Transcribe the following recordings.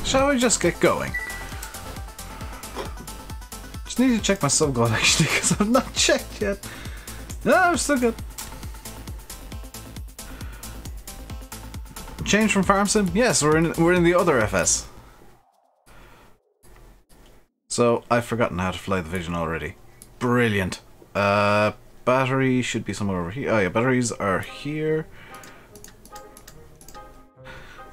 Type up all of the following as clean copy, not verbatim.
Shall we just get going? Just need to check my sub-goal actually, because I've not checked yet. No, I'm still good. Change from Farm Sim? Yes, we're in the other FS. So I've forgotten how to fly the Vision already. Brilliant. Battery should be somewhere over here. Oh yeah, batteries are here.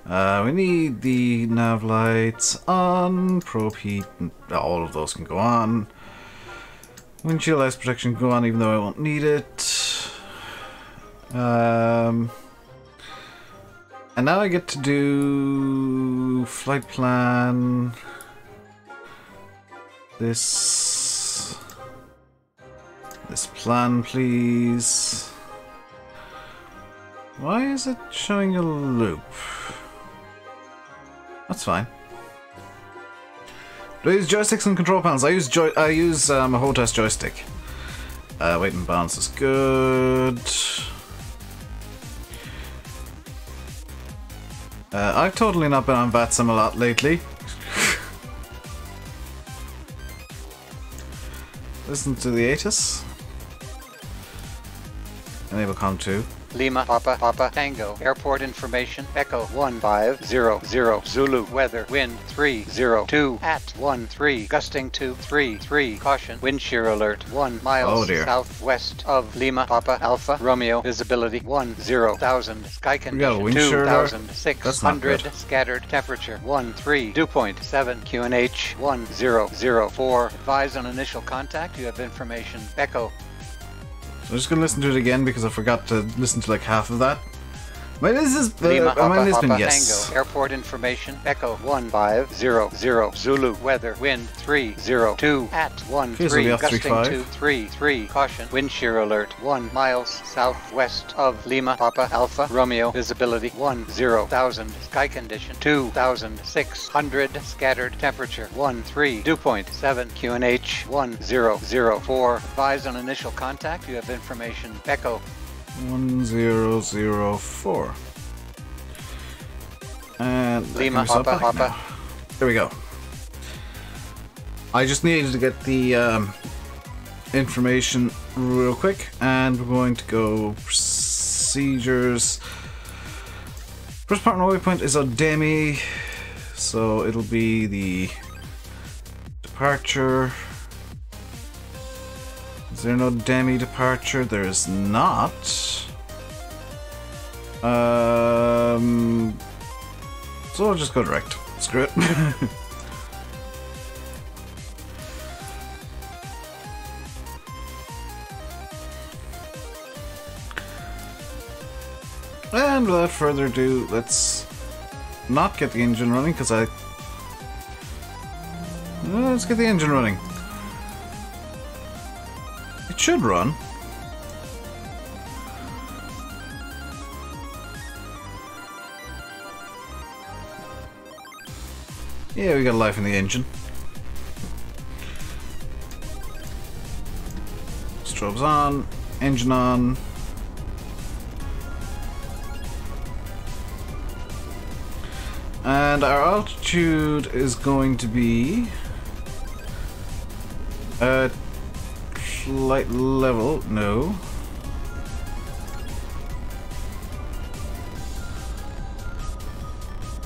We need the nav lights on, probe heat, all of those can go on. Windshield ice protection can go on even though I won't need it. And now I get to do flight plan. This plan, please. Why is it showing a loop? That's fine. Do I use joysticks and control panels? I use a HOTAS joystick. Weight and balance is good. I've totally not been on VATSIM a lot lately. Listen to the ATIS. Enable COM 2. Lima Papa Papa Tango Airport information Echo 1500 Zulu weather wind 302 at 13 gusting to 33 caution wind shear alert 1 miles southwest of Lima Papa Alpha Romeo visibility 10,000 sky condition 2,600 scattered temperature 13 dew point 7 QNH 1004 advise on initial contact you have information Echo. I'm just gonna listen to it again because I forgot to listen to like half of that. Mine is Lima Papa Papa yes. Tango Airport information Echo 1500 Zulu weather wind 302 at 13 gusting to 33 caution wind shear alert 1 miles southwest of Lima Papa Alpha Romeo visibility 10,000 sky condition 2,600 scattered temperature 13 dew point 7 QNH 1004 advise on initial contact you have information Echo 1004. And Lima Papa Papa. There we go. I just needed to get the information real quick, and we're going to go procedures. First partner waypoint is Odemi, so it'll be the departure. Is there no Demi departure? There is not. So I'll just go direct. Screw it. And without further ado, let's not get the engine running because let's get the engine running. It should run. Yeah, we got life in the engine. Strobes on, engine on. And our altitude is going to be flight level, no.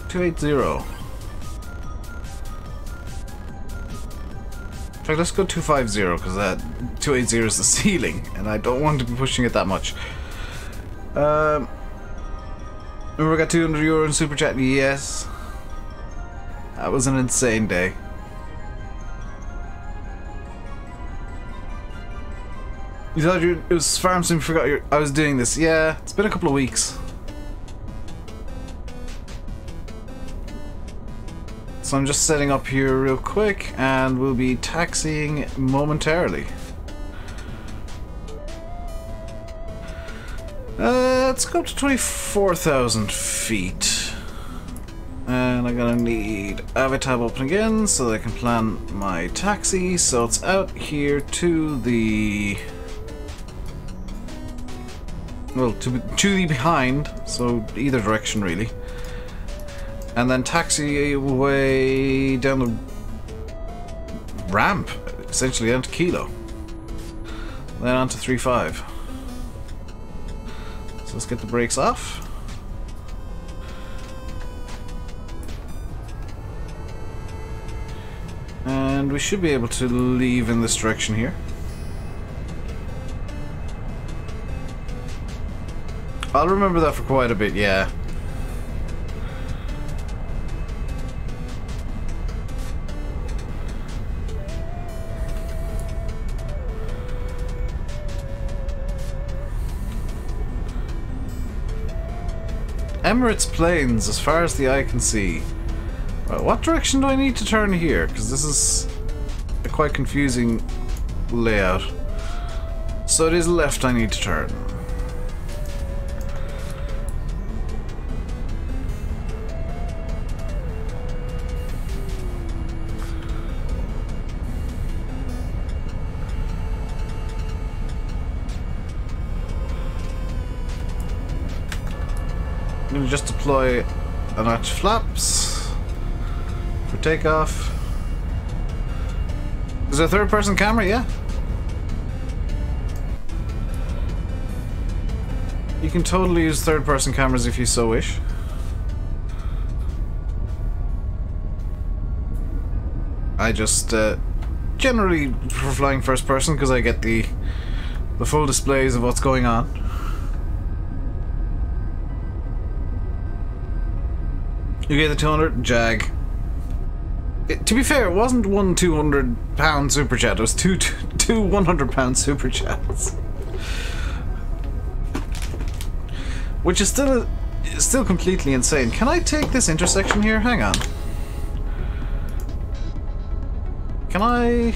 .280. In fact, let's go 250 because that 280 is the ceiling, and I don't want to be pushing it that much. Remember, I got €200 in super chat. Yes, that was an insane day. You thought it was Farm Sim, forgot I was doing this. Yeah, it's been a couple of weeks. So I'm just setting up here real quick and we'll be taxiing momentarily. Let's go up to 24,000 feet. And I'm gonna need Avatab open again so that I can plan my taxi. So it's out here to the... well, to the behind, so either direction really. and then taxiway down the ramp, essentially down to Kilo. Then on to 3-5. So let's get the brakes off. And we should be able to leave in this direction here. I'll remember that for quite a bit, yeah. Emirates Plains, as far as the eye can see. Well, what direction do I need to turn here? Because this is a quite confusing layout. So it is left I need to turn. I'm going to just deploy a notch flaps for takeoff. Is there a third person camera? Yeah. You can totally use third person cameras if you so wish. I just generally prefer flying first person because I get the full displays of what's going on. You get the 200 Jag. To be fair, it wasn't one 200-pound super chat. It was two 100-pound super chats, which is still completely insane. Can I take this intersection here? Hang on. Can I?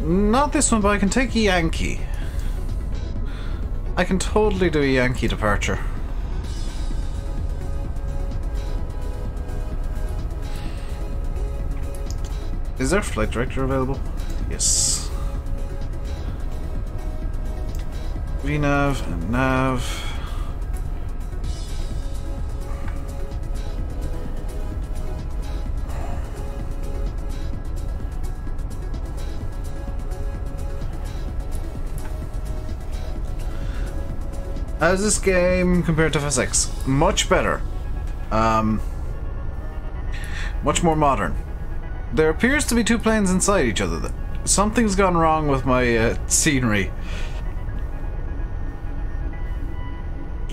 Not this one, but I can take a Yankee. I can totally do a Yankee departure. Is there a flight director available? Yes. VNav and nav. How's this game compared to FSX? Much better. Much more modern. There appears to be two planes inside each other. Something's gone wrong with my scenery.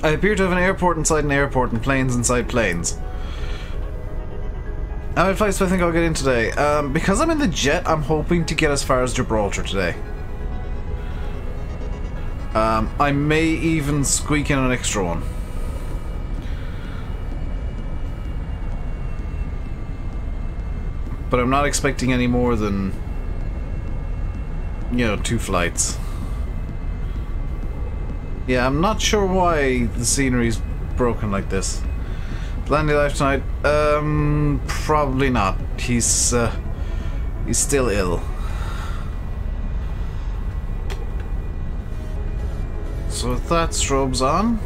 I appear to have an airport inside an airport and planes inside planes. How many flights do I think I'll get in today? Because I'm in the jet, I'm hoping to get as far as Gibraltar today. I may even squeak in an extra one. But I'm not expecting any more than, you know, 2 flights. Yeah, I'm not sure why the scenery's broken like this. Landing life tonight? Probably not. He's still ill. So with that, strobes on.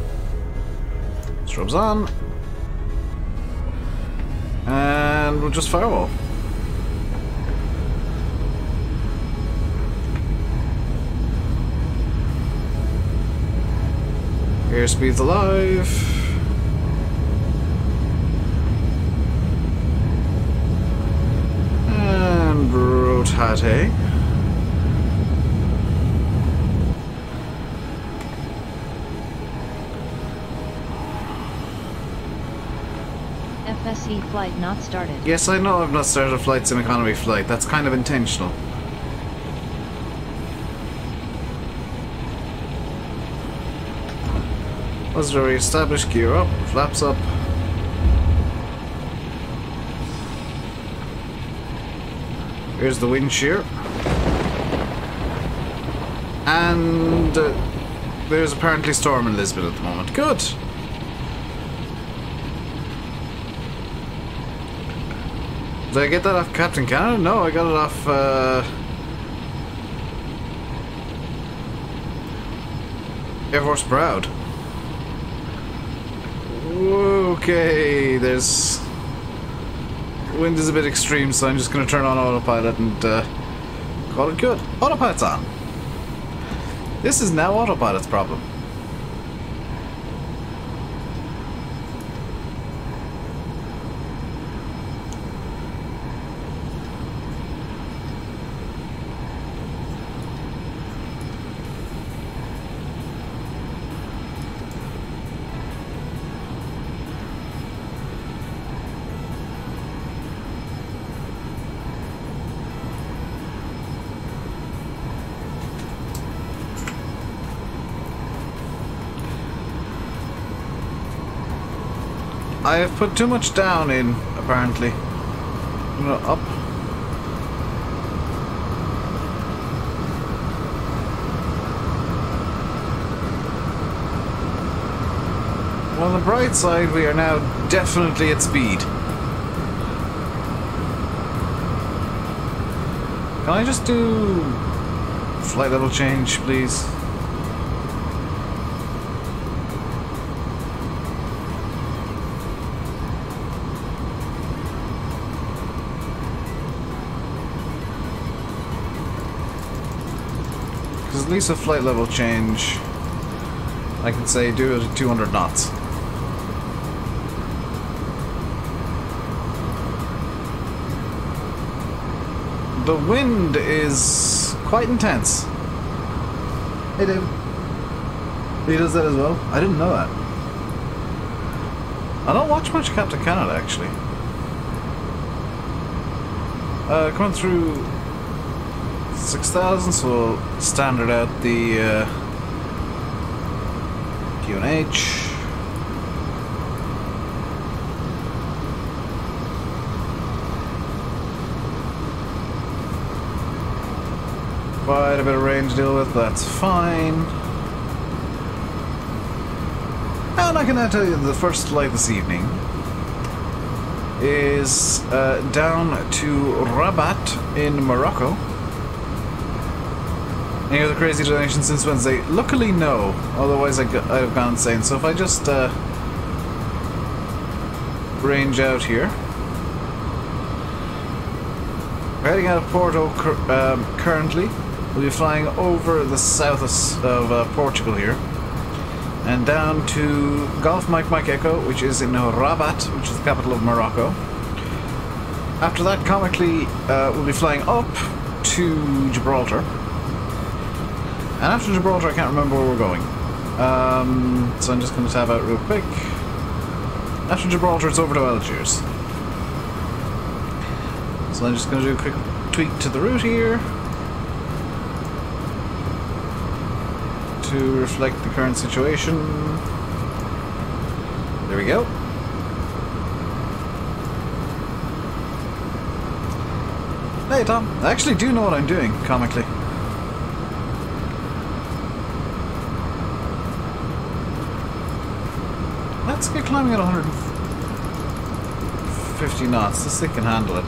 Strobes on. And we'll just firewall. Airspeed's alive. And rotate. FSE flight not started. Yes, I know I've not started a flight sim economy flight. That's kind of intentional. Let's re-establish, gear up, flaps up. Here's the wind shear. And there's apparently storm in Lisbon at the moment. Good! Did I get that off Captain Canada? No, I got it off Air Force Proud. Whoa. Okay, there's... wind is a bit extreme, so I'm just going to turn on autopilot and call it good. Autopilot's on. This is now autopilot's problem. I have put too much down in, apparently. Up. Well, on the bright side, we are now definitely at speed. Can I just do flight level change, please? Because at least a flight level change, I can say do it at 200 knots. The wind is quite intense. Hey Dave. He does that as well? I didn't know that. I don't watch much Captain Canada, actually. Coming through 6,000, so we'll standard out the QNH. Quite a bit of range to deal with, that's fine. And I can now tell you the first flight this evening is down to Rabat in Morocco. Any other crazy donations since Wednesday? Luckily, no. Otherwise, I'd have gone insane. So if I just range out here. We're heading out of Porto currently. We'll be flying over the south of Portugal here. And down to Golf Mike Mike Echo, which is in Rabat, which is the capital of Morocco. After that, comically, we'll be flying up to Gibraltar. And after Gibraltar, I can't remember where we're going. So I'm just going to tab out real quick. After Gibraltar, it's over to Algiers. So I'm just going to do a quick tweak to the route here to reflect the current situation. There we go. Hey Tom, I actually do know what I'm doing, comically. Let's get climbing at 150 knots. This thing can handle it.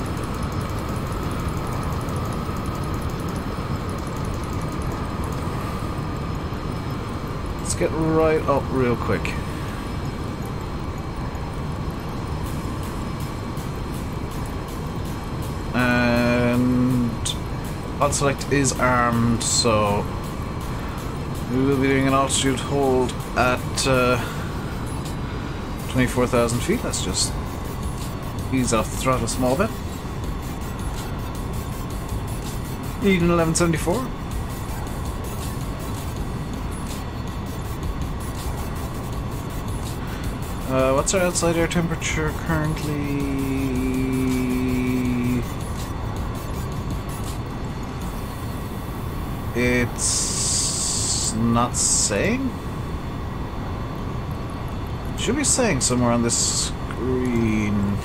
Let's get right up real quick. And Pod Select is armed, so we will be doing an altitude hold at 24,000 feet. Let's just ease off the throttle a small bit. Eden 1174. What's our outside air temperature currently? It's not saying. Should be saying somewhere on this screen.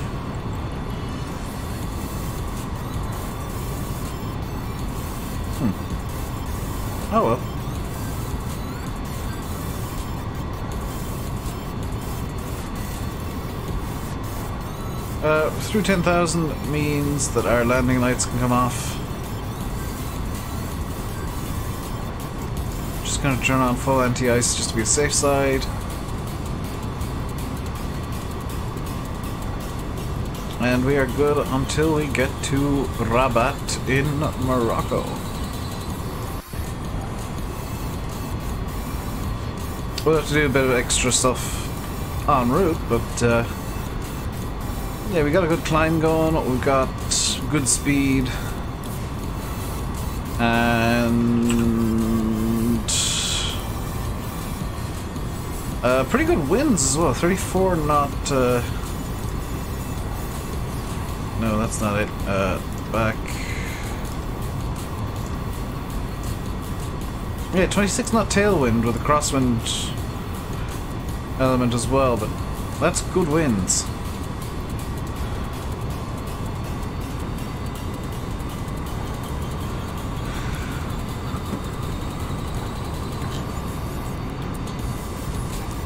Oh well. Through 10,000 means that our landing lights can come off. Just gonna turn on full anti-ice just to be a safe side. And we are good until we get to Rabat in Morocco. We'll have to do a bit of extra stuff en route, but yeah, we got a good climb going, we've got good speed, and pretty good winds as well. 34 knot. No, that's not it. Back. Yeah, 26 knot tailwind with a crosswind element as well, but that's good winds.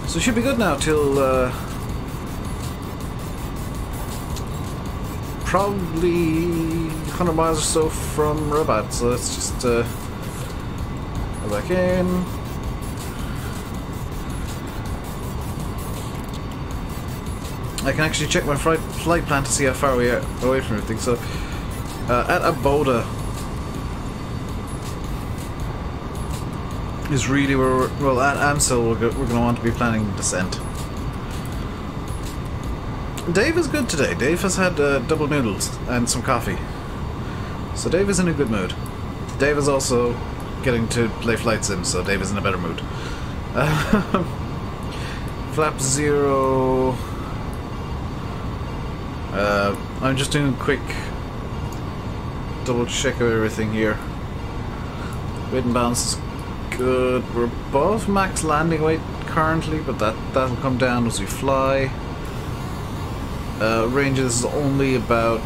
So it should be good now till probably 100 miles or so from Rabat. So let's just go back in. I can actually check my flight plan to see how far we are away from everything. So at Aboda is really where we're, well, at Ansel we're going to want to be planning descent. Dave is good today. Dave has had double noodles and some coffee. So Dave is in a good mood. Dave is also getting to play flight sim, so Dave is in a better mood. Flap 0. I'm just doing a quick double check of everything here. Weight and balance is good. We're above max landing weight currently, but that'll come down as we fly. Range is only about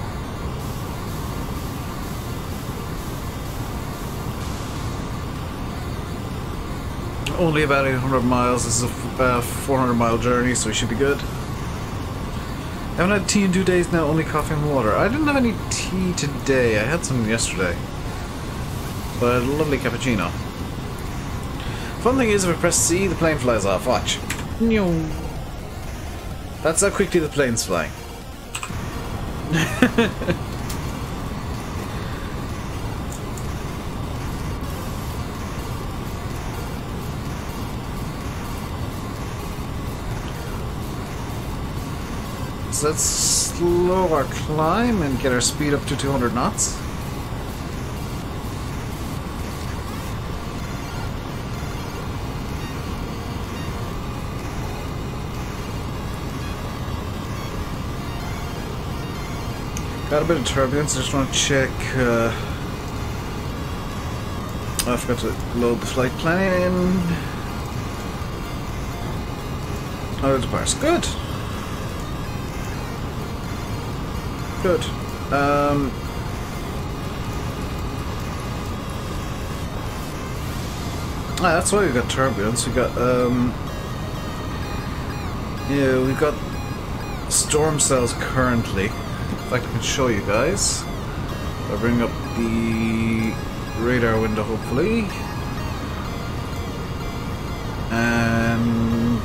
only about 800 miles. This is a 400-mile journey, so we should be good. I haven't had tea in 2 days now, only coffee and water. I didn't have any tea today. I had some yesterday, but I had a lovely cappuccino. Fun thing is, if I press C, the plane flies off. Watch. That's how quickly the plane's flying. So let's slow our climb and get our speed up to 200 knots. Got a bit of turbulence, I just want to check. I forgot to load the flight plan. Oh, it's parse. Good. Good. That's why we got turbulence. We got yeah, we got storm cells currently. In fact, I can show you guys. I'll bring up the radar window, hopefully, and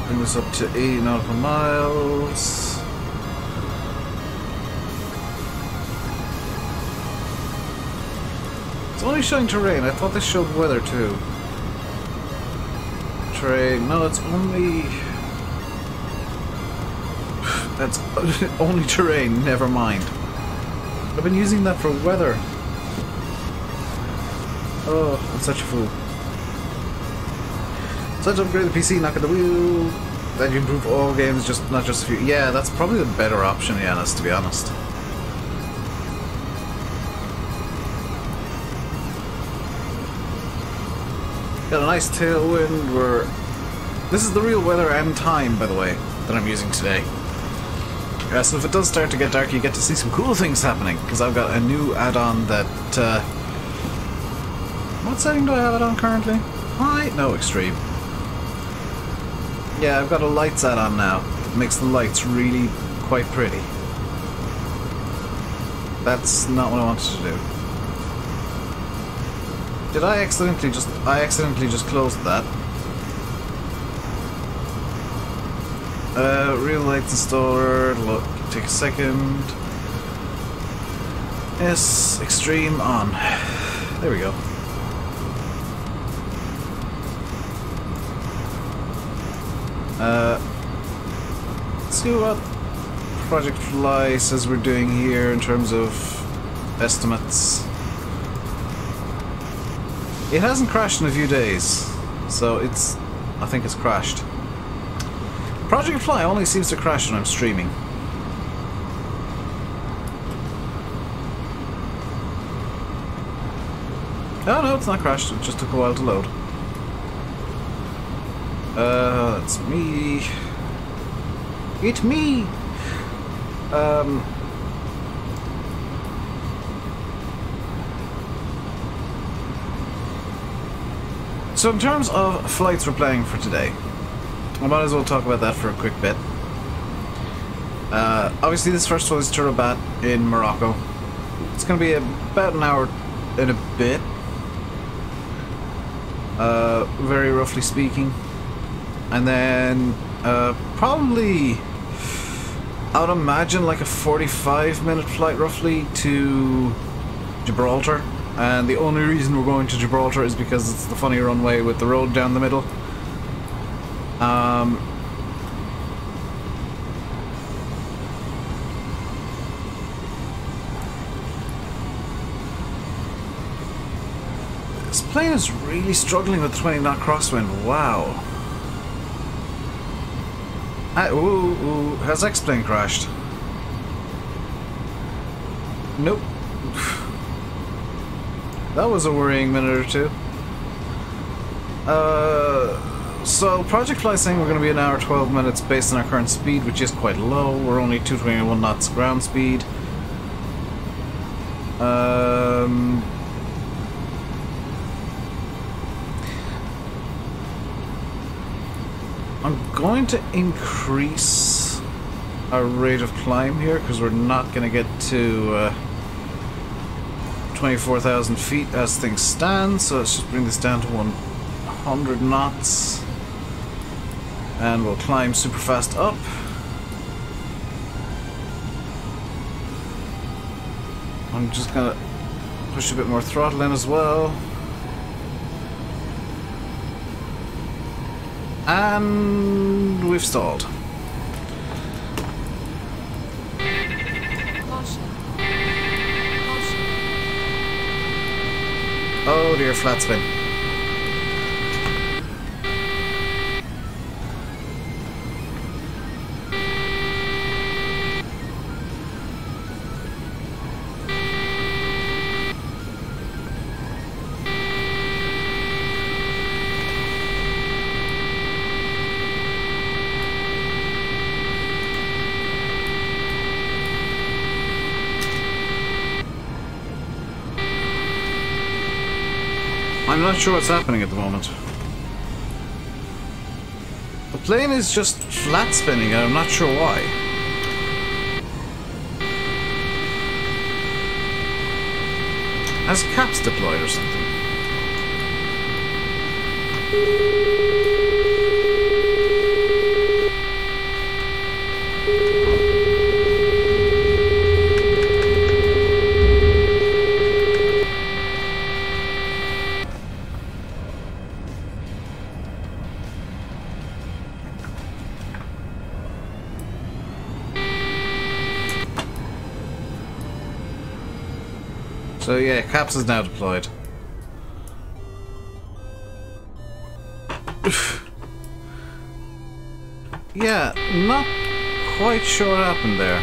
bring this up to 80 nautical miles. It's only showing terrain. I thought this showed weather too. Terrain. No, it's only. That's only terrain, never mind. I've been using that for weather. Oh, I'm such a fool. So to upgrade the PC, knock at the wheel, then you improve all games, not just a few. Yeah, that's probably the better option, Yanis, to be honest. Got a nice tailwind. This is the real weather and time, by the way, that I'm using today. So if it does start to get dark, you get to see some cool things happening, because I've got a new add-on that... what setting do I have it on currently? High? No, extreme. Yeah, I've got a lights add-on now that makes the lights really quite pretty. That's not what I wanted to do. Did I accidentally just... I accidentally just closed that. Real lights installer. Look, take a second. Yes, extreme on. There we go. Let's see what Project Fly says we're doing here in terms of estimates. It hasn't crashed in a few days, so I think it's crashed. Project Fly only seems to crash when I'm streaming. Oh no, it's not crashed, it just took a while to load. That's me. It's me! So in terms of flights we're playing for today, I might as well talk about that for a quick bit. Obviously this first one is to Rabat in Morocco. It's going to be about an hour and a bit, very roughly speaking. And then probably, I would imagine like a 45-minute flight roughly to Gibraltar. And the only reason we're going to Gibraltar is because it's the funny runway with the road down the middle. This plane is really struggling with 20 knot crosswind. Wow. Ooh, has X-plane crashed? Nope. That was a worrying minute or two. So Project Fly is saying we're going to be an hour 12 minutes based on our current speed, which is quite low. We're only 221 knots ground speed. I'm going to increase our rate of climb here because we're not going to get to 24,000 feet as things stand, so let's just bring this down to 100 knots and we'll climb super fast up. I'm just gonna push a bit more throttle in as well. And we've stalled. Oh dear, flat spin. I'm not sure what's happening at the moment. The plane is just flat spinning and I'm not sure why. Has caps deployed or something? So yeah, caps is now deployed. Yeah, not quite sure what happened there.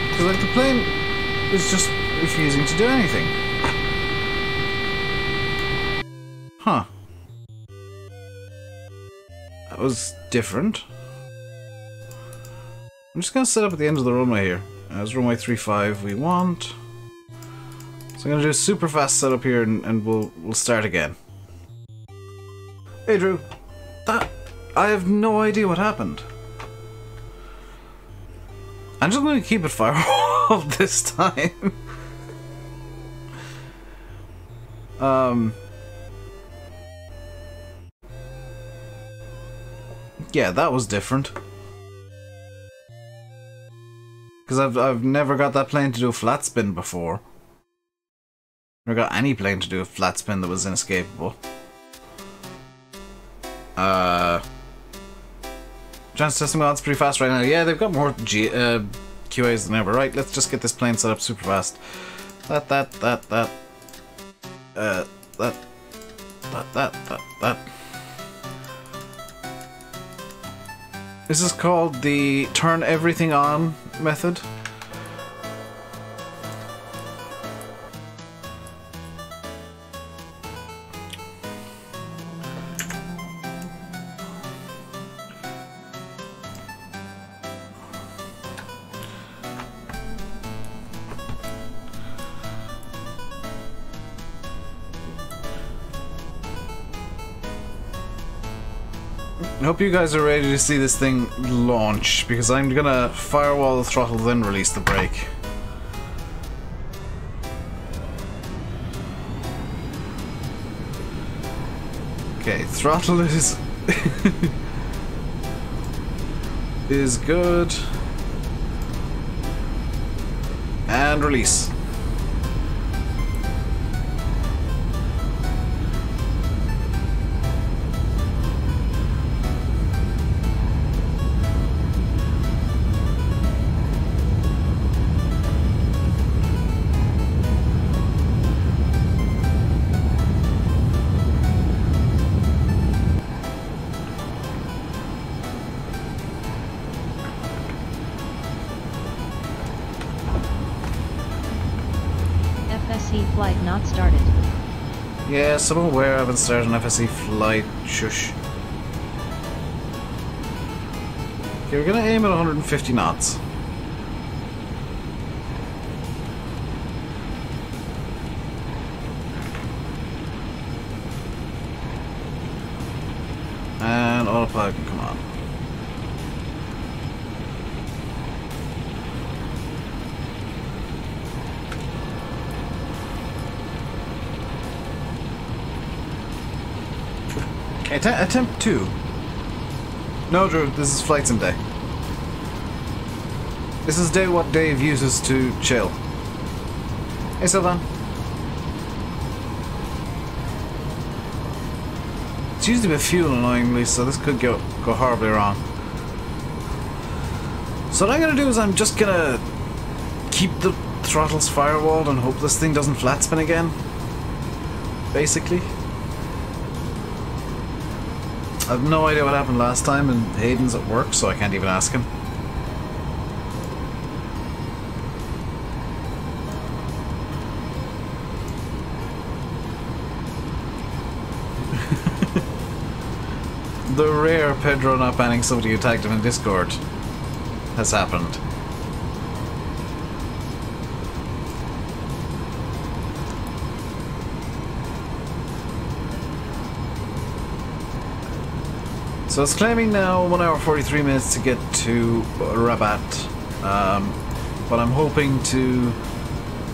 Because like the plane is just refusing to do anything. Huh. That was different. I'm just gonna set up at the end of the runway here. As runway 35 we want. So I'm gonna do a super fast setup here and we'll start again. Hey Drew, that I have no idea what happened. I'm just going to keep it firewalled this time. Yeah, that was different. Because I've never got that plane to do a flat spin before. Never got any plane to do a flat spin that was inescapable. Chance testing mods pretty fast right now. Yeah, they've got more QAs than ever. Right, let's just get this plane set up super fast. That. This is called the turn everything on method. I hope you guys are ready to see this thing launch, because I'm gonna firewall the throttle then release the brake. Okay, throttle is is good. And release. FSE flight not started. Yes, I'm aware I haven't started an FSE flight. Shush. Okay, we're gonna aim at 150 knots. And autopilot can come on. Attempt 2. No, Drew, this is flight sim day. This is day what Dave uses to chill. Hey, Sylvan. It's used a bit of fuel, annoyingly, so this could go horribly wrong. So what I'm gonna do is I'm just gonna keep the throttles firewalled and hope this thing doesn't flat spin again. Basically. I have no idea what happened last time, and Hayden's at work, so I can't even ask him. The rare Pedro not banning somebody who tagged him in Discord has happened. So it's claiming now 1 hour 43 minutes to get to Rabat, but I'm hoping to...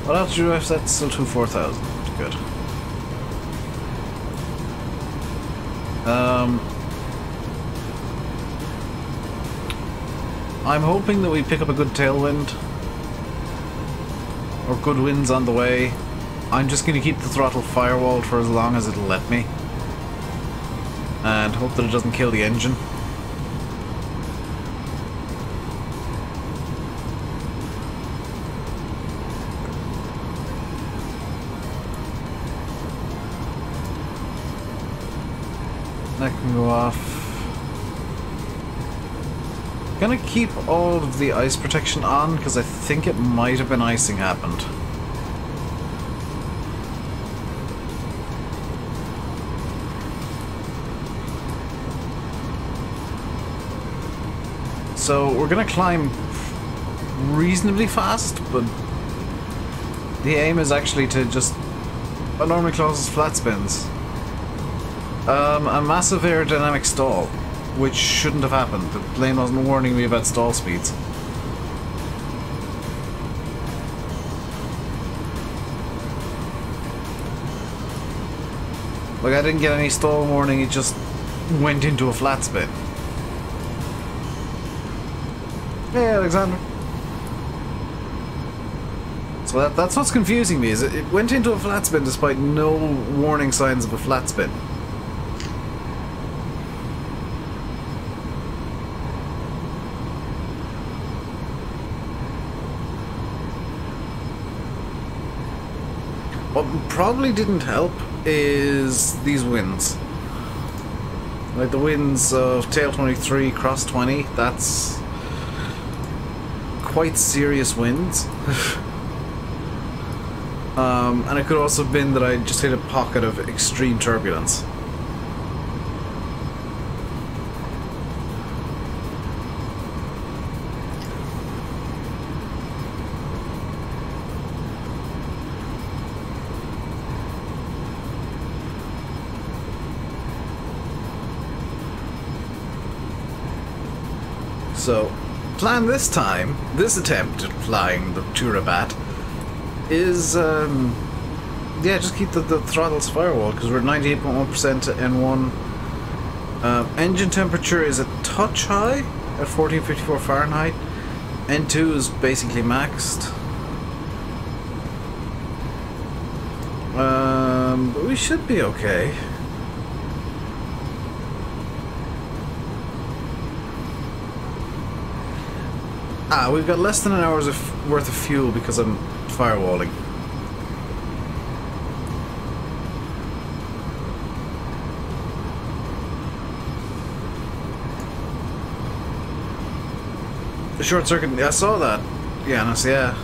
What altitude do I have set? Still to 4,000. Good. I'm hoping that we pick up a good tailwind, or good winds on the way. I'm just going to keep the throttle firewalled for as long as it'll let me. And hope that it doesn't kill the engine. That can go off. Gonna keep all of the ice protection on because I think it might have been icing happened. So we're gonna climb reasonably fast, but the aim is actually to just... What normally causes flat spins. A massive aerodynamic stall, which shouldn't have happened. The plane wasn't warning me about stall speeds. Like, I didn't get any stall warning, it just went into a flat spin. Hey, Alexander. So that's what's confusing me, is it went into a flat spin despite no warning signs of a flat spin. What probably didn't help is these winds. Like the winds of tail 23, cross 20, that's quite serious winds. And it could also have been that I just hit a pocket of extreme turbulence. So, plan this time, this attempt at flying the Turabat is, yeah, just keep the throttles firewall, because we're at 98.1% at N1. Engine temperature is a touch high at 1454 Fahrenheit. N2 is basically maxed. But we should be okay. Ah, we've got less than an hour's worth of fuel because I'm firewalling. The short circuit, I saw that. Yeah, yeah.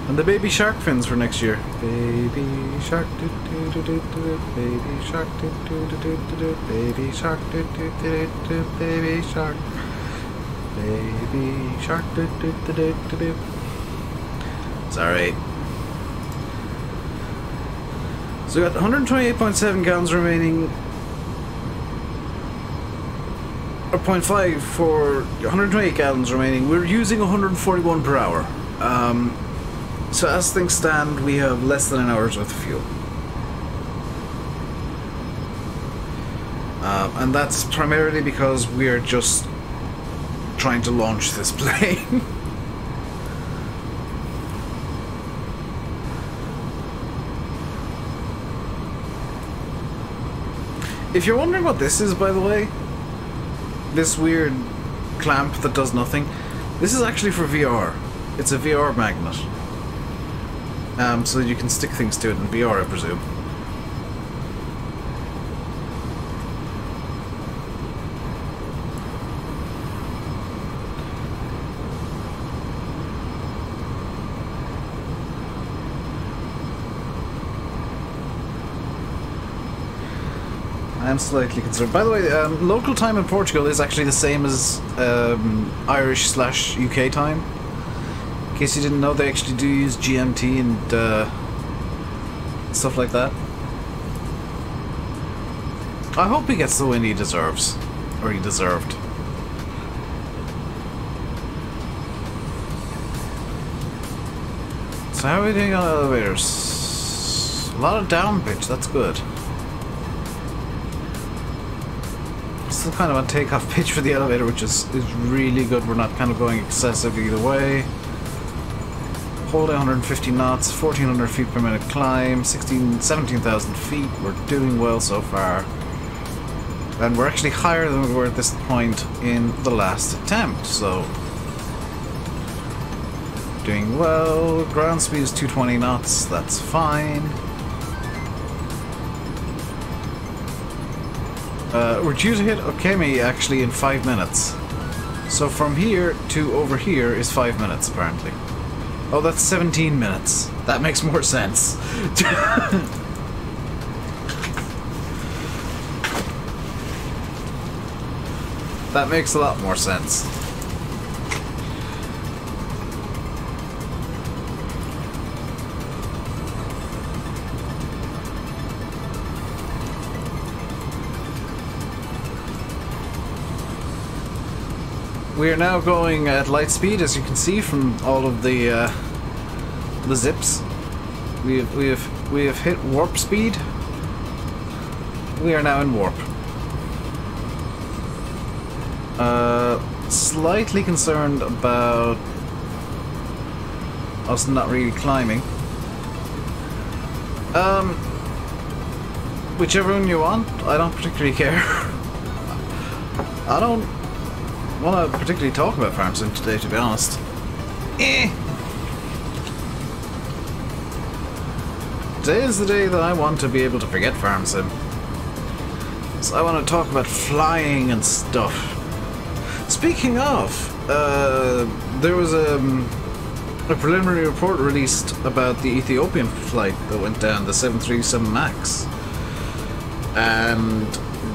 And the baby shark fins for next year. Baby shark, do do do do do, baby shark, do do do do do, baby shark, do do do do, baby shark. Baby shark, do do do do do do. Sorry. So we got 128.7 gallons remaining, or 0.5 for 128 gallons remaining. We're using 141 per hour. So as things stand, we have less than an hour's worth of fuel. And that's primarily because we're just trying to launch this plane. If you're wondering what this is, by the way, this weird clamp that does nothing, this is actually for VR. It's a VR magnet. So that you can stick things to it in VR, I presume. I'm slightly concerned. By the way, local time in Portugal is actually the same as Irish/UK time. In case you didn't know, they actually do use GMT and stuff like that. I hope he gets the win he deserves. Or he deserved. So how are we doing on elevators? A lot of down pitch, that's good. Still kind of on takeoff pitch for the elevator, which is really good. We're not kind of going excessive either way. Holding 150 knots, 1400 feet per minute climb, 17,000 feet. We're doing well so far. And we're actually higher than we were at this point in the last attempt, so doing well. Ground speed is 220 knots, that's fine. We're due to hit Okemi actually in 5 minutes. So from here to over here is 5 minutes apparently. Oh, that's 17 minutes. That makes more sense. That makes a lot more sense. We are now going at light speed, as you can see from all of the zips. We have hit warp speed. We are now in warp. Slightly concerned about us not really climbing. Whichever one you want, I don't particularly care. I don't want to particularly talk about Farm Sim today, to be honest. Today is the day that I want to be able to forget Farm Sim. So I want to talk about flying and stuff. Speaking of, there was a preliminary report released about the Ethiopian flight that went down, the 737 MAX. And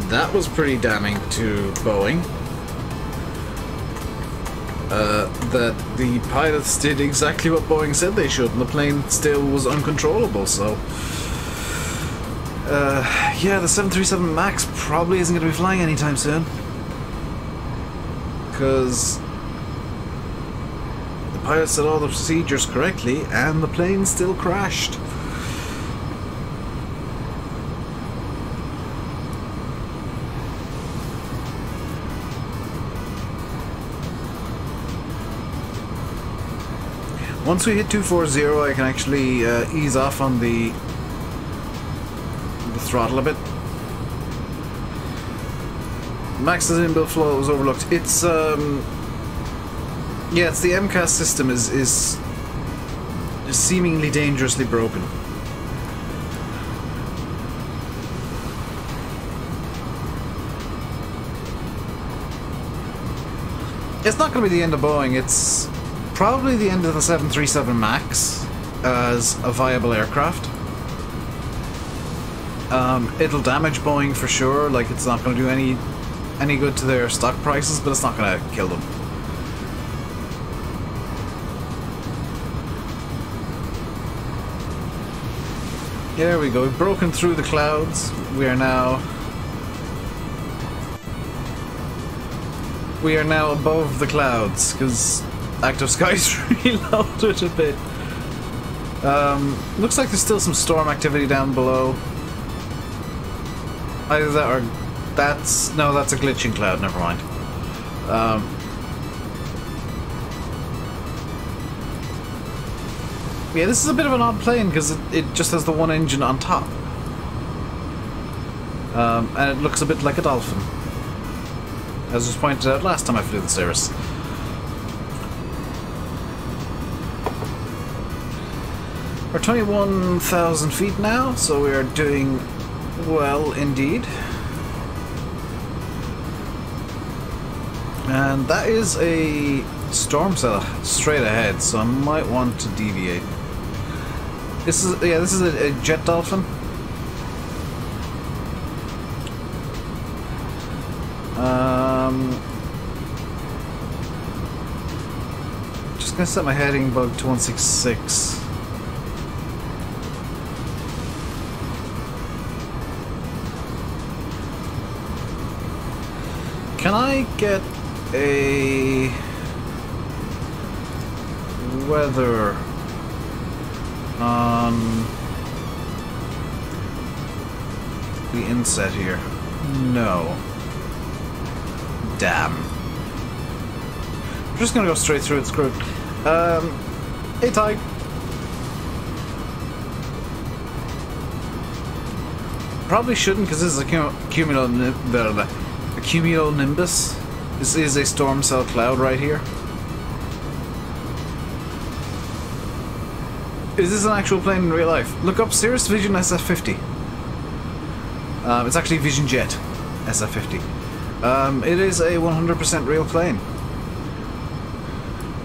that was pretty damning to Boeing. That the pilots did exactly what Boeing said they should, and the plane still was uncontrollable, so... yeah, the 737 MAX probably isn't going to be flying anytime soon. Because the pilots did all the procedures correctly, and the plane still crashed. Once we hit 240, I can actually ease off on the throttle a bit. Max's inbuilt flow was overlooked. It's yeah, it's the MCAS system is seemingly dangerously broken. It's not going to be the end of Boeing. It's probably the end of the 737 MAX as a viable aircraft. It'll damage Boeing for sure. Like, it's not going to do any good to their stock prices, but it's not going to kill them. There we go. We've broken through the clouds. We are now above the clouds because Active Sky's reloaded a bit. Looks like there's still some storm activity down below. Either that or that's a glitching cloud. Never mind. Yeah, this is a bit of an odd plane because it just has the one engine on top, and it looks a bit like a dolphin, as was pointed out last time I flew the Cirrus. We're 21,000 feet now, so we are doing well indeed. And that is a storm cell straight ahead, so I might want to deviate. This is a jet dolphin. Just gonna set my heading bug to 166. Can I get a weather on the inset here? No. Damn. I'm just gonna go straight through it, screw it. Hey, Ty. Probably shouldn't, because this is a cumulonimbus. This is a storm cell cloud right here. Is this an actual plane in real life? Look up Cirrus Vision SF50. It's actually Vision Jet SF50. It is a 100% real plane.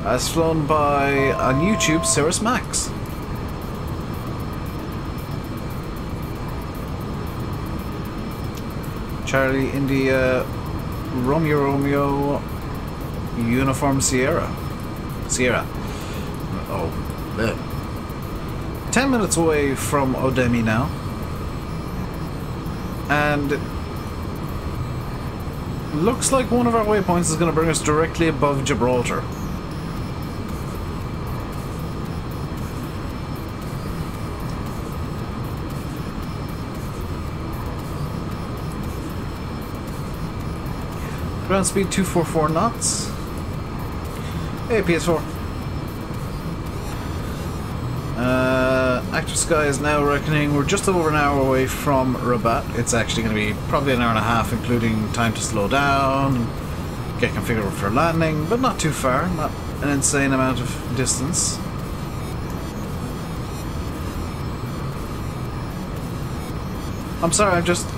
As flown by, on YouTube, Cirrus Max. Charlie India Romeo Uniform Sierra. Oh, bleh. 10 minutes away from Odemi now. And Looks like one of our waypoints is going to bring us directly above Gibraltar. Ground speed 244 knots. Hey, PS4. Active Sky is now reckoning we're just over an hour away from Rabat. It's actually going to be probably an hour and a half, including time to slow down, get configured for landing, but not too far, not an insane amount of distance. I'm sorry, I'm just...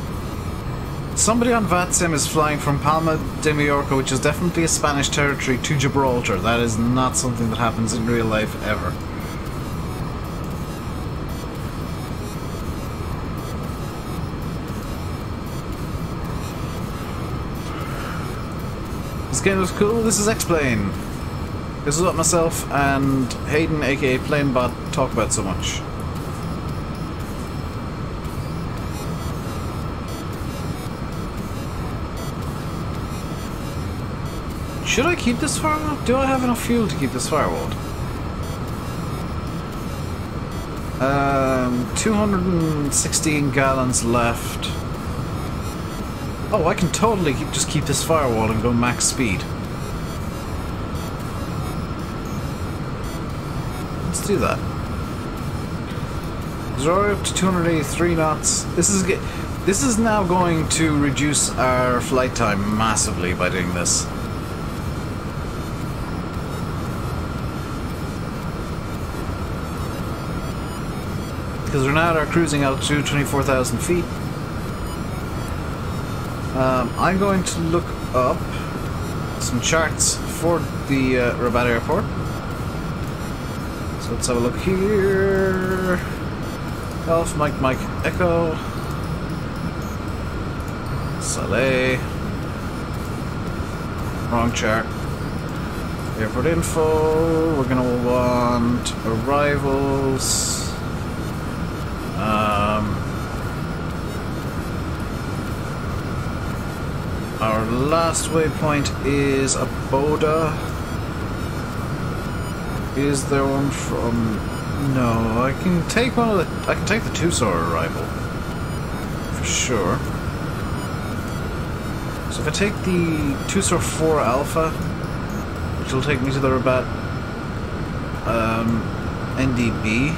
Somebody on VATSIM is flying from Palma de Mallorca, which is definitely a Spanish territory, to Gibraltar. That is not something that happens in real life ever. This game was cool. This is X-Plane. This is what myself and Hayden, aka PlaneBot, talk about so much. Should I keep this firewall? Do I have enough fuel to keep this firewall? 216 gallons left. Oh, I can totally just keep this firewall and go max speed. Let's do that. Zero up to 283 knots. This is now going to reduce our flight time massively by doing this. Because we're now at our cruising altitude, 24,000 feet. I'm going to look up some charts for the Rabat airport. So let's have a look here. Golf, Mike, Echo. Saleh. Wrong chart. Airport info. We're going to want arrivals. Our last waypoint is Aboda. Is there one from... No, I can take one of the... I can take the Tucson arrival. For sure. So if I take the Tucson 4 Alpha, which will take me to the Rabat NDB.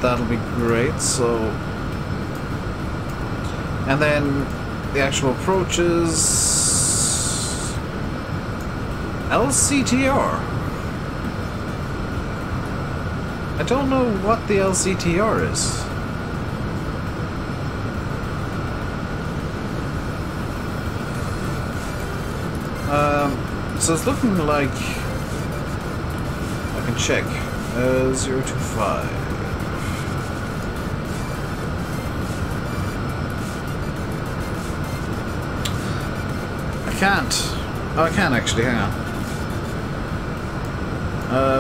That'll be great, so... And then the actual approaches... LCTR. I don't know what the LCTR is. So it's looking like... I can check. 025. Can't. Oh, I can actually, hang on.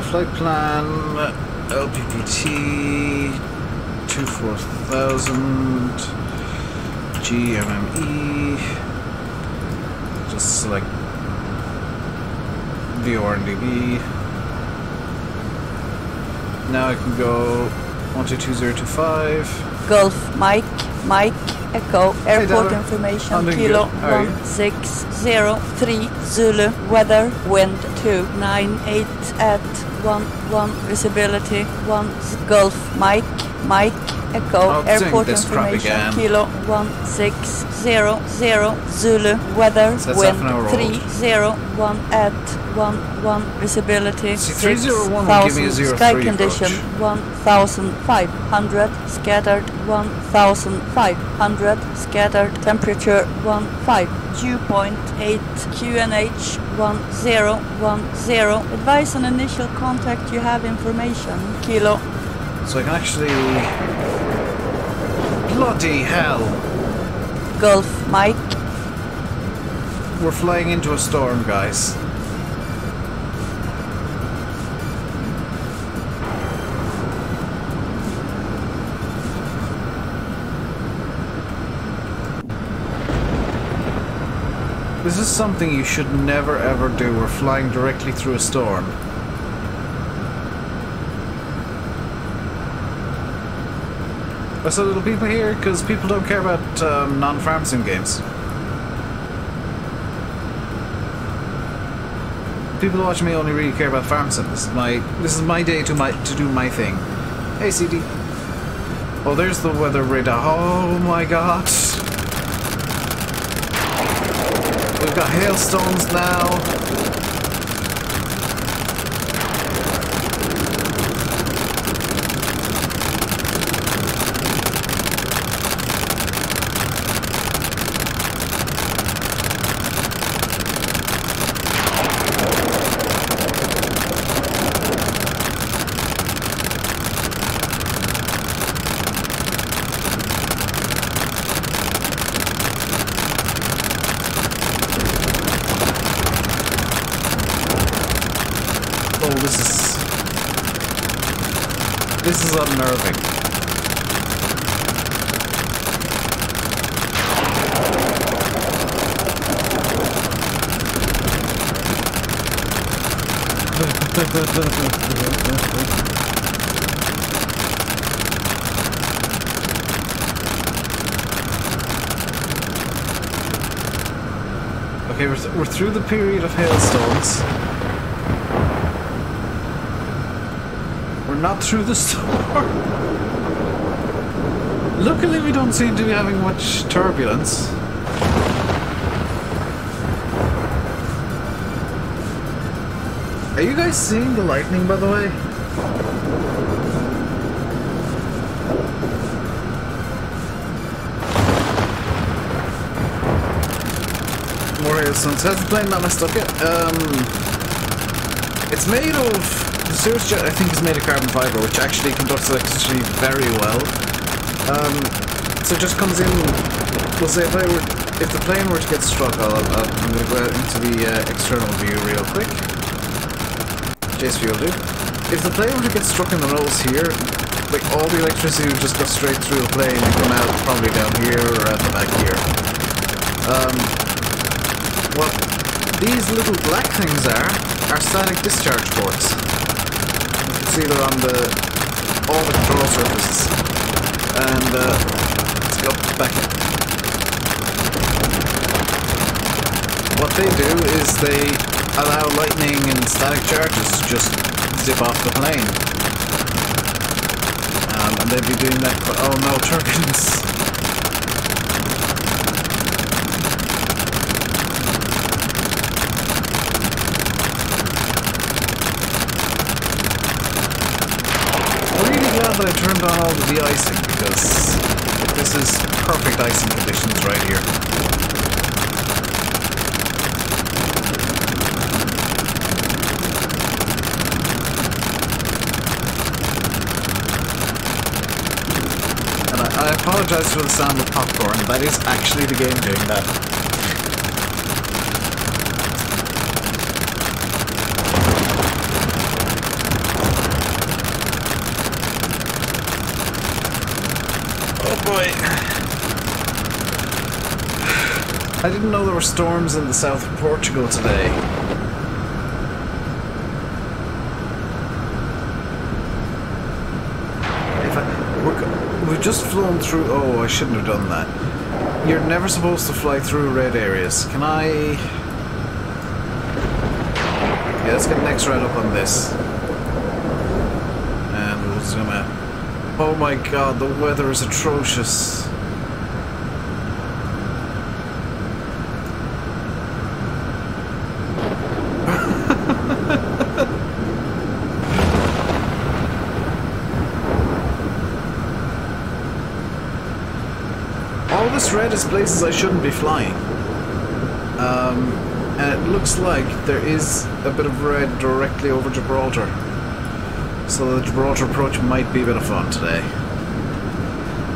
Flight plan, LPPT, 24,000, GMME, just select VORNDB. Now I can go 122025. Golf, Mike, Echo, airport information, Kilo 1603, Zulu, weather, wind 298 at 11, visibility 1, Golf, Mike, Echo, airport information, Kilo 1600, Zulu, weather, wind 301 at 11, visibility 6,000, sky condition 1,500, scattered 1,500, scattered, temperature 15, dew point 8, QNH 1010, advise on initial contact, you have information, Kilo. So I can actually... Bloody hell! Golf, Mike. We're flying into a storm, guys. This is something you should never ever do. We're flying directly through a storm. I saw little people here because people don't care about non-farm sim games. People watching me only really care about farm sim. This is my day to do my thing. Hey CD. Oh, there's the weather radar. Oh my god. We've got hailstones now. This is unnerving. Okay, we're through the period of hailstones. Not through the storm. Luckily we don't seem to be having much turbulence. Are you guys seeing the lightning, by the way? More hailstones. Has the plane not messed up yet? It's made of... The Cirrus jet, I think, is made of carbon fibre, which actually conducts electricity very well. So it just comes in. We'll say if the plane were to get struck, I'm going to go out into the external view real quick. JSV will do. If the plane were to get struck in the nose here, like all the electricity would just go straight through the plane and come out probably down here or at the back here. What these little black things are static discharge ports. See, they're on all the control surfaces, and let's go back in. What they do is they allow lightning and static charges to just zip off the plane, and they'd be doing that. Oh no, turbulence! That I turned on all the de-icing because this is perfect icing conditions right here. And I apologize for the sound of popcorn. That is actually the game doing that. Boy. I didn't know there were storms in the south of Portugal today. We've just flown through... Oh, I shouldn't have done that. You're never supposed to fly through red areas. Can I... Yeah, let's get an X-ray up on this. And we'll zoom out. Oh my god, the weather is atrocious. All this red is places I shouldn't be flying. And it looks like there is a bit of red directly over Gibraltar. So the Gibraltar approach might be a bit of fun today.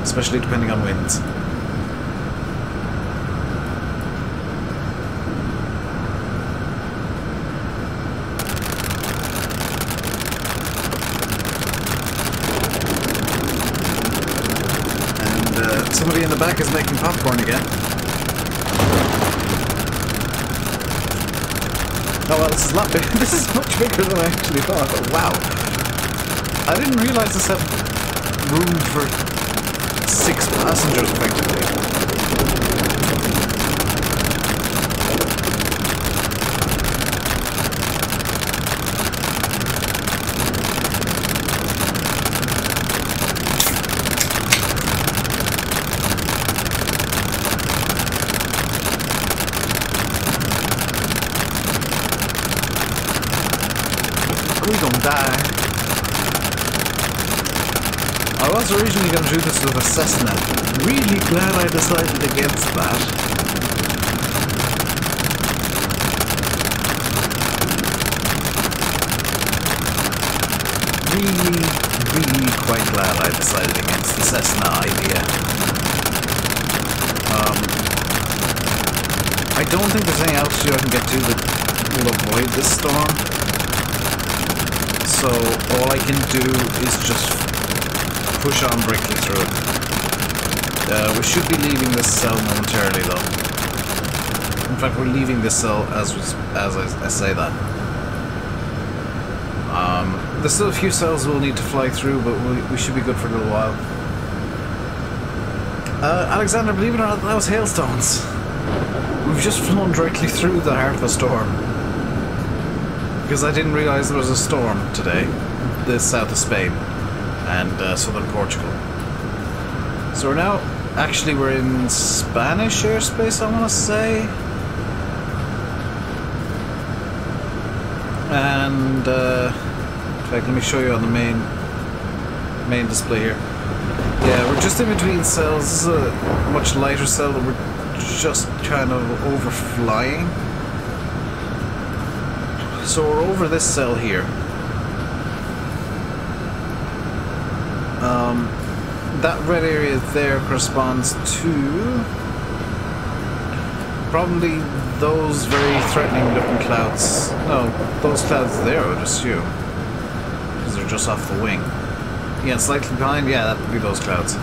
Especially depending on winds. And somebody in the back is making popcorn again. Oh well, this is not big. This is much bigger than I actually thought. Oh, wow. I didn't realize this had room for 6 passengers, effectively. We don't die. I was originally going to do this with a Cessna. Really glad I decided against that. Really quite glad I decided against the Cessna idea. I don't think there's any altitude I can get to that will avoid this storm. So all I can do is just push on briskly through it. We should be leaving this cell momentarily, though. In fact, we're leaving this cell as I say that. There's still a few cells we'll need to fly through, but we should be good for a little while. Alexander, believe it or not, that was hailstones. We've just flown directly through the heart of a storm. Because I didn't realise there was a storm today, the south of Spain and southern Portugal. So we're in Spanish airspace, I want to say. And in fact, let me show you on the main display here. Yeah, we're just in between cells. This is a much lighter cell that we're just kind of overflying. So we're over this cell here. That red area there corresponds to probably those very threatening looking clouds. No, those clouds there, I would assume. Because they're just off the wing. Yeah, slightly behind, yeah, that would be those clouds.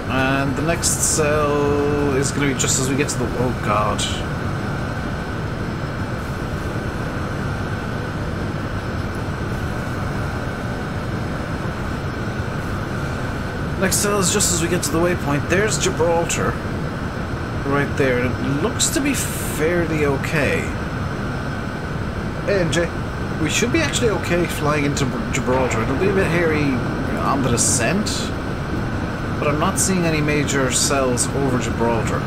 And the next cell is going to be just as we get to the... Oh god. Next cell is just as we get to the waypoint. There's Gibraltar. Right there. It looks to be fairly okay. Hey MJ, we should be actually okay flying into Gibraltar. It'll be a bit hairy on the descent, but I'm not seeing any major cells over Gibraltar.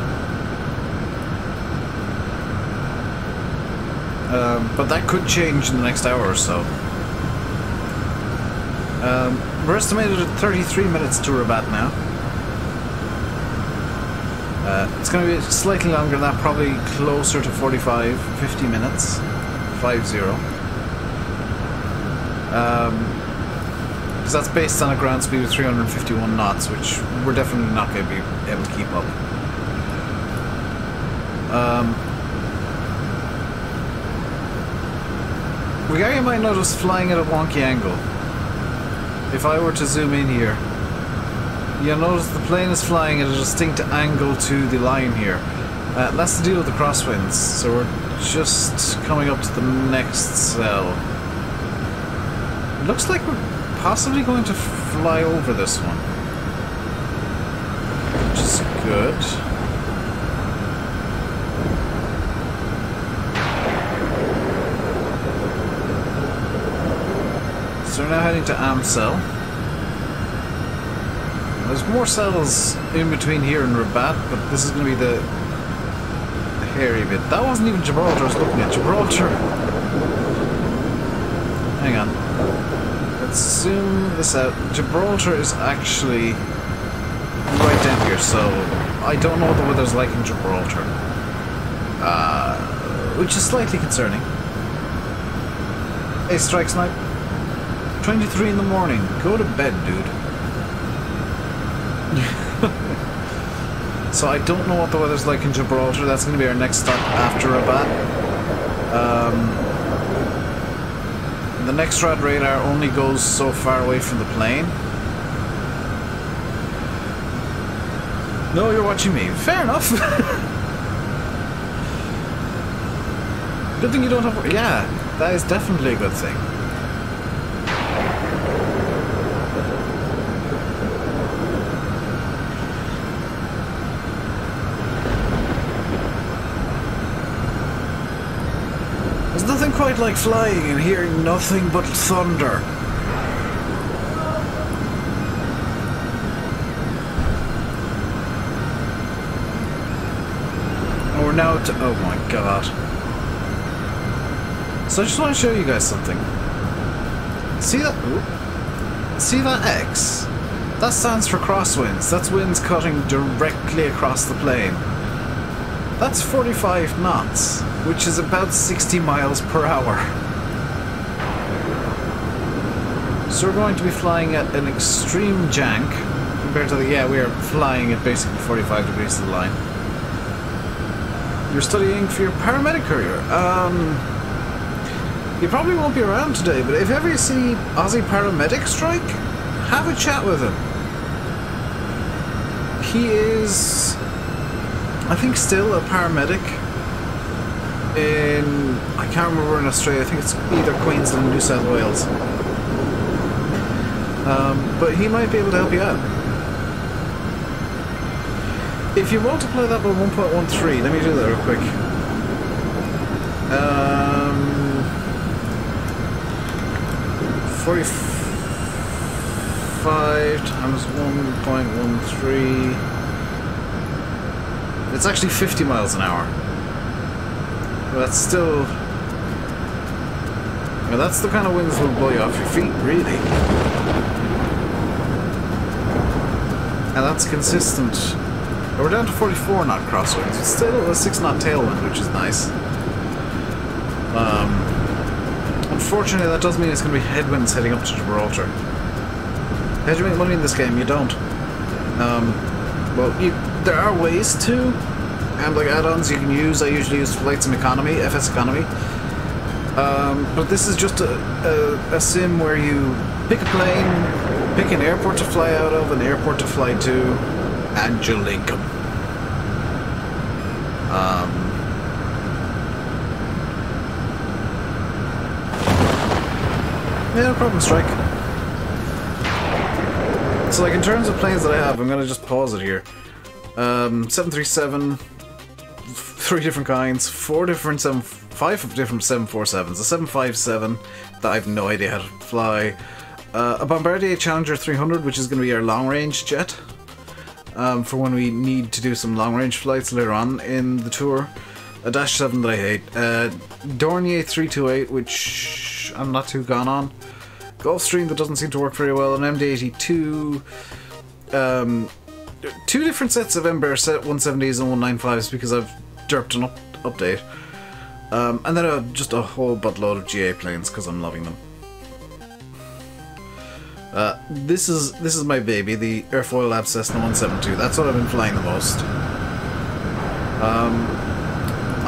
But that could change in the next hour or so. We're estimated at 33 minutes to Rabat now. It's going to be slightly longer than that, probably closer to 50 minutes. 50. Because that's based on a ground speed of 351 knots, which we're definitely not going to be able to keep up. You might notice flying at a wonky angle. If I were to zoom in here, you'll notice the plane is flying at a distinct angle to the line here. That's to deal with the crosswinds, so we're just coming up to the next cell. It looks like we're possibly going to fly over this one, which is good. So we're now heading to Amsel. There's more cells in between here and Rabat, but this is going to be the hairy bit. That wasn't even Gibraltar I was looking at. Gibraltar... Hang on. Let's zoom this out. Gibraltar is actually right down here, so I don't know what the weather's like in Gibraltar. Which is slightly concerning. Hey, Strike Snipe. 23 in the morning. Go to bed, dude. So I don't know what the weather's like in Gibraltar. That's going to be our next stop after Rabat. The next rad radar only goes so far away from the plane. No, you're watching me. Fair enough. Good thing you don't have... Yeah, that is definitely a good thing. There's nothing quite like flying and hearing nothing but thunder. And we're now to... Oh my god. So I just want to show you guys something. See that? Ooh. See that X? That stands for crosswinds. That's winds cutting directly across the plane. That's 45 knots, which is about 60 miles per hour. So we're going to be flying at an extreme jank compared to the... Yeah, we are flying at basically 45 degrees to the line. You're studying for your paramedic career. You probably won't be around today, but if ever you see Aussie Paramedic strike, have a chat with him. He is, I think, still a paramedic in, I can't remember where in Australia, I think it's either Queensland or New South Wales. But he might be able to help you out. If you multiply that by 1.13, let me do that real quick. 45 times 1.13. It's actually 50 miles an hour. But that's still... Well, that's the kind of winds that will blow you off your feet, really. And that's consistent. We're down to 44 knot crosswinds. It's still a 6 knot tailwind, which is nice. Unfortunately, that does mean it's going to be headwinds heading up to Gibraltar. How do you make money in this game? You don't. Well, there are ways to, and like add-ons you can use. I usually use Flight Sim Economy, FS Economy. But this is just a sim where you pick a plane, pick an airport to fly out of, an airport to fly to, and you link them. Yeah, no problem, Strike. So, like, in terms of planes that I have, I'm gonna just pause it here. 737, 3 different kinds, 5 different 747s, a 757 that I have no idea how to fly, a Bombardier Challenger 300, which is going to be our long-range jet, for when we need to do some long-range flights later on in the tour, a Dash 7 that I hate, Dornier 328, which I'm not too gone on, Gulfstream that doesn't seem to work very well, an MD-82, 2 different sets of Embraer 170s and 195s because I've derped an update. And then just a whole buttload of GA planes because I'm loving them. This is my baby, the Airfoil Lab Cessna 172. That's what I've been flying the most.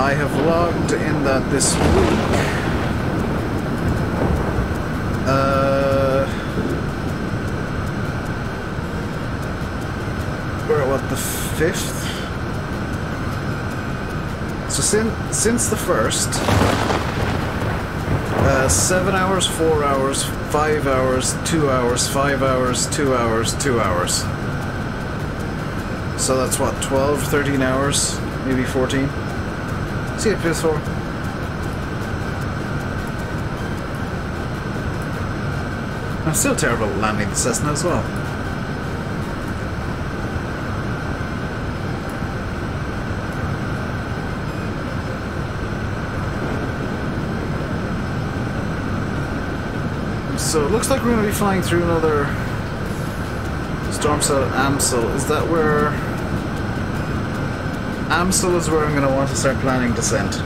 I have logged in that this week. We're at what, the 5th? So since the 1st, 7 hours, 4 hours, 5 hours, 2 hours, 5 hours, 2 hours, 2 hours. So that's what, 12, 13 hours, maybe 14? See you, PS4. I'm still terrible at landing the Cessna as well. So it looks like we're going to be flying through another storm cell at Amsel. Is that where... Amsel is where I'm going to want to start planning descent.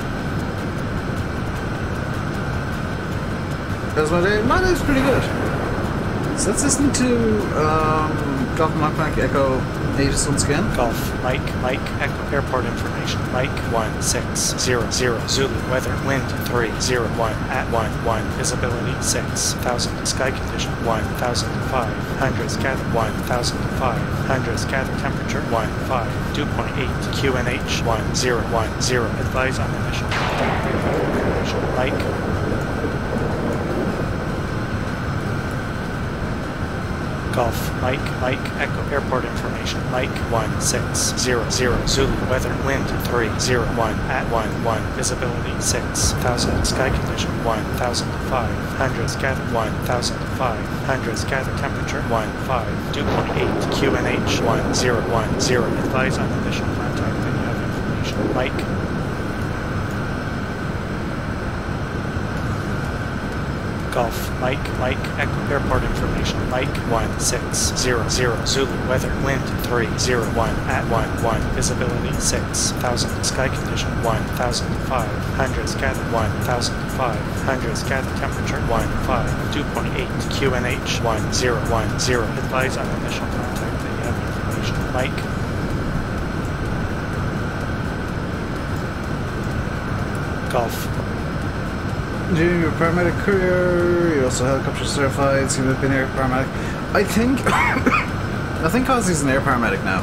How's my day? My day's pretty good. So let's listen to Golf Mike Echo 8 once again. Golf, Mike, Echo, airport information. Mike, 1600, Zulu, weather, wind, 301, at 11, visibility, 6,000, sky condition, 1,500, scatter, 1,500, scatter, temperature, 15, 2.8, QNH, 1010, advise on emission. information. Mike. Golf. Mike, Echo, airport information. Mike, 1600, Zulu, weather, wind, 301, at 11, visibility, 6,000, sky condition, 1,500, scatter, 1,500, scatter, temperature, 15, dew point 8, QNH, 1010, advise on initial contact that you have information. Mike. Golf, Mike, Echo, airport information. Mike, 1600, Zulu, weather, wind, 301, at 11, visibility, 6,000, sky condition, 1,500, scatter, 1,500, scatter, temperature, 15, dew point 8, QNH, 1010, advise on initial contact that you have information. Mike. Golf. Junior paramedic career, you're also helicopter certified, so you've been air paramedic. I think I think Ozzy's an air paramedic now.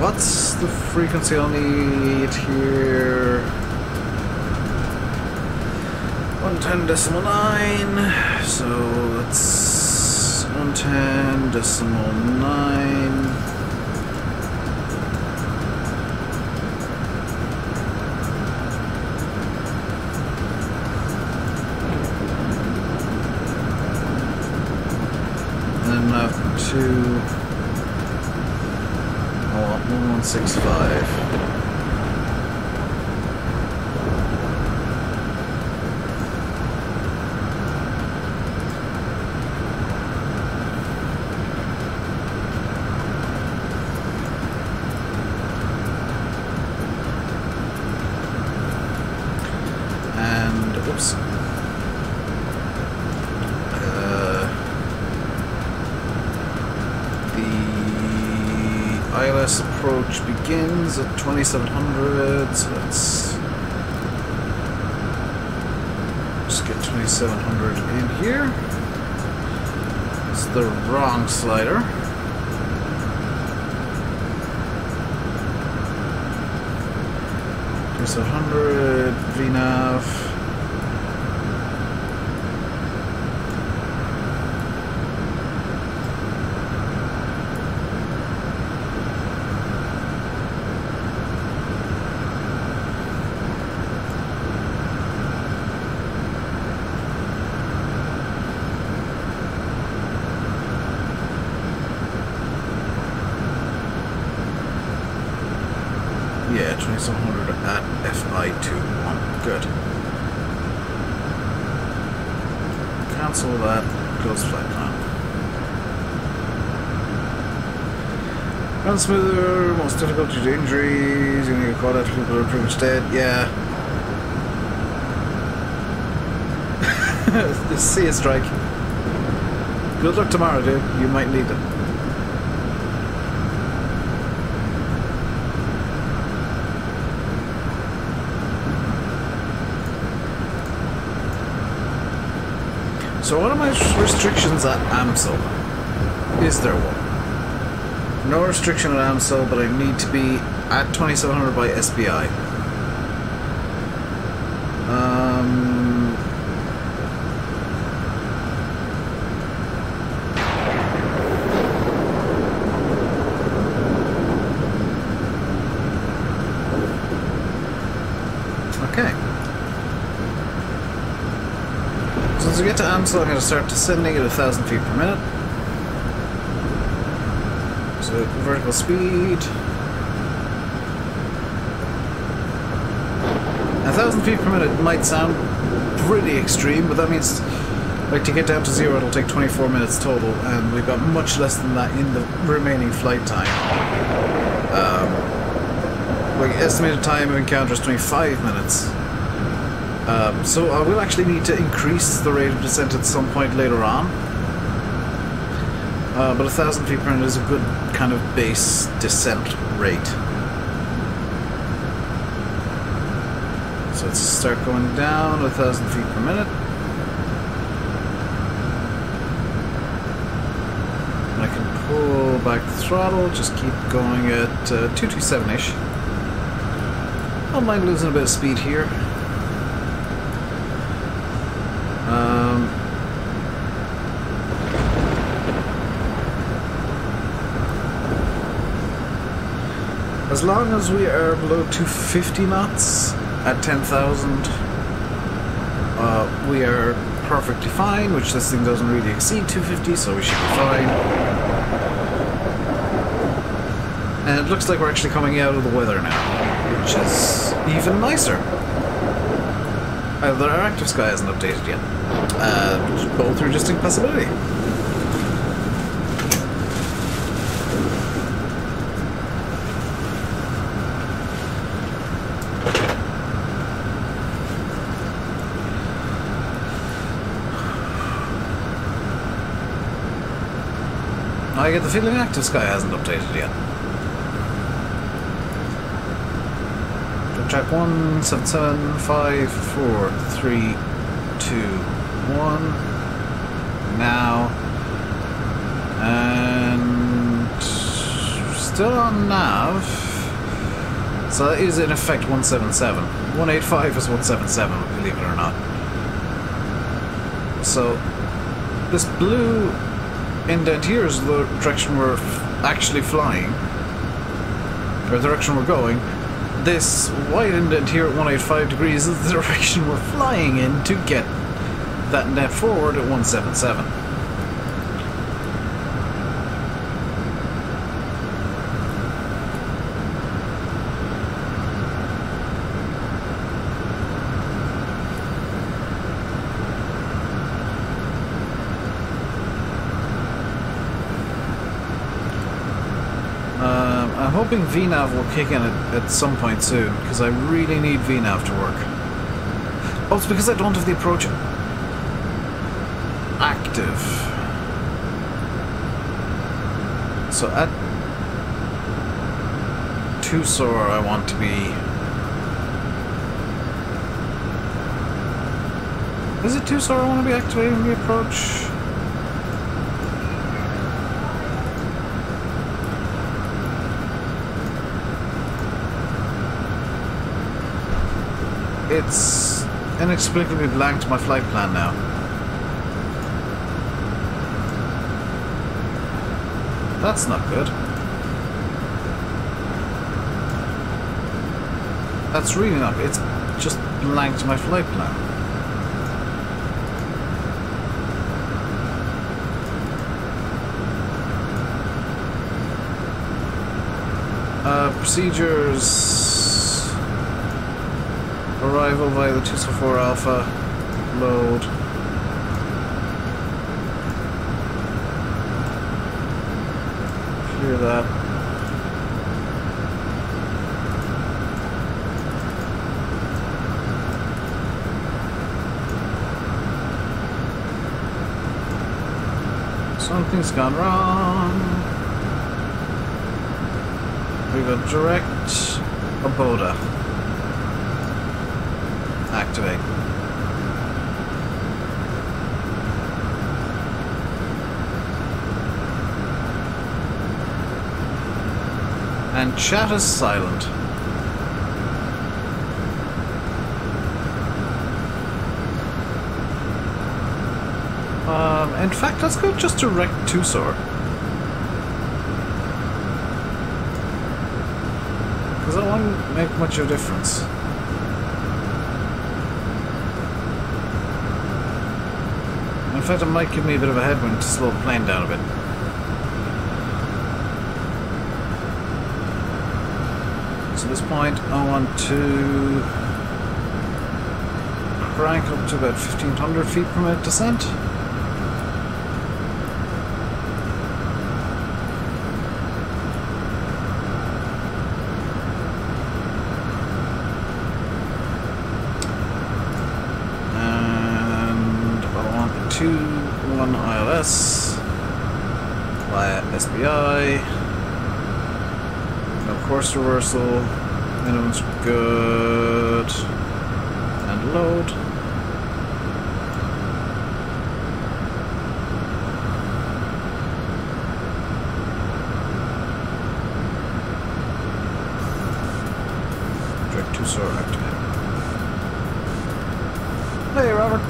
What's the frequency I'll need here? 110.9, so let's 110.9. And up to 1165. ILS approach begins at 2700, so let's just get 2700 in here. It's the wrong slider. $2700 VNAV. Yeah, 2700 at FI21. Good. Cancel that. Goes flight plan. Run smoother. Most difficult due to injuries. You're going to get caught out. People are pretty much dead. Yeah. See a strike. Good luck tomorrow, dude. You might need it. So what are my restrictions at AMSL? Is there one? No restriction at AMSL, but I need to be at 2700 by SBI. Okay. So as we get to AMSL, I'm going to start descending at 1,000 feet per minute. So vertical speed. 1,000 feet per minute might sound pretty extreme, but that means like to get down to zero it'll take 24 minutes total, and we've got much less than that in the remaining flight time. Like estimated time of encounter is 25 minutes. So I will actually need to increase the rate of descent at some point later on. But 1,000 feet per minute is a good kind of base descent rate. So let's start going down 1,000 feet per minute. back the throttle, just keep going at 227-ish. Don't mind losing a bit of speed here. As long as we are below 250 knots at 10,000, we are perfectly fine, which this thing doesn't really exceed 250, so we should be fine. And it looks like we're actually coming out of the weather now, which is even nicer. Either our active sky hasn't updated yet. Both are just a possibility. I get the feeling active sky hasn't updated yet. Track 1775432 now, and still on nav. So that is in effect 177. 185 is 177, believe it or not. So this blue indent here is the direction we're actually flying, or the direction we're going. This white indent here at 185 degrees is the direction we're flying in to get that net forward at 177. I'm hoping VNAV will kick in at some point soon, because I really need VNAV to work. Oh, it's because I don't have the approach active. So at 2 SOAR I want to be... Is it 2 SOAR I want to be activating the approach? It's inexplicably blanked my flight plan now. That's not good. That's really not good. It's just blanked my flight plan. Procedures... Arrival via the 204 Alpha. Load. Clear that. Something's gone wrong. We got direct Aboda. Activate. And chat is silent. In fact, let's go just direct to SOAR. Because that won't make much of a difference. In fact, it might give me a bit of a headwind to slow the plane down a bit. So at this point, I want to crank up to about 1500 feet per minute descent. One ILS via SBI. No course reversal. Minimum's good. And load. Cruiser activate. Hey, Robert.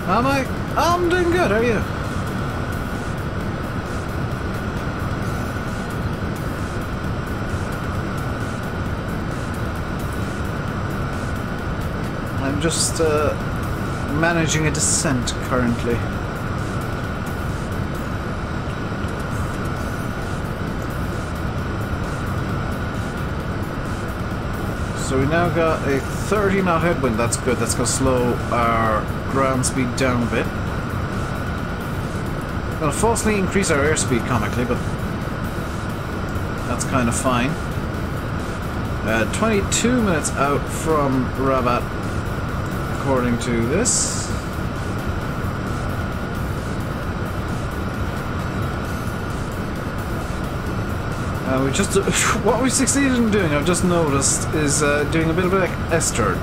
Am I? I'm doing good. How are you? I'm just managing a descent currently. So we now got a 30 knot headwind. That's good. That's going to slow our ground speed down a bit. Going to falsely increase our airspeed comically, but that's kind of fine. 22 minutes out from Rabat, according to this. We just what we succeeded in doing, I've just noticed, is doing a bit of an S-turn.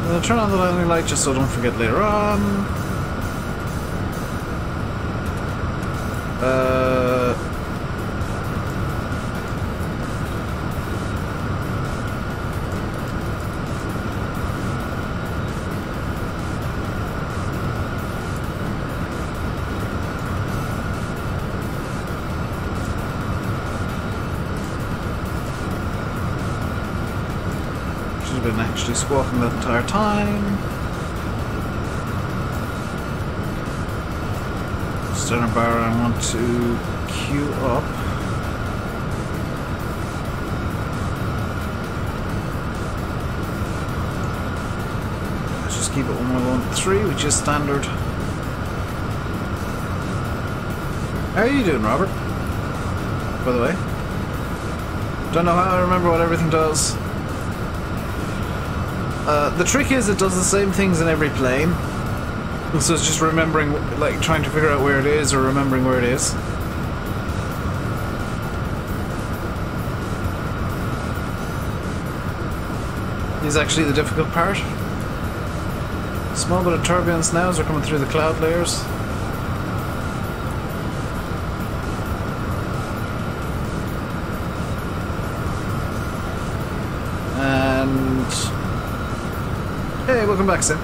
I'll turn on the landing light just so I don't forget later on. Been actually squawking that entire time. Center bar I want to queue up. Let's just keep it 1113, which is standard. How are you doing, Robert? By the way. Don't know how I remember what everything does. The trick is it does the same things in every plane. So it's just remembering, like trying to figure out where it is or remembering where it is. Is actually the difficult part. Small bit of turbulence now as we're coming through the cloud layers. Hey, welcome back, Sim.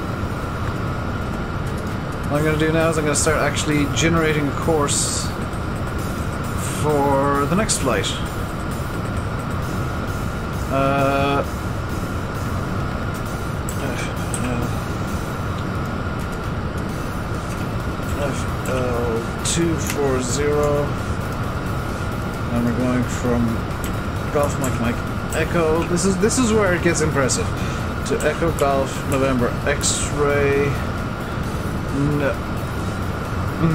What I'm going to do now is I'm going to start actually generating a course for the next flight. FL240, and we're going from Golf Mike Echo. This is where it gets impressive. To Echo Golf November X-ray.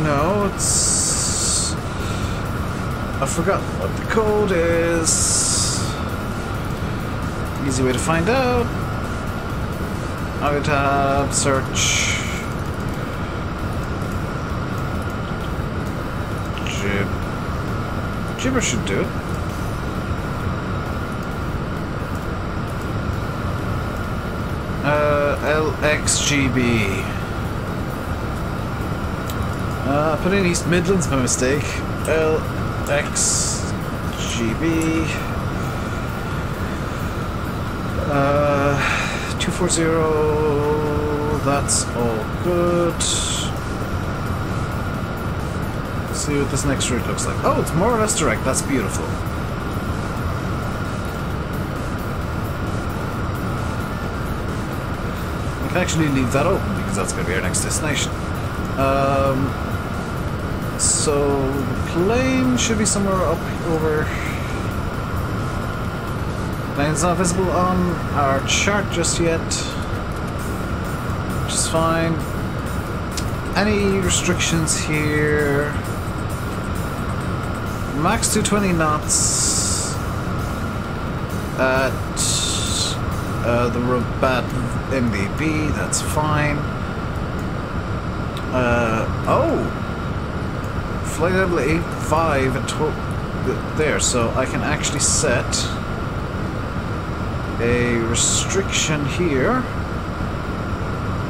No, it's... I forgot what the code is. Easy way to find out. Audio tab, search. Jibber should do it. LXGB. Put in East Midlands by mistake. LXGB. 240. That's all good. Let's see what this next route looks like. Oh, it's more or less direct. That's beautiful. I can actually leave that open because that's going to be our next destination. So the plane should be somewhere up over. Plane's not visible on our chart just yet, which is fine. Any restrictions here? Max 220 knots at the Rabat MDB, that's fine. Oh! Flight level 85 at there, so I can actually set a restriction here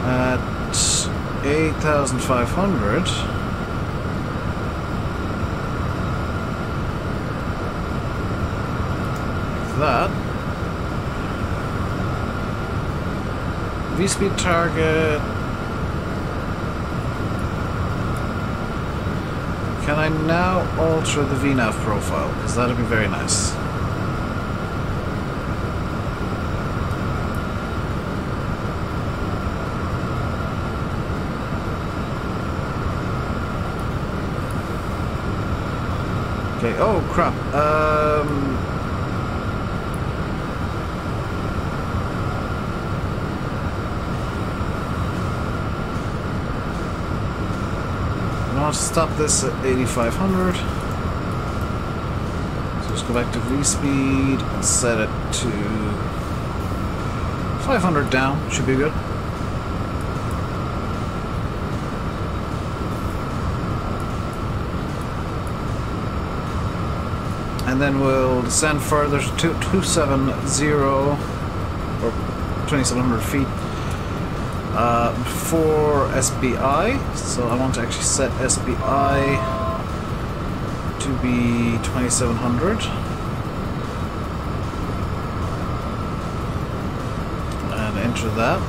at 8,500. That. V-speed target. Can I now alter the VNAV profile? Because that'd be very nice. Okay, oh crap. I want to stop this at 8,500. So just go back to V-speed and set it to 500 down. Should be good. And then we'll descend further to 270 or 2,700 feet for SBI. So I want to actually set SBI to be 2,700. And enter that.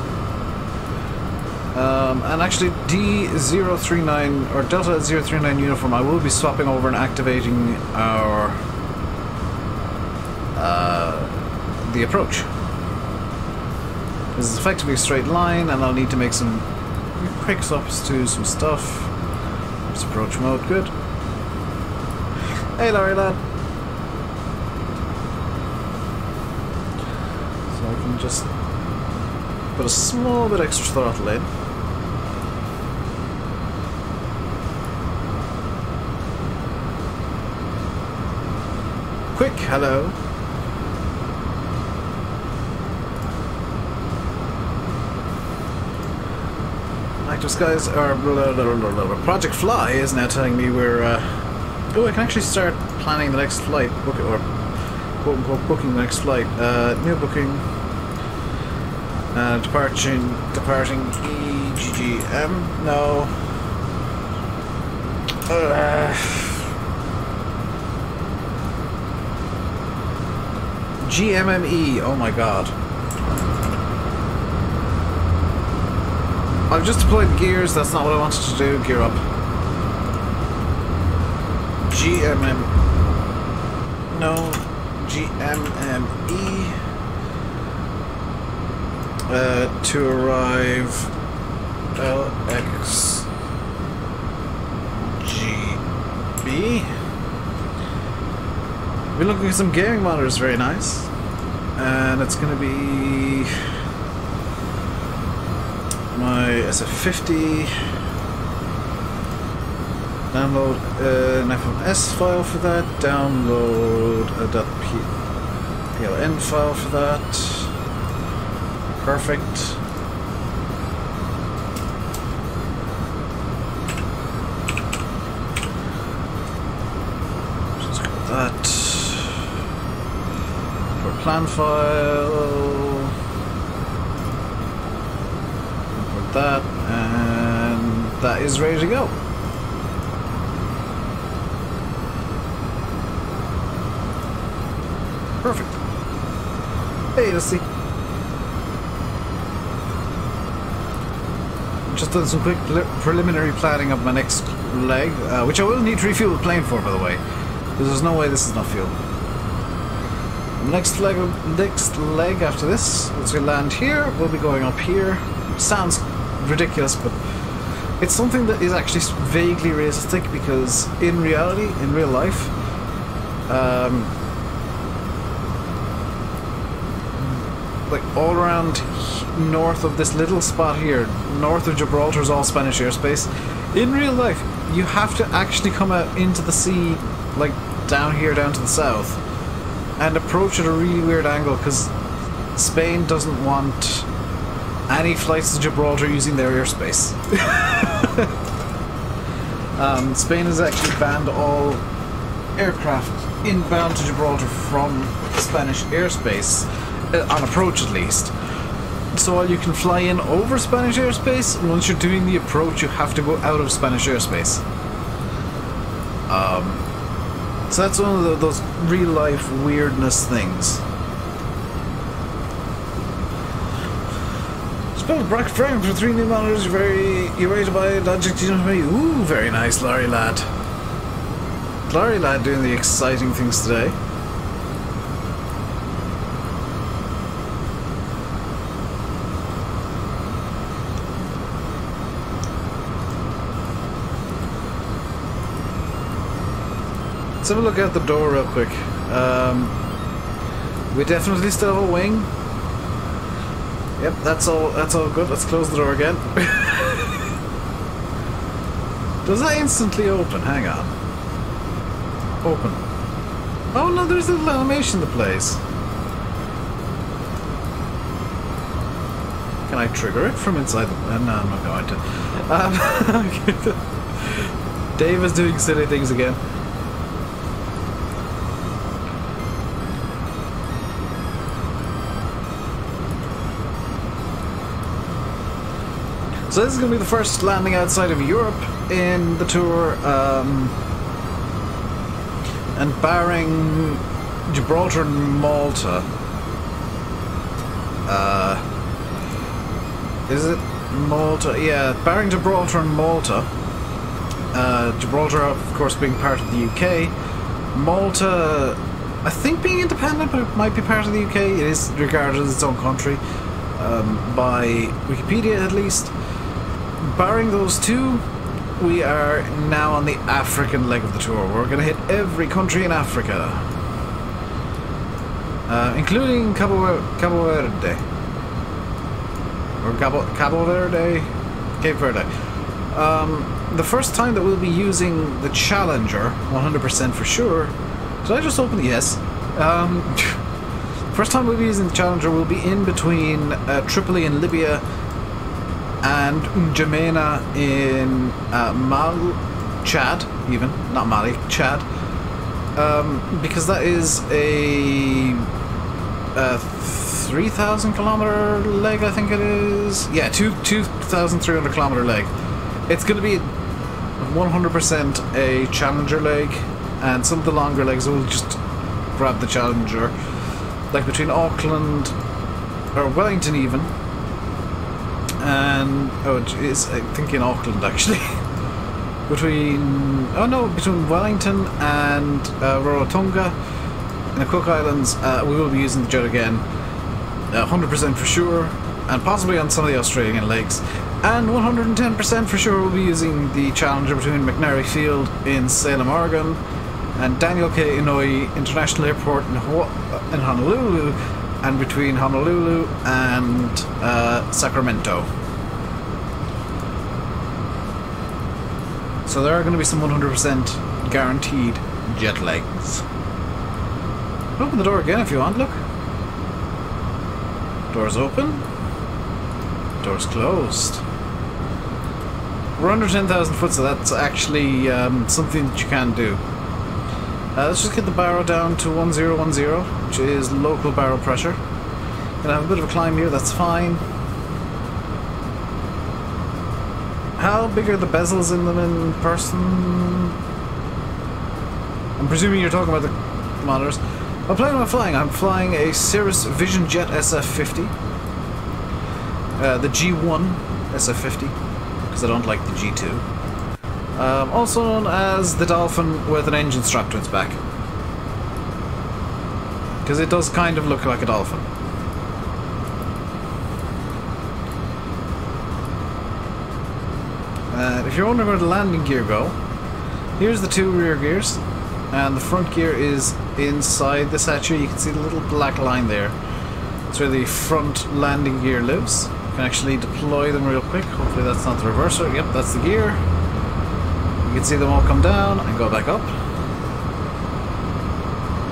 And actually D039 or Delta 039 uniform, I will be swapping over and activating our the approach. This is effectively a straight line, and I'll need to make some quick swaps to some stuff. It's approach mode, good. Hey Larry lad. So I can just put a small bit extra throttle in. Quick hello. Active Skies, or Project Fly is now telling me we're. Oh, I can actually start planning the next flight, booking the next flight. New booking. Departing EGGM. No. GMME. Oh my god. I've just deployed the gears, that's not what I wanted to do. Gear up. GMM. No. GMME. To arrive. LXGB. We're looking at some gaming monitors, very nice. And it's going to be my SF50. Download an FMS file for that. Download a .pln file for that. Perfect. Just got that. For plan file. That, and that is ready to go. Perfect. Hey, let's see. Just done some quick preliminary planning of my next leg, which I will need to refuel the plane for, by the way, because there's no way this is not fuel. The next leg after this, once we land here, we'll be going up here. Sounds ridiculous, but it's something that is actually vaguely realistic, because in reality, in real life, like all around north of this little spot here, north of Gibraltar is all Spanish airspace. In real life, you have to actually come out into the sea, like down here, down to the south, and approach at a really weird angle, because Spain doesn't want any flights to Gibraltar using their airspace. Spain has actually banned all aircraft inbound to Gibraltar from Spanish airspace, on approach at least. So while you can fly in over Spanish airspace, once you're doing the approach, you have to go out of Spanish airspace. So that's one of those real-life weirdness things. Spell bracket frame for 3 new monitors. You're ready to buy a Logic G9. Ooh, very nice, Larry lad. Larry lad doing the exciting things today. Let's have a look out the door real quick. We definitely still have a wing. Yep, that's all good. Let's close the door again. Does that instantly open? Hang on. Open. Oh no, there's a little animation that plays. Can I trigger it from inside the... no, I'm not going to. Dave is doing silly things again. So this is going to be the first landing outside of Europe in the tour, and barring Gibraltar and Malta, is it Malta? Yeah, barring Gibraltar and Malta, Gibraltar of course being part of the UK, Malta I think being independent, but it might be part of the UK. It is regarded as its own country, by Wikipedia at least. Barring those two, we are now on the African leg of the tour. We're going to hit every country in Africa, including Cabo Verde. Or Cabo Verde? Cape Verde. The first time that we'll be using the Challenger, 100% for sure. Did I just open the yes? First time we'll be using the Challenger will be in between Tripoli in Libya and N'Djamena in Chad, even, not Mali, Chad, because that is a 3,000 kilometer leg, I think it is. Yeah, 2,300 kilometer leg. It's going to be 100% a Challenger leg, and some of the longer legs will just grab the Challenger, like between Auckland or Wellington even. And I think in Auckland actually. between Wellington and Rarotonga in the Cook Islands, we will be using the jet again, 100% for sure, and possibly on some of the Australian legs. And 110% for sure we'll be using the Challenger between McNary Field in Salem, Oregon, and Daniel K. Inouye International Airport in Honolulu, and between Honolulu and Sacramento. So there are going to be some 100% guaranteed jet legs. Open the door again if you want, look. Door's open. Door's closed. We're under 10,000 foot, so that's actually something that you can do. Let's just get the barrow down to 1010, which is local barrow pressure. Gonna have a bit of a climb here, that's fine. How big are the bezels in them in person? I'm presuming you're talking about the monitors. What plane am I flying? I'm flying a Cirrus Vision Jet SF50. The G1 SF50, because I don't like the G2. Also known as the Dolphin with an engine strapped to its back, because it does kind of look like a dolphin. If you're wondering where the landing gear go, here's the two rear gears, and the front gear is inside this hatch here. You can see the little black line there. That's where the front landing gear lives. You can actually deploy them real quick. Hopefully that's not the reverser. Yep, that's the gear. You can see them all come down and go back up.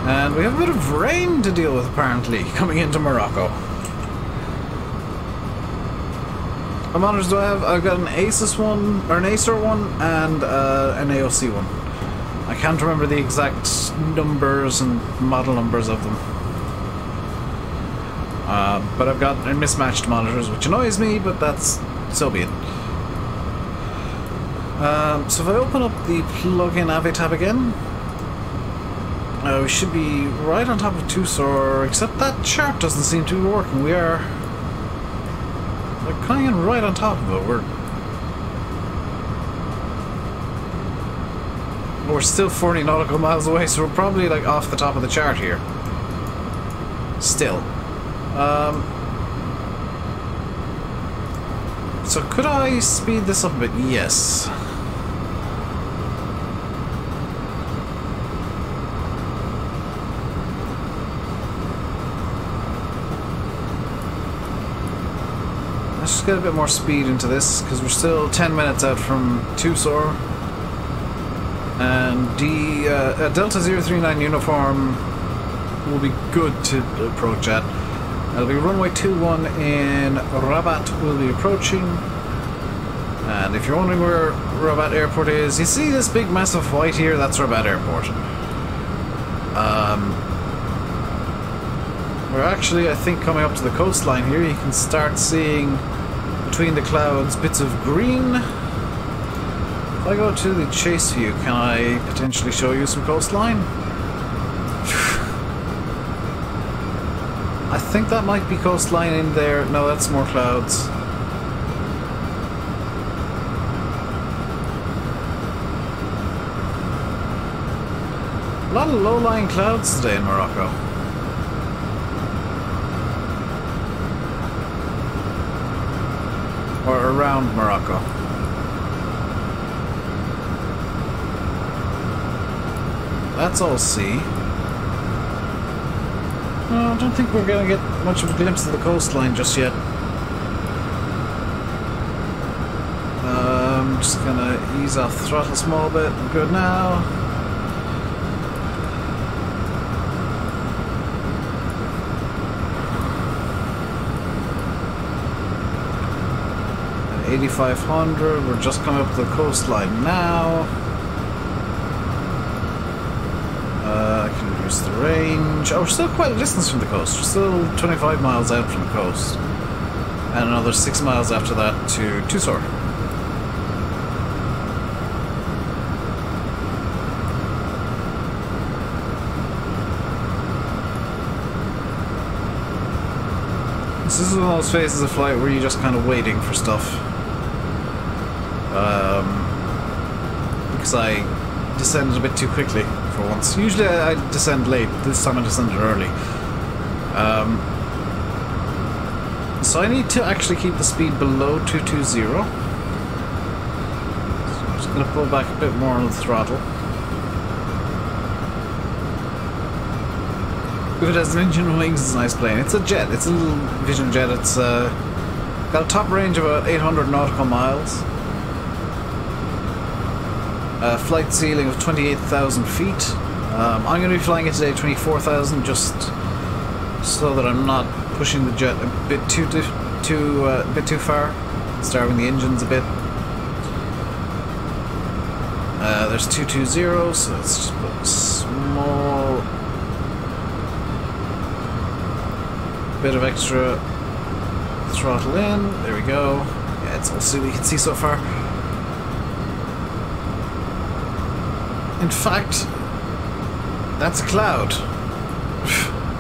And we have a bit of rain to deal with, apparently, coming into Morocco. What monitors do I have? I've got an Asus one, or an Acer one, and an AOC one. I can't remember the exact numbers and model numbers of them. But I've got mismatched monitors, which annoys me, but that's so be it. So if I open up the plugin Avi tab again, we should be right on top of Tucson, except that chart doesn't seem to be working. We are like kind of right on top of it. We're still 40 nautical miles away, so we're probably like off the top of the chart here. Still. So could I speed this up a bit? Yes. Let's just get a bit more speed into this, because we're still 10 minutes out from Tucson. And the Delta 039 uniform will be good to approach at. It'll be runway 21 in Rabat we'll be approaching. And if you're wondering where Rabat Airport is, you see this big massive white here? That's Rabat Airport. We're actually, I think, coming up to the coastline here. You can start seeing between the clouds bits of green. If I go to the chase view, can I potentially show you some coastline? I think that might be coastline in there. No, that's more clouds. A lot of low-lying clouds today in Morocco. Or around Morocco. That's all sea. No, I don't think we're going to get much of a glimpse of the coastline just yet. I'm just going to ease off the throttle a small bit. I'm good now. At 8,500, we're just coming up to the coastline now. I can reduce the range. Oh, we're still quite a distance from the coast. We're still 25 miles out from the coast. And another 6 miles after that to Tucson. This is one of those phases of flight where you're just kind of waiting for stuff. Because I descended a bit too quickly for once. Usually I descend late, this time I descended early. So I need to actually keep the speed below 220. So I'm just going to pull back a bit more on the throttle. If it has an engine and wings, it's a nice plane. It's a jet, it's a little Vision jet. It's got a top range of about 800 nautical miles. A flight ceiling of 28,000 feet. I'm going to be flying it today 24,000, just so that I'm not pushing the jet a bit too far, starving the engines a bit. There's 220, so let's just put a small bit of extra throttle in. There we go. Yeah, it's all we can see so far. In fact, that's a cloud.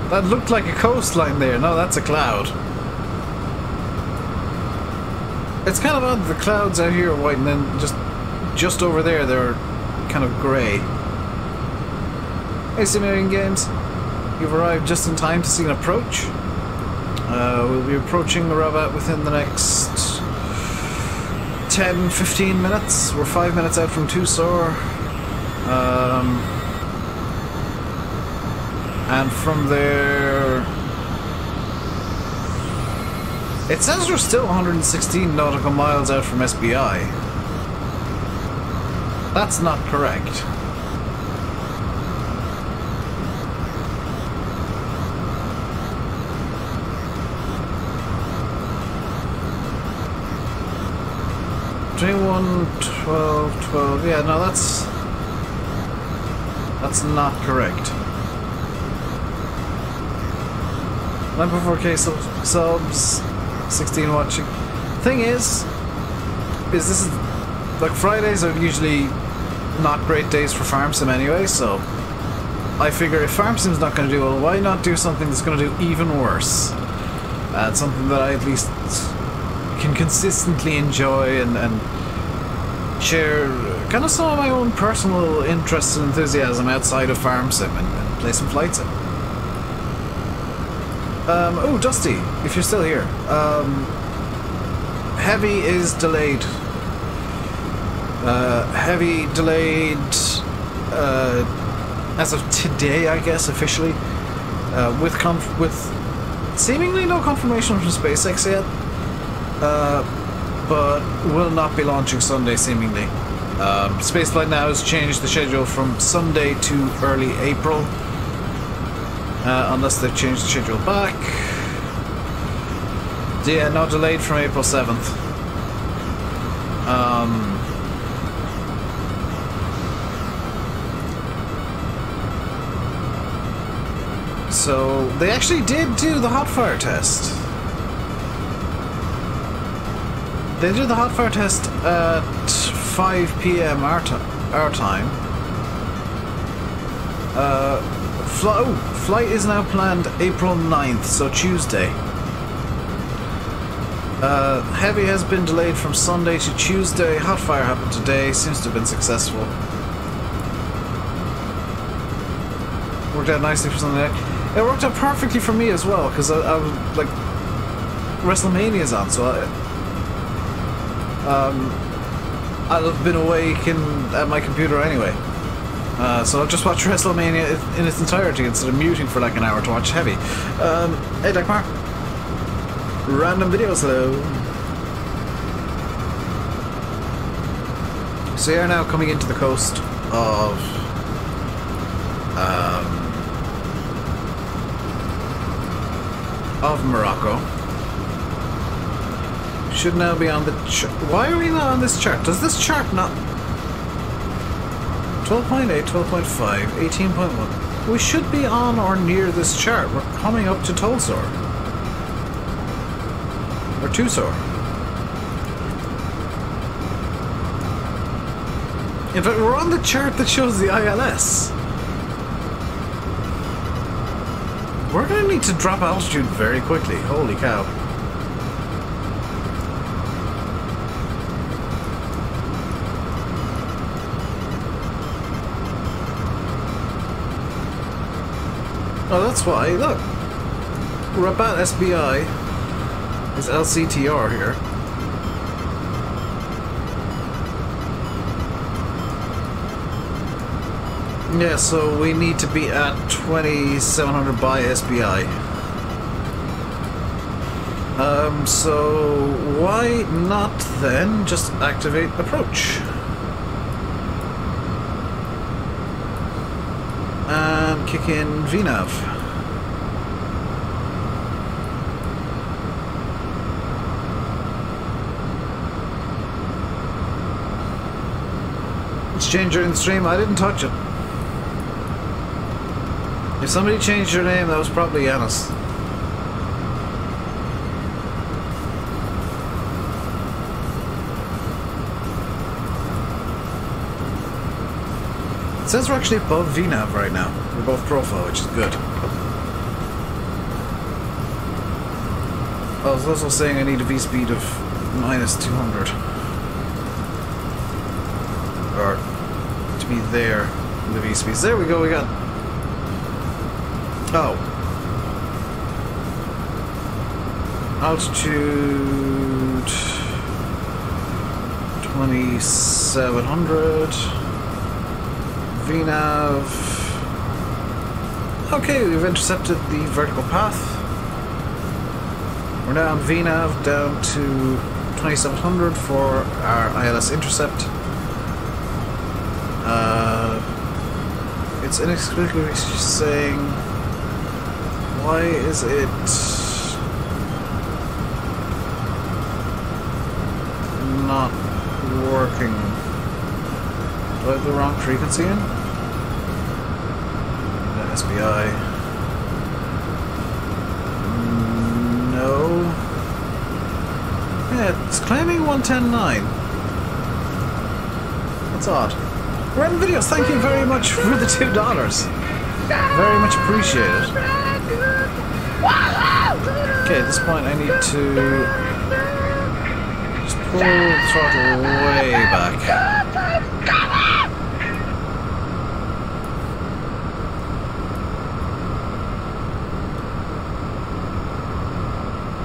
That looked like a coastline there. No, that's a cloud. It's kind of odd the clouds out here are white and then just over there they're kind of grey. Hey Simulating Games, you've arrived just in time to see an approach. We'll be approaching the Rabat within the next 10-15 minutes. We're 5 minutes out from Tucson. And from there, it says we're still 116 nautical miles out from SBI. That's not correct. $21.12.12. Yeah, no, that's not correct. 94k subs, 16 watching. Thing is this is like Fridays are usually not great days for farm sim anyway, so I figure if farm sim's not going to do well, why not do something that's going to do even worse? Something that I at least can consistently enjoy and share kind of some of my own personal interests and enthusiasm outside of farm sim and play some flight sim. Oh, Dusty, if you're still here. Heavy is delayed. Heavy delayed as of today, I guess, officially. With seemingly no confirmation from SpaceX yet. But will not be launching Sunday, seemingly. Spaceflight now has changed the schedule from Sunday to early April. Unless they've changed the schedule back. Yeah, no, delayed from April 7th. So, they actually did do the hot fire test. They did the hot fire test at 5 PM our time. Flight is now planned April 9th, so Tuesday. Heavy has been delayed from Sunday to Tuesday. Hot fire happened today. Seems to have been successful. Worked out nicely for Sunday. It worked out perfectly for me as well, because I was like WrestleMania's on, so I'll have been awake at my computer anyway. So I'll just watch WrestleMania in its entirety instead of muting for like an hour to watch Heavy. Hey Dagmar. Random videos, hello. So we are now coming into the coast of Morocco. Should now be on the chart. Why are we not on this chart? Does this chart not... 12.8, 12.5, 18.1. We should be on or near this chart. We're coming up to Tulsor. Or Tusor. In fact, we're on the chart that shows the ILS. We're going to need to drop altitude very quickly. Holy cow. Oh, that's why. Look. Rabat SBI is LCTR here. Yeah, so we need to be at 2700 by SBI. So why not then just activate approach? And kick in VNAV. It's changed during the stream. I didn't touch it. If somebody changed your name, that was probably Yanis. It says we're actually above VNAV right now. We're above profile, which is good. I was also saying I need a V-speed of -200. Or to be there in the V-speeds. There we go, we got... Oh. Altitude 2700. VNAV. Okay, we've intercepted the vertical path. We're now on VNAV down to 2700 for our ILS intercept. It's inexplicably saying... Why is it not working? Do I have the wrong frequency in? SBI. Yeah, it's claiming 110.9. That's odd. Ren Videos, thank you very much for the $2. Very much appreciated. Okay, at this point I need to just pull the throttle way back.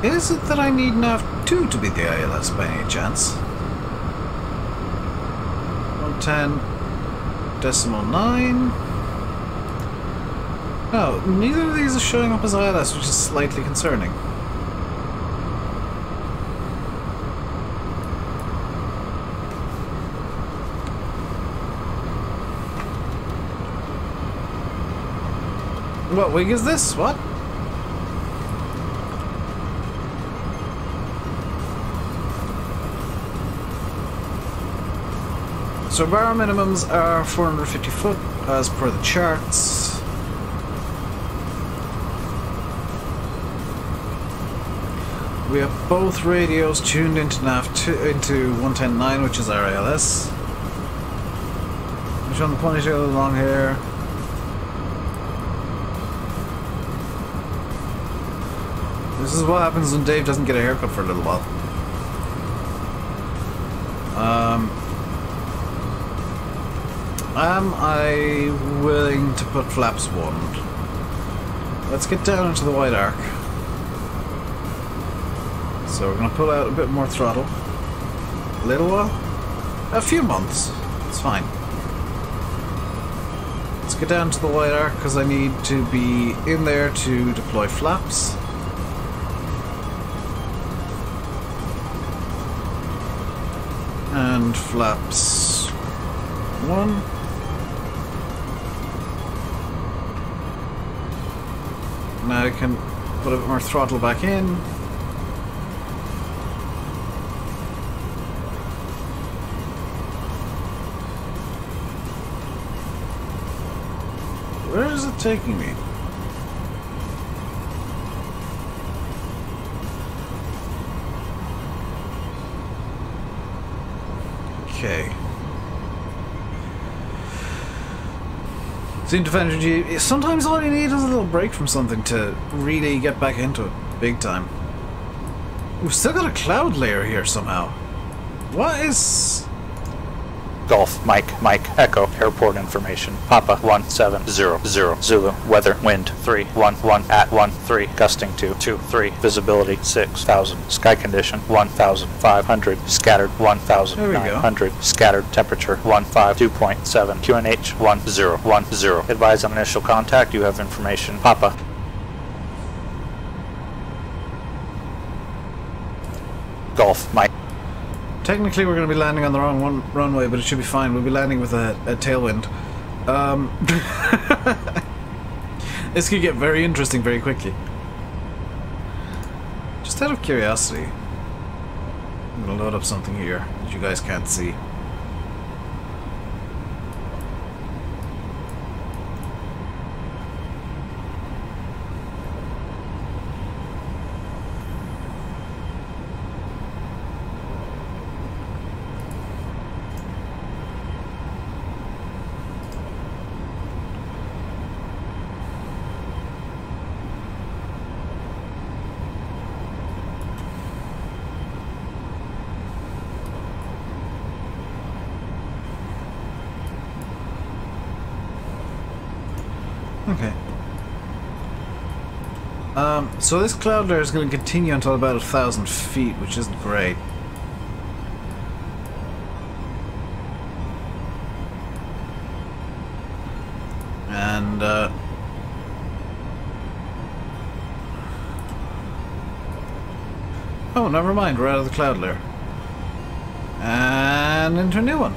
Is it that I need nav2 to be the ILS by any chance? 110.9. No, neither of these is showing up as ILS, which is slightly concerning. What wig is this? What? So bar minimums are 450 foot as per the charts. We have both radios tuned into nav2 into 110.9, which is our ILS. I'm showing the ponytail along here. This is what happens when Dave doesn't get a haircut for a little while. Am I willing to put flaps 1? Let's get down into the wide arc. So we're going to pull out a bit more throttle. A little while? A few months. It's fine. Let's get down to the wide arc because I need to be in there to deploy flaps. And flaps 1. Now I can put a bit more throttle back in. Where is it taking me? Okay. Seem to energy. Sometimes all you need is a little break from something to really get back into it big time. We've still got a cloud layer here somehow. What is... Golf, Mike, Echo, airport information, Papa 170, Zulu, weather, wind 311 at 13, gusting to 23, visibility 6,000, sky condition 1,500, scattered 1,900, scattered, temperature 152.7, QNH 1010, advise on initial contact, you have information, Papa. Golf, Mike. Technically we're going to be landing on the wrong runway, but it should be fine. We'll be landing with a tailwind. This could get very interesting very quickly. Just out of curiosity, I'm going to load up something here that you guys can't see. Okay. So this cloud layer is going to continue until about 1,000 feet, which isn't great. And, oh, never mind, we're out of the cloud layer. And into a new one.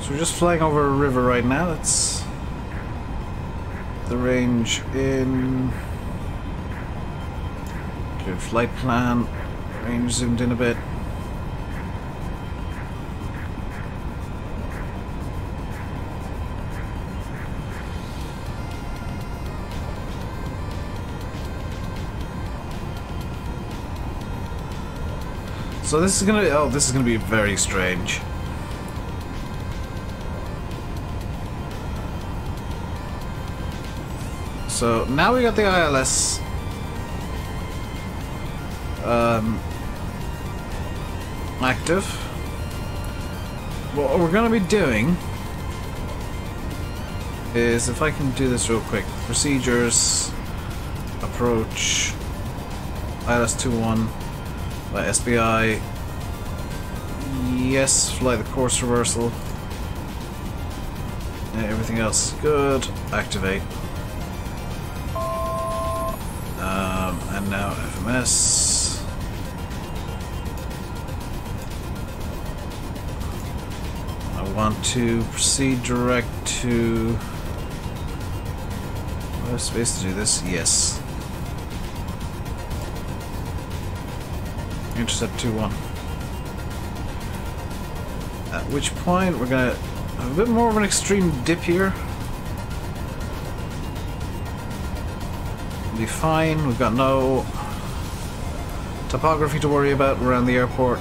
So we're just flying over a river right now. That's the range in... Good flight plan. Range zoomed in a bit. So this is gonna... Oh, this is gonna be very strange. So now we got the ILS active. What we're gonna be doing is, if I can do this real quick, procedures, approach, ILS 21 by SBI, yes, fly the course reversal, and everything else is good, activate, and now FMS, I want to proceed direct to... Do I have space to do this? Yes. Intercept 2-1. At which point we're gonna have a bit more of an extreme dip here. We'll be fine. We've got no topography to worry about around the airport.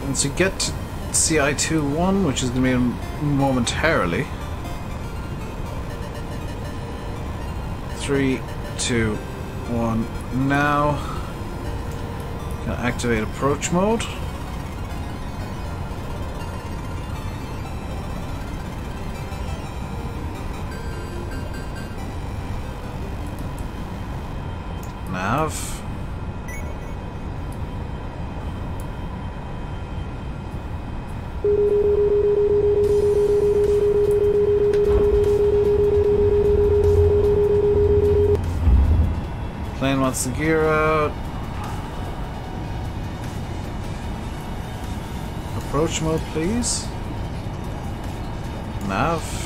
Once you get to CI-21, which is going to be momentarily. 3, 2, 1. Now, gonna activate approach mode. Nav. Plane wants the gear out. Approach mode, please. Nav.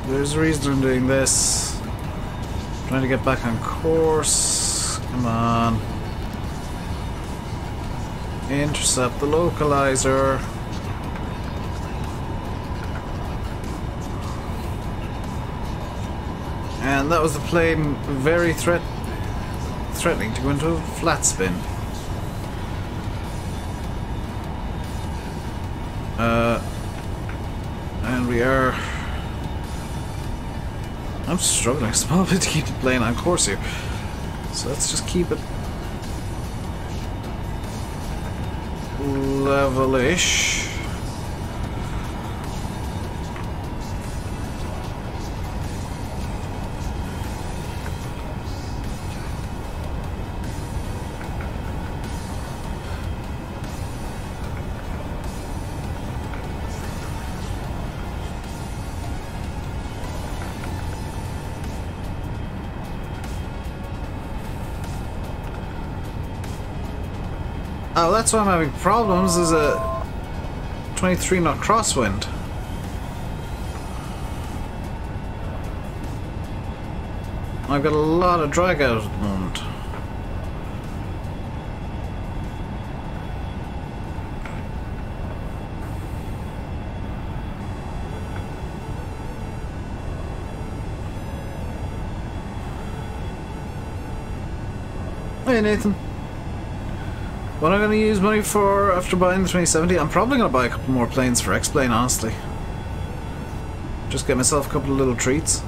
There's a reason I'm doing this. Trying to get back on course. Come on. Intercept the localizer. And that was the plane very threatening to go into a flat spin. And we are... I'm struggling a small bit to keep the plane on course here. So let's just keep it level-ish. Oh, that's why I'm having problems, is a 23 knot crosswind. I've got a lot of drag out at the moment. Hey Nathan. What I'm going to use money for after buying the 2070, I'm probably going to buy a couple more planes for X-Plane, honestly. Just get myself a couple of little treats.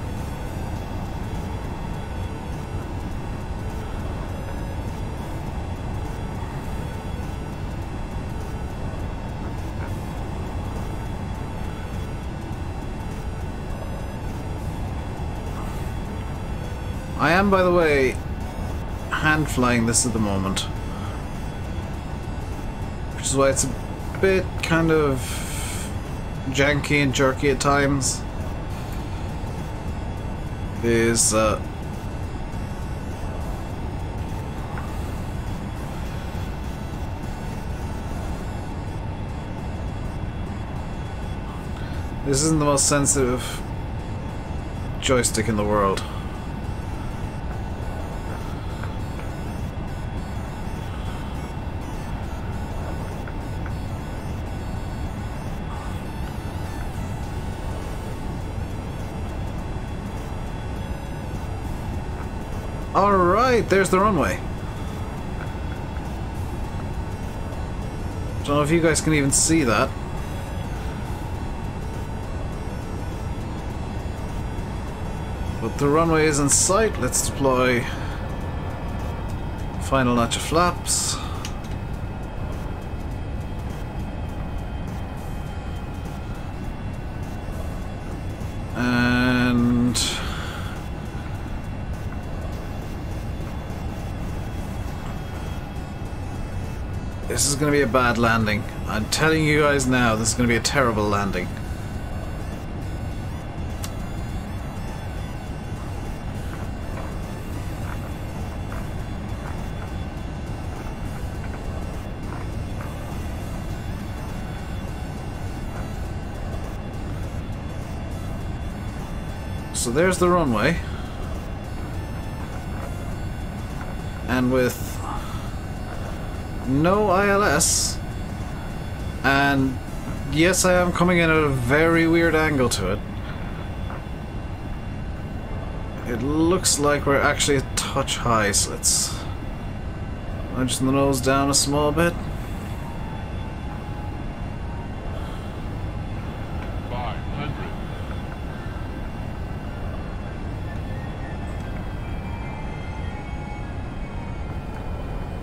I am, by the way, hand flying this at the moment. Which is why it's bit kind of janky and jerky at times is this isn't the most sensitive joystick in the world. Alright, there's the runway. Don't know if you guys can even see that. But the runway is in sight. Let's deploy final notch of flaps. And this is going to be a bad landing. I'm telling you guys now, this is going to be a terrible landing. So there's the runway, and with no ILS, and yes, I am coming in at a very weird angle to it. It looks like we're actually a touch high, so let's nudge the nose down a small bit.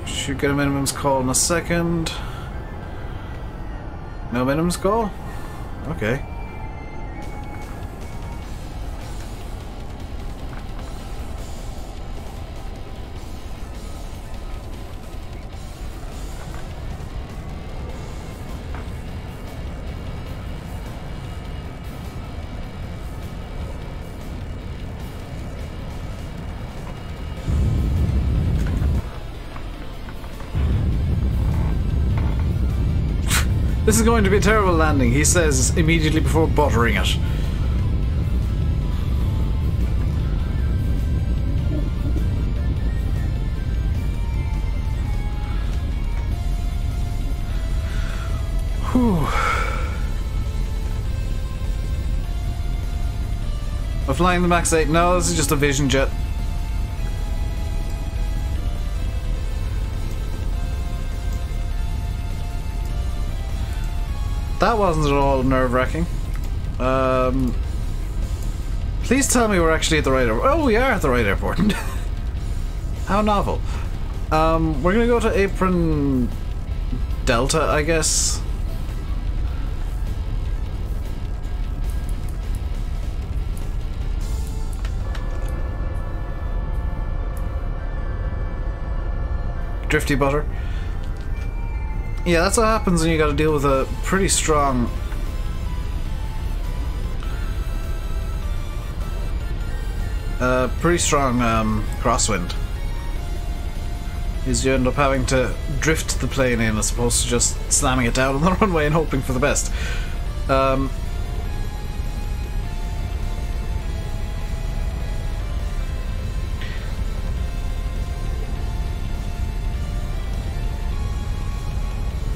Should get a minimums call in a second. No minimums call? Okay. This is going to be a terrible landing, he says immediately before buttering it. Whew. I'm flying the Max 8. No, this is just a Vision jet. That wasn't at all nerve-wracking. Please tell me we're actually at the right airport. Oh, we are at the right airport. How novel. We're gonna go to apron Delta, I guess. Drifty butter. Yeah, that's what happens when you gotta deal with a pretty strong crosswind. Is you end up having to drift the plane in as opposed to just slamming it down on the runway and hoping for the best.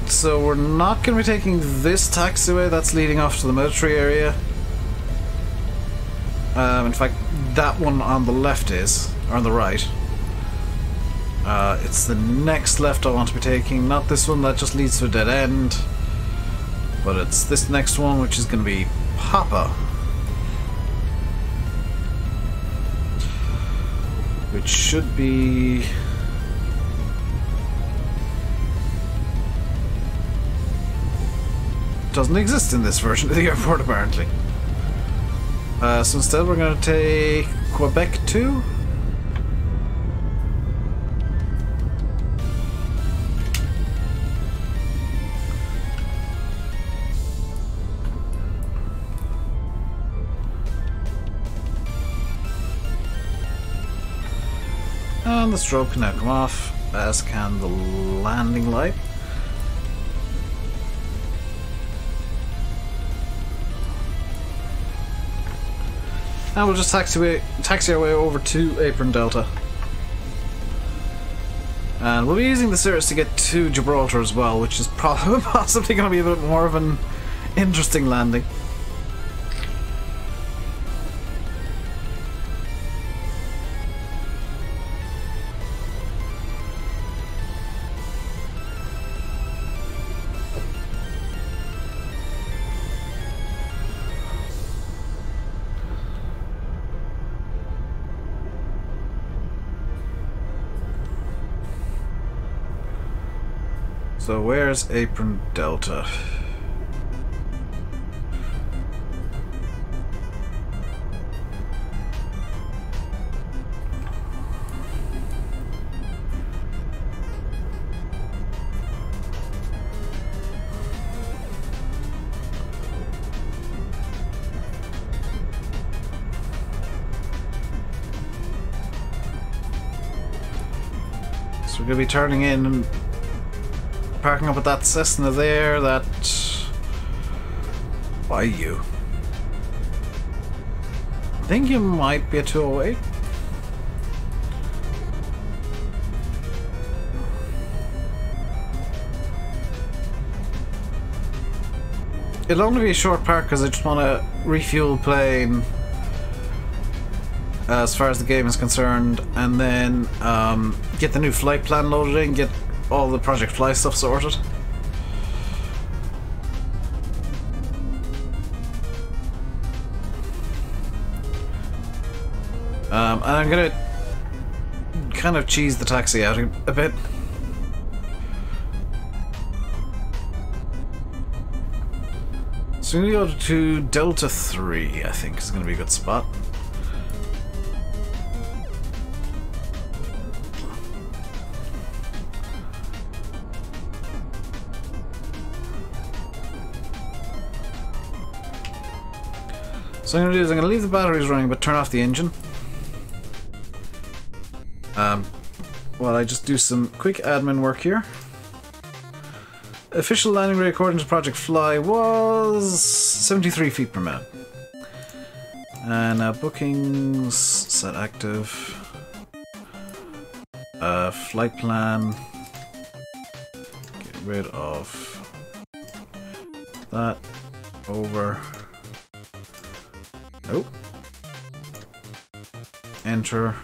So we're not going to be taking this taxiway that's leading off to the military area. In fact, that one on the left is, or on the right. It's the next left I want to be taking, not this one that just leads to a dead end, but it's this next one which is going to be Papa. Which should be... doesn't exist in this version of the airport apparently. So instead we're going to take Quebec 2. And the strobe can now come off, as can the landing light. And we'll just taxi our way over to Apron Delta. And we'll be using the Cirrus to get to Gibraltar as well, which is possibly going to be a bit more of an interesting landing. So where's Apron Delta? So we're going to be turning in and parking up at that Cessna there, that... Why you? I think you might be a 208. It'll only be a short park because I just want to refuel plane as far as the game is concerned, and then get the new flight plan loaded in, get all the Project Fly stuff sorted. And I'm gonna kind of cheese the taxi out a bit. So I'm gonna go to Delta 3, I think is gonna be a good spot. So what I'm going to do is I'm going to leave the batteries running but turn off the engine. While I just do some quick admin work here. Official landing rate according to Project Fly was 73 feet per minute. And bookings, set active. Flight plan. Get rid of that. Over. Oh. Enter.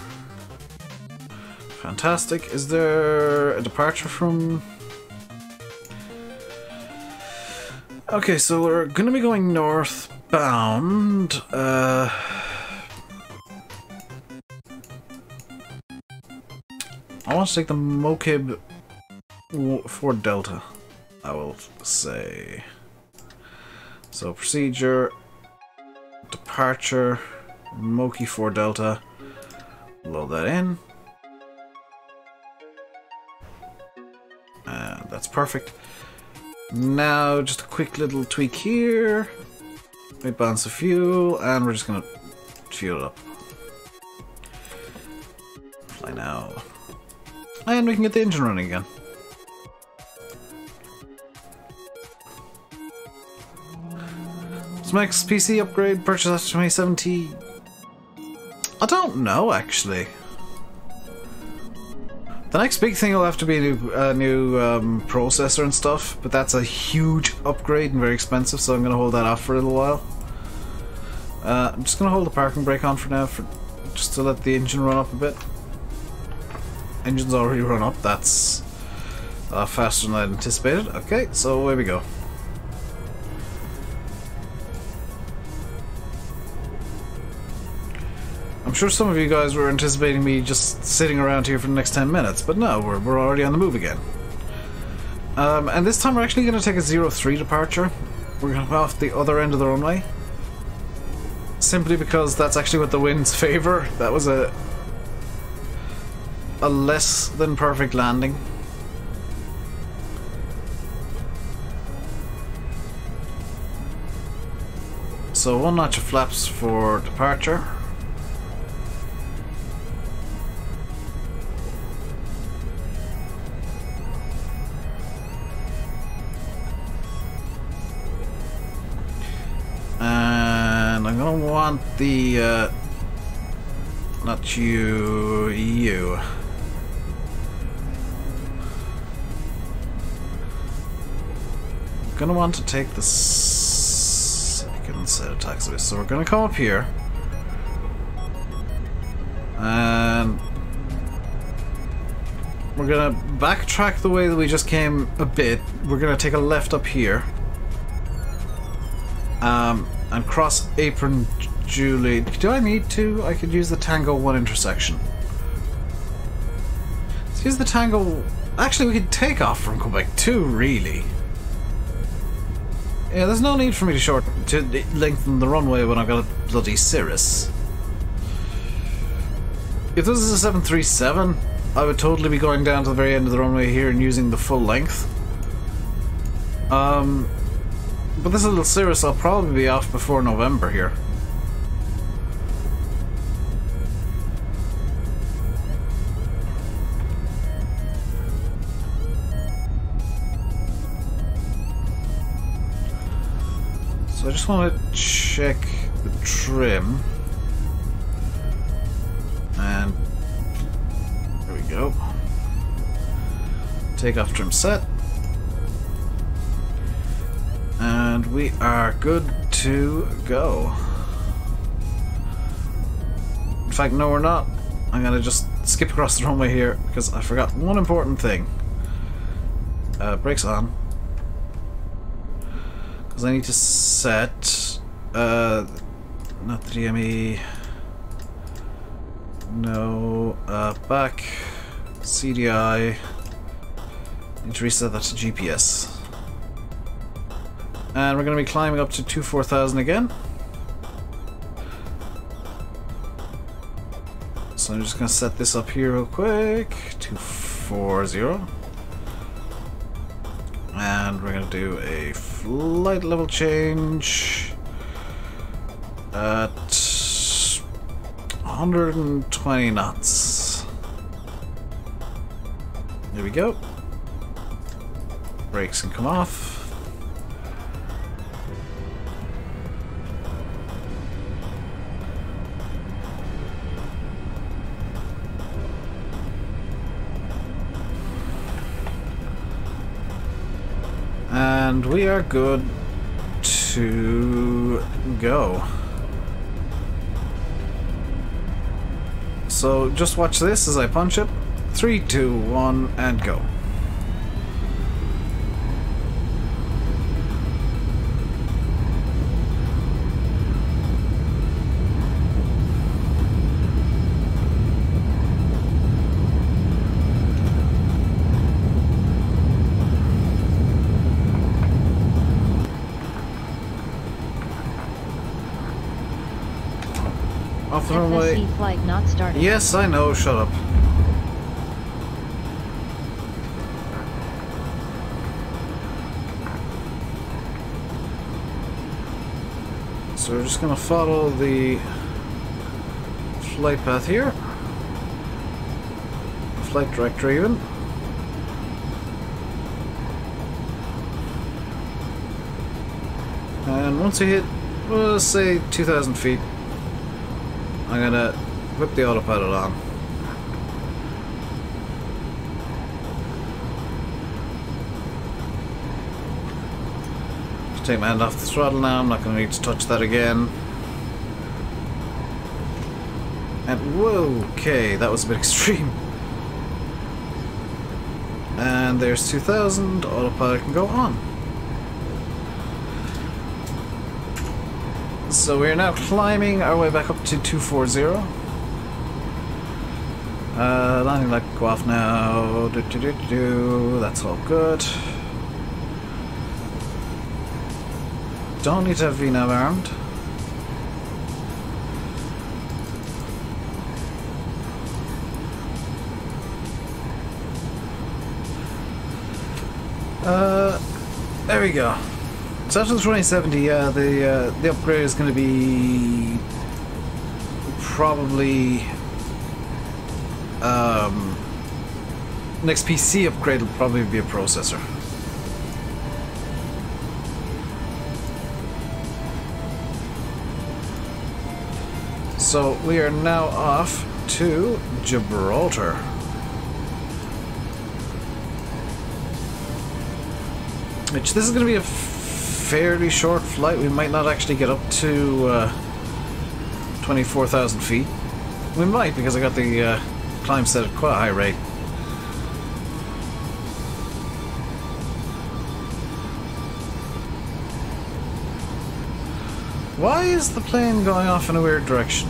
Fantastic. Is there a departure from... Okay, so we're gonna be going northbound. I want to take the Mokib for Delta, I will say. So procedure... Departure, Moki 4 Delta, load that in, and that's perfect. Now just a quick little tweak here, we balance the fuel, and we're just going to fuel it up. Fly now, and we can get the engine running again. Max PC upgrade purchase after 2070. I don't know actually. The next big thing will have to be a new processor and stuff, but that's a huge upgrade and very expensive, so I'm going to hold that off for a little while. I'm just going to hold the parking brake on for now, just to let the engine run up a bit. Engine's already run up. That's faster than I anticipated. Okay, so away we go. I'm sure some of you guys were anticipating me just sitting around here for the next 10 minutes, but no, we're already on the move again. And this time we're actually going to take a 03 departure. We're going to go off the other end of the runway. Simply because that's actually what the winds favor. That was a less than perfect landing. So one notch of flaps for departure. gonna want the, not you, you. Gonna want to take the second set of taxiways. So we're gonna come up here. And we're gonna backtrack the way that we just came a bit. We're gonna take a left up here. And cross Apron Julie. Do I need to? I could use the Tango 1 intersection. Let's use the Tango... Actually, we could take off from Quebec 2, really. Yeah, there's no need for me to lengthen the runway when I've got a bloody Cirrus. If this is a 737, I would totally be going down to the very end of the runway here and using the full length. But this little Cirrus, I'll probably be off before November here. So I just want to check the trim. And there we go. Take off trim set. And we are good to go. In fact, no we're not. I'm gonna just skip across the runway here because I forgot one important thing. Brakes on. Because I need to set... not the DME... No, back, CDI, need to reset that to GPS. And we're going to be climbing up to 24,000 again. So I'm just going to set this up here real quick, 240. And we're going to do a flight level change at 120 knots. There we go. Brakes can come off. And we are good to go. So just watch this as I punch it. 3, 2, 1, and go. Off the runway. FSC flight not started. Yes, I know. Shut up. So we're just going to follow the flight path here. Flight director even. And once we hit, let's say 2,000 feet, I'm gonna whip the autopilot on. Just take my hand off the throttle now, I'm not gonna need to touch that again. And whoa, okay, that was a bit extreme. And there's 2,000, autopilot can go on. So we're now climbing our way back up to 240. Landing light go off now. That's all good. Don't need to have VNAV armed. There we go. So after the 2070, yeah, the upgrade is going to be probably next PC upgrade will probably be a processor. So we are now off to Gibraltar. Which, this is going to be a fairly short flight. We might not actually get up to 24,000 feet. We might, because I got the climb set at quite a high rate. Why is the plane going off in a weird direction?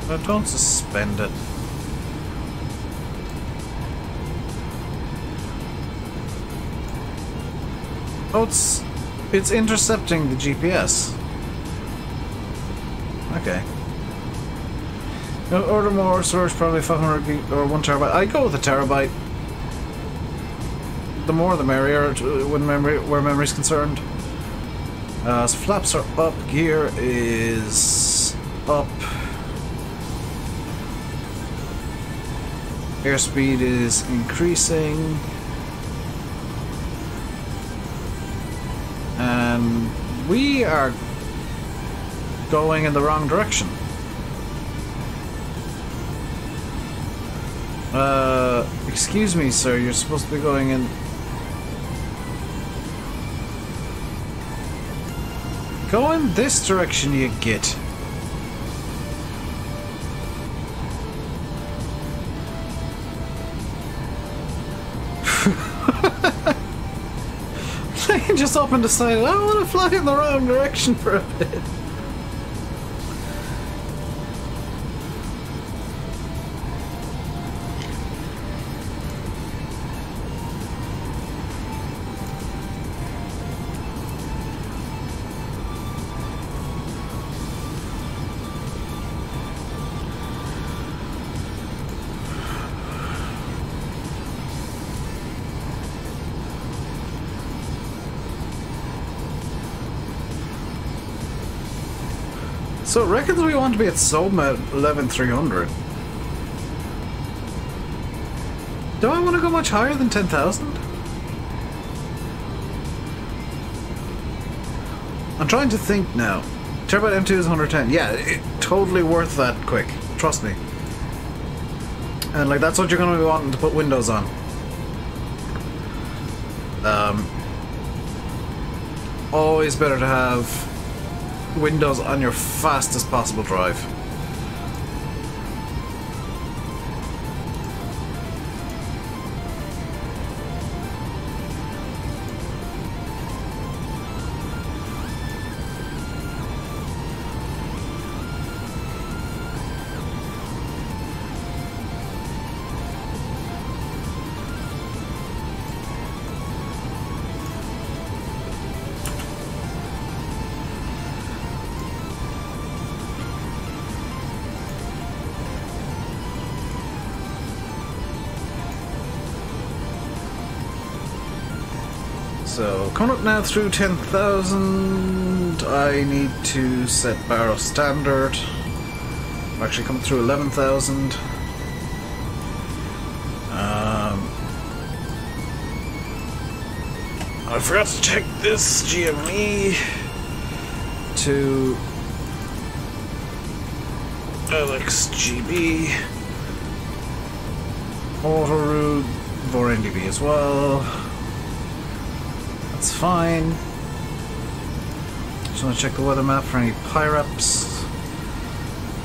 Oh, don't suspend it. Oh, it's intercepting the GPS. Okay. Order more storage, probably 500 gig or 1 terabyte. I go with a terabyte. The more the merrier when where memory is concerned. So flaps are up, gear is up. Airspeed is increasing. And we are going in the wrong direction. Excuse me, sir, you're supposed to be going in... Go in this direction, you git. Plane just up and decided, I want to fly in the wrong direction for a bit. So it reckons we want to be at Soma 11,300. Do I want to go much higher than 10,000? I'm trying to think now. Terabyte M2 is 110. Yeah, totally worth that quick. Trust me. And like, that's what you're going to be wanting to put Windows on. Always better to have Windows on your fastest possible drive. So, coming up now through 10,000, I need to set Barrow Standard. I'm actually coming through 11,000. I forgot to check this GME to LXGB, Autoroute, VorNDB as well. That's fine. Just want to check the weather map for any pyreps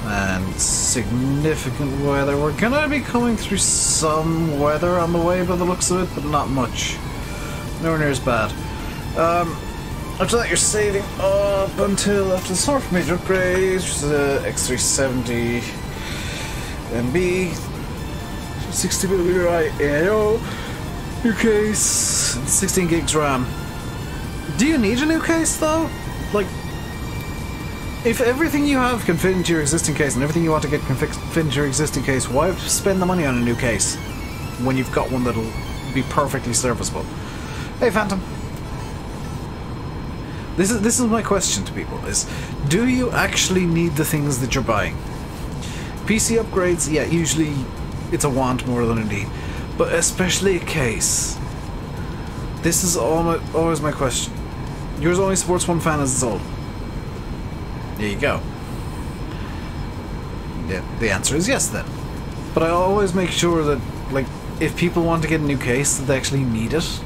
and significant weather. We're gonna be coming through some weather on the way by the looks of it, but not much. Nowhere near as bad. After that, you're saving up until after the summer for major upgrades, which is the X370 MB, 60mm IAO, new case, 16 gigs RAM. Do you need a new case though? Like, if everything you have can fit into your existing case and everything you want to get can fit into your existing case, why spend the money on a new case when you've got one that'll be perfectly serviceable? Hey Phantom. This is my question to people, is do you actually need the things that you're buying? PC upgrades, yeah, usually it's a want more than a need. But especially a case. This is always my question. Yours only supports one fan as it's old. There you go. Yeah, the answer is yes then. But I always make sure that, like, if people want to get a new case, that they actually need it.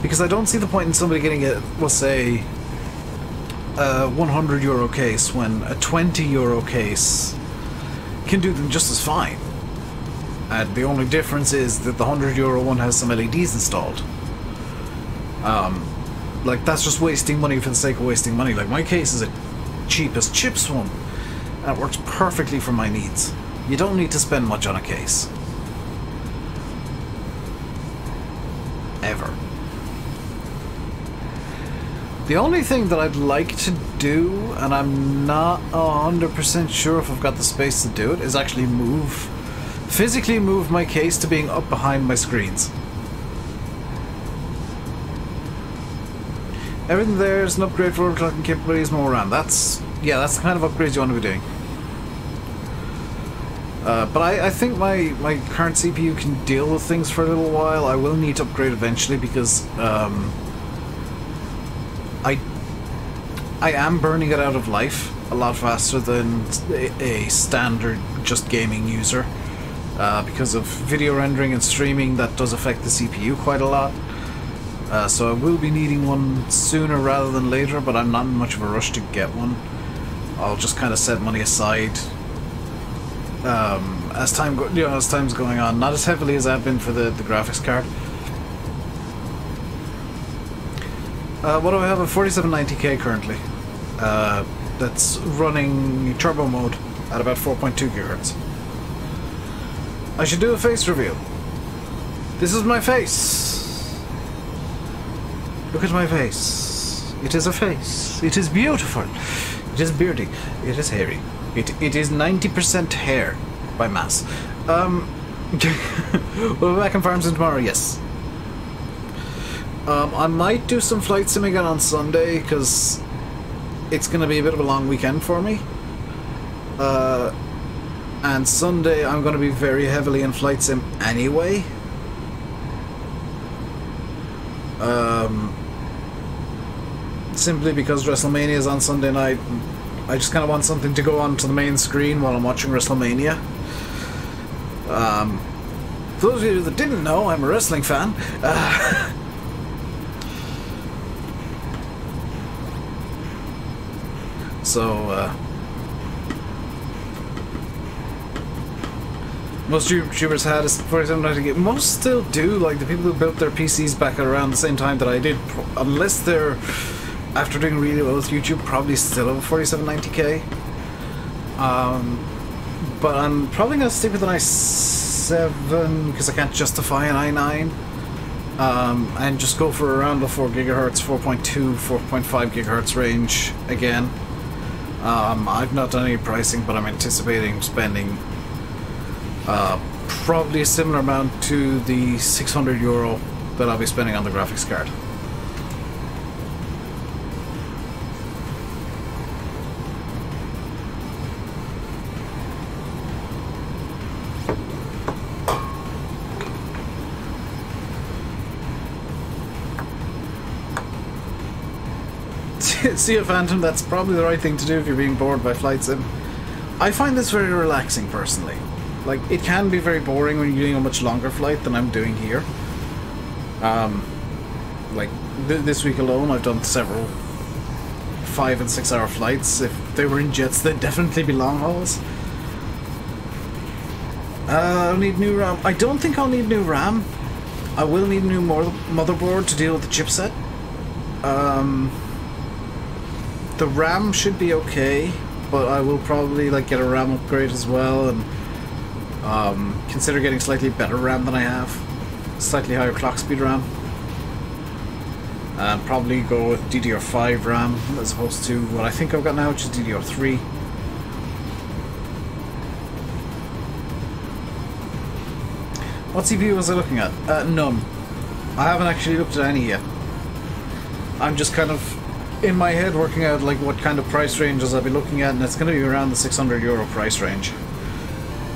Because I don't see the point in somebody getting a, we'll say, a €100 case when a €20 case can do them just as fine. And the only difference is that the €100 one has some LEDs installed. Like, that's just wasting money for the sake of wasting money. Like, my case is a cheap as chips one, and it works perfectly for my needs. You don't need to spend much on a case. Ever. The only thing that I'd like to do, and I'm not 100% sure if I've got the space to do it, is actually physically move my case to being up behind my screens. Everything there is an upgrade for overclocking capabilities, more RAM. That's the kind of upgrades you want to be doing. But I think my current CPU can deal with things for a little while. I will need to upgrade eventually because I am burning it out of life a lot faster than a standard just gaming user. Because of video rendering and streaming, that does affect the CPU quite a lot. So I will be needing one sooner rather than later, but I'm not in much of a rush to get one. I'll just kind of set money aside as time's going on. Not as heavily as I've been for the graphics card. What do I have? A 4790K currently. That's running turbo mode at about 4.2 GHz. I should do a face reveal. This is my face. Look at my face. It is a face. It is beautiful. It is beardy. It is hairy. It is 90% hair by mass. We'll be back in Farmington tomorrow, yes. I might do some flight sim again on Sunday, because it's going to be a bit of a long weekend for me. And Sunday I'm going to be very heavily in flight sim anyway. Simply because WrestleMania is on Sunday night. I just kind of want something to go on to the main screen while I'm watching WrestleMania. For those of you that didn't know, I'm a wrestling fan. Most YouTubers had a 4790K. Most still do. Like the people who built their PCs back around the same time that I did, unless they're after doing really well with YouTube, probably still have a 4790K. But I'm probably going to stick with an i7 because I can't justify an i9. And just go for around the 4 GHz, 4.2, 4.5 GHz range again. I've not done any pricing, but I'm anticipating spending probably a similar amount to the €600 that I'll be spending on the graphics card. See a Phantom, that's probably the right thing to do if you're being bored by flight sim. I find this very relaxing personally. Like, it can be very boring when you're doing a much longer flight than I'm doing here. Like, this week alone I've done several 5 and 6 hour flights. If they were in jets, they'd definitely be long hauls. I'll need new RAM. I don't think I'll need new RAM. I will need a new motherboard to deal with the chipset. The RAM should be okay, but I will probably like get a RAM upgrade as well, and consider getting slightly better RAM than I have, slightly higher clock speed RAM, and probably go with DDR5 RAM as opposed to what I think I've got now, which is DDR3. What CPU was I looking at? None. I haven't actually looked at any yet. I'm just kind of in my head working out like what kind of price ranges I'll be looking at, and it's going to be around the €600 price range.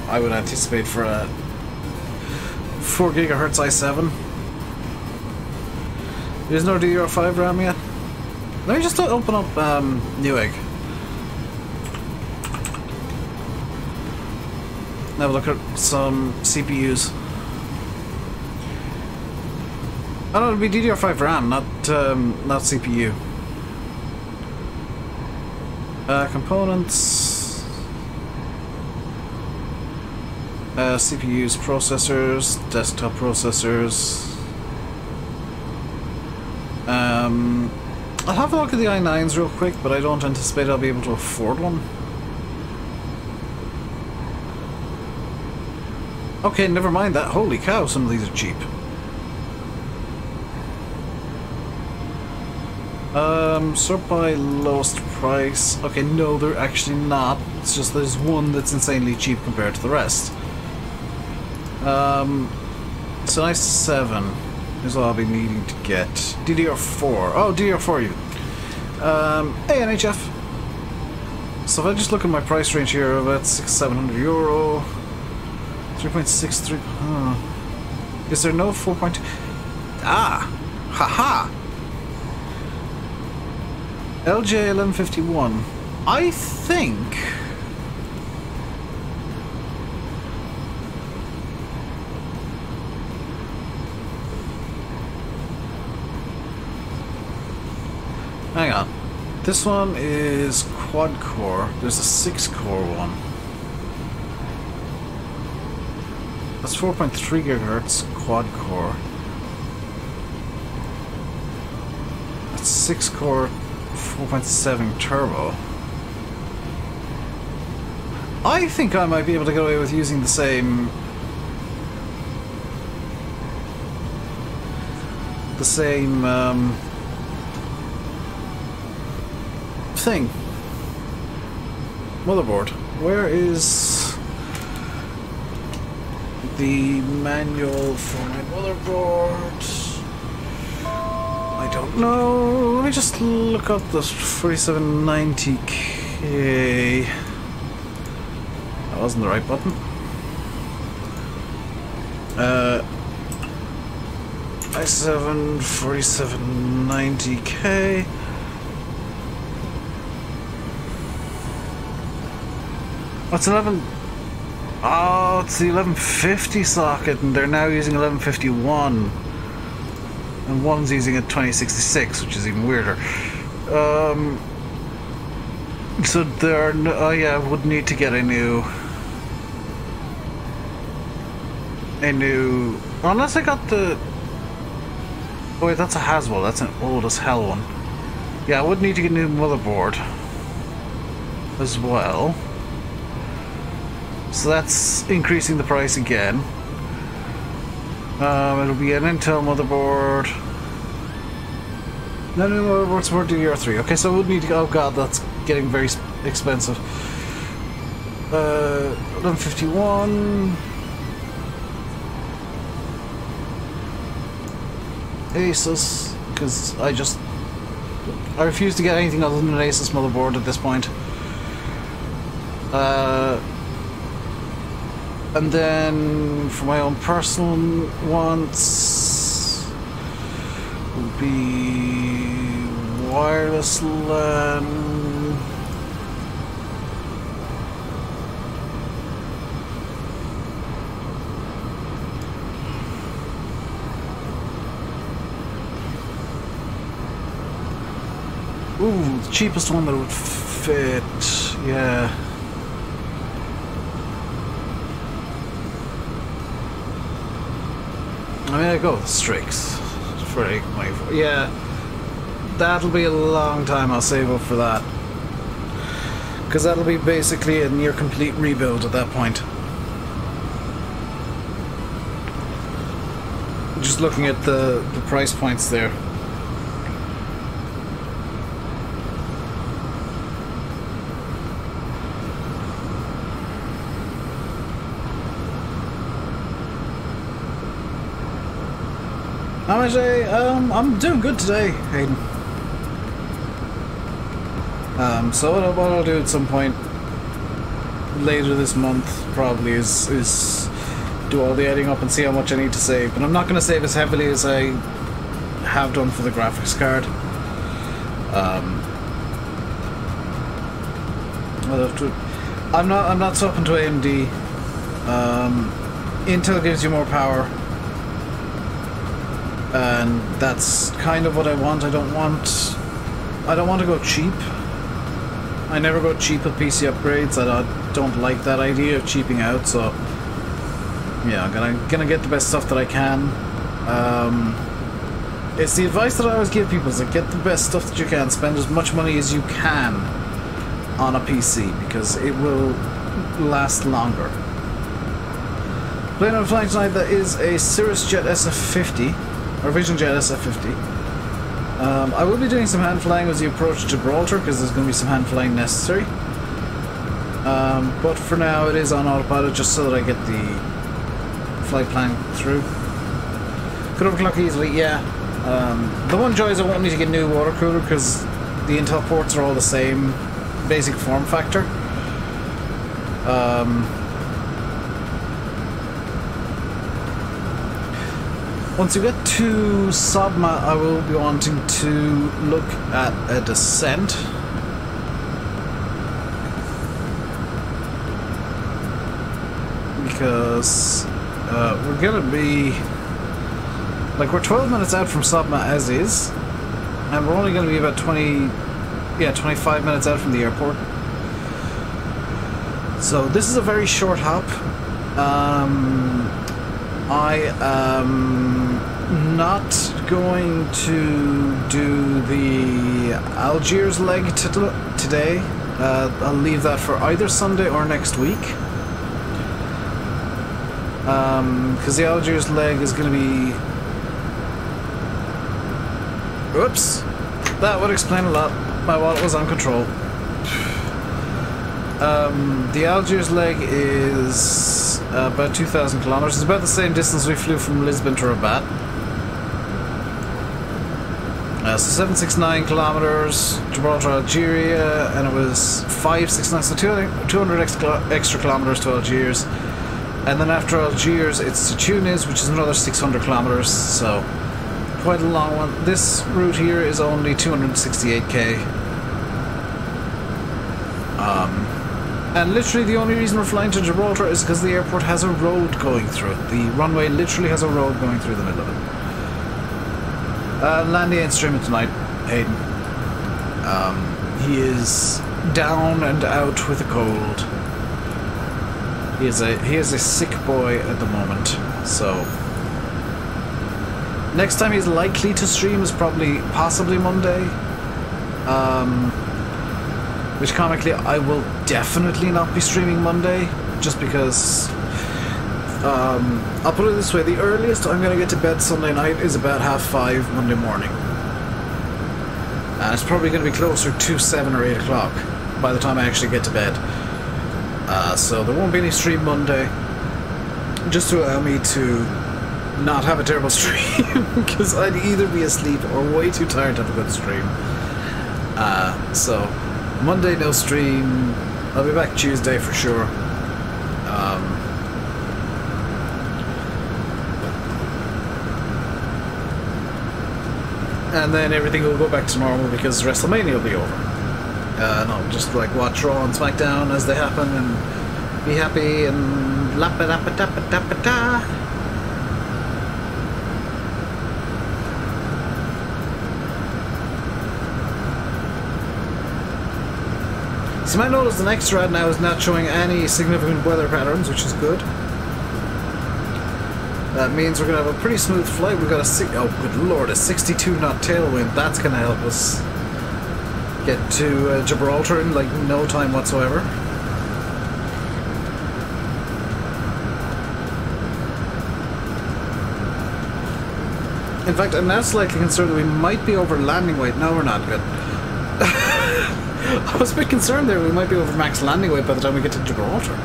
I would anticipate for a 4 GHz i7. There's no DDR5 RAM yet. Let me just open up Newegg. have a look at some CPUs. Oh no, it'll be DDR5 RAM, not CPU. Components. CPUs, processors, desktop processors. I'll have a look at the i9s real quick, but I don't anticipate I'll be able to afford one. Okay, never mind that. Holy cow, some of these are cheap. Sort by lowest price. Okay, no, they're actually not. It's just there's one that's insanely cheap compared to the rest. It's an i7 is what I'll be needing to get. DDR4. Oh, DDR4 even. NHF. So if I just look at my price range here, about €600-700. 3.63. Is there no 4.2? Ah! Haha! LJ1151. I think. Hang on. This one is quad core. There's a 6-core one. That's 4.3 gigahertz quad core. That's 6-core 4.7 turbo. I think I might be able to get away with using the same thing. Motherboard. Where is the manual for my motherboard? I don't know. Let me just look up this 4790K. That wasn't the right button. i7 4790K. What's 11? Oh, it's the 1150 socket, and they're now using 1151. And one's using a 2066, which is even weirder. So there are no, oh yeah, I would need to get a new, unless I got the, oh wait, that's a Haswell, that's an old as hell one. Yeah, I would need to get a new motherboard as well. So that's increasing the price again. It'll be an Intel motherboard. No, motherboard support DDR3. Okay, so I would need to go. Oh god, that's getting very expensive. 1151. Asus, because I refuse to get anything other than an Asus motherboard at this point. And then for my own personal wants would be wireless LAN. Ooh, the cheapest one that would fit, yeah. I mean, I go with Strix for like yeah, that'll be a long time I'll save up for that, because that'll be basically a near complete rebuild at that point. Just looking at the price points there. How much I'm doing good today, Hayden. So what I'll do at some point later this month probably is do all the adding up and see how much I need to save. But I'm not going to save as heavily as I have done for the graphics card. I'll have to, I'm not swapping to AMD Intel gives you more power, and that's kind of what I want. I don't want to go cheap. I never go cheap with PC upgrades. I don't like that idea of cheaping out, so yeah, I'm gonna get the best stuff that I can. It's the advice that I always give people, is like, get the best stuff that you can, spend as much money as you can on a PC, because it will last longer. Plane I'm flying tonight, that is a Cirrus Jet SF50, or Vision Jet SF50. I will be doing some hand flying as you approach Gibraltar, because there's going to be some hand flying necessary. But for now it is on autopilot, just so that I get the flight plan through. Could overclock easily, yeah. The one joy is I won't need to get a new water cooler, because the Intel ports are all the same basic form factor. Once you get to Sobma, I will be wanting to look at a descent. Because we're gonna be... like, we're 12 minutes out from Sobma as is, and we're only gonna be about 25 minutes out from the airport. So this is a very short hop. I am not going to do the Algiers leg today. I'll leave that for either Sunday or next week. Because the Algiers leg is going to be... Oops! That would explain a lot. My wallet was on control. The Algiers leg is about 2,000 kilometers. It's about the same distance we flew from Lisbon to Rabat. So 769 kilometers, Gibraltar, Algeria, and it was 569, so 200 extra kilometers to Algiers. And then after Algiers, it's to Tunis, which is another 600 kilometers, so quite a long one. This route here is only 268k. And literally the only reason we're flying to Gibraltar is because the airport has a road going through it. The runway literally has a road going through the middle of it. Landy ain't streaming tonight, Hayden. He is down and out with a cold. He is a sick boy at the moment, so next time he's likely to stream is possibly Monday. Which comically I will definitely not be streaming Monday, just because I'll put it this way, the earliest I'm going to get to bed Sunday night is about 5:30 Monday morning. And it's probably going to be closer to 7 or 8 o'clock by the time I actually get to bed. So there won't be any stream Monday, just to allow me to not have a terrible stream, because I'd either be asleep or way too tired to have a good stream. So Monday no stream. I'll be back Tuesday for sure. And then everything will go back to normal because WrestleMania will be over. And I'll just like watch Raw and SmackDown as they happen and be happy and lappa-dappa-dappa-dappa-da. So you might notice the next rad now is not showing any significant weather patterns, which is good. That means we're going to have a pretty smooth flight. We've got a oh good lord, a 62 knot tailwind. That's going to help us get to Gibraltar in like no time whatsoever. In fact, I'm now slightly concerned that we might be over landing weight. No, we're not. Good. I was a bit concerned there. We might be over max landing weight by the time we get to Gibraltar.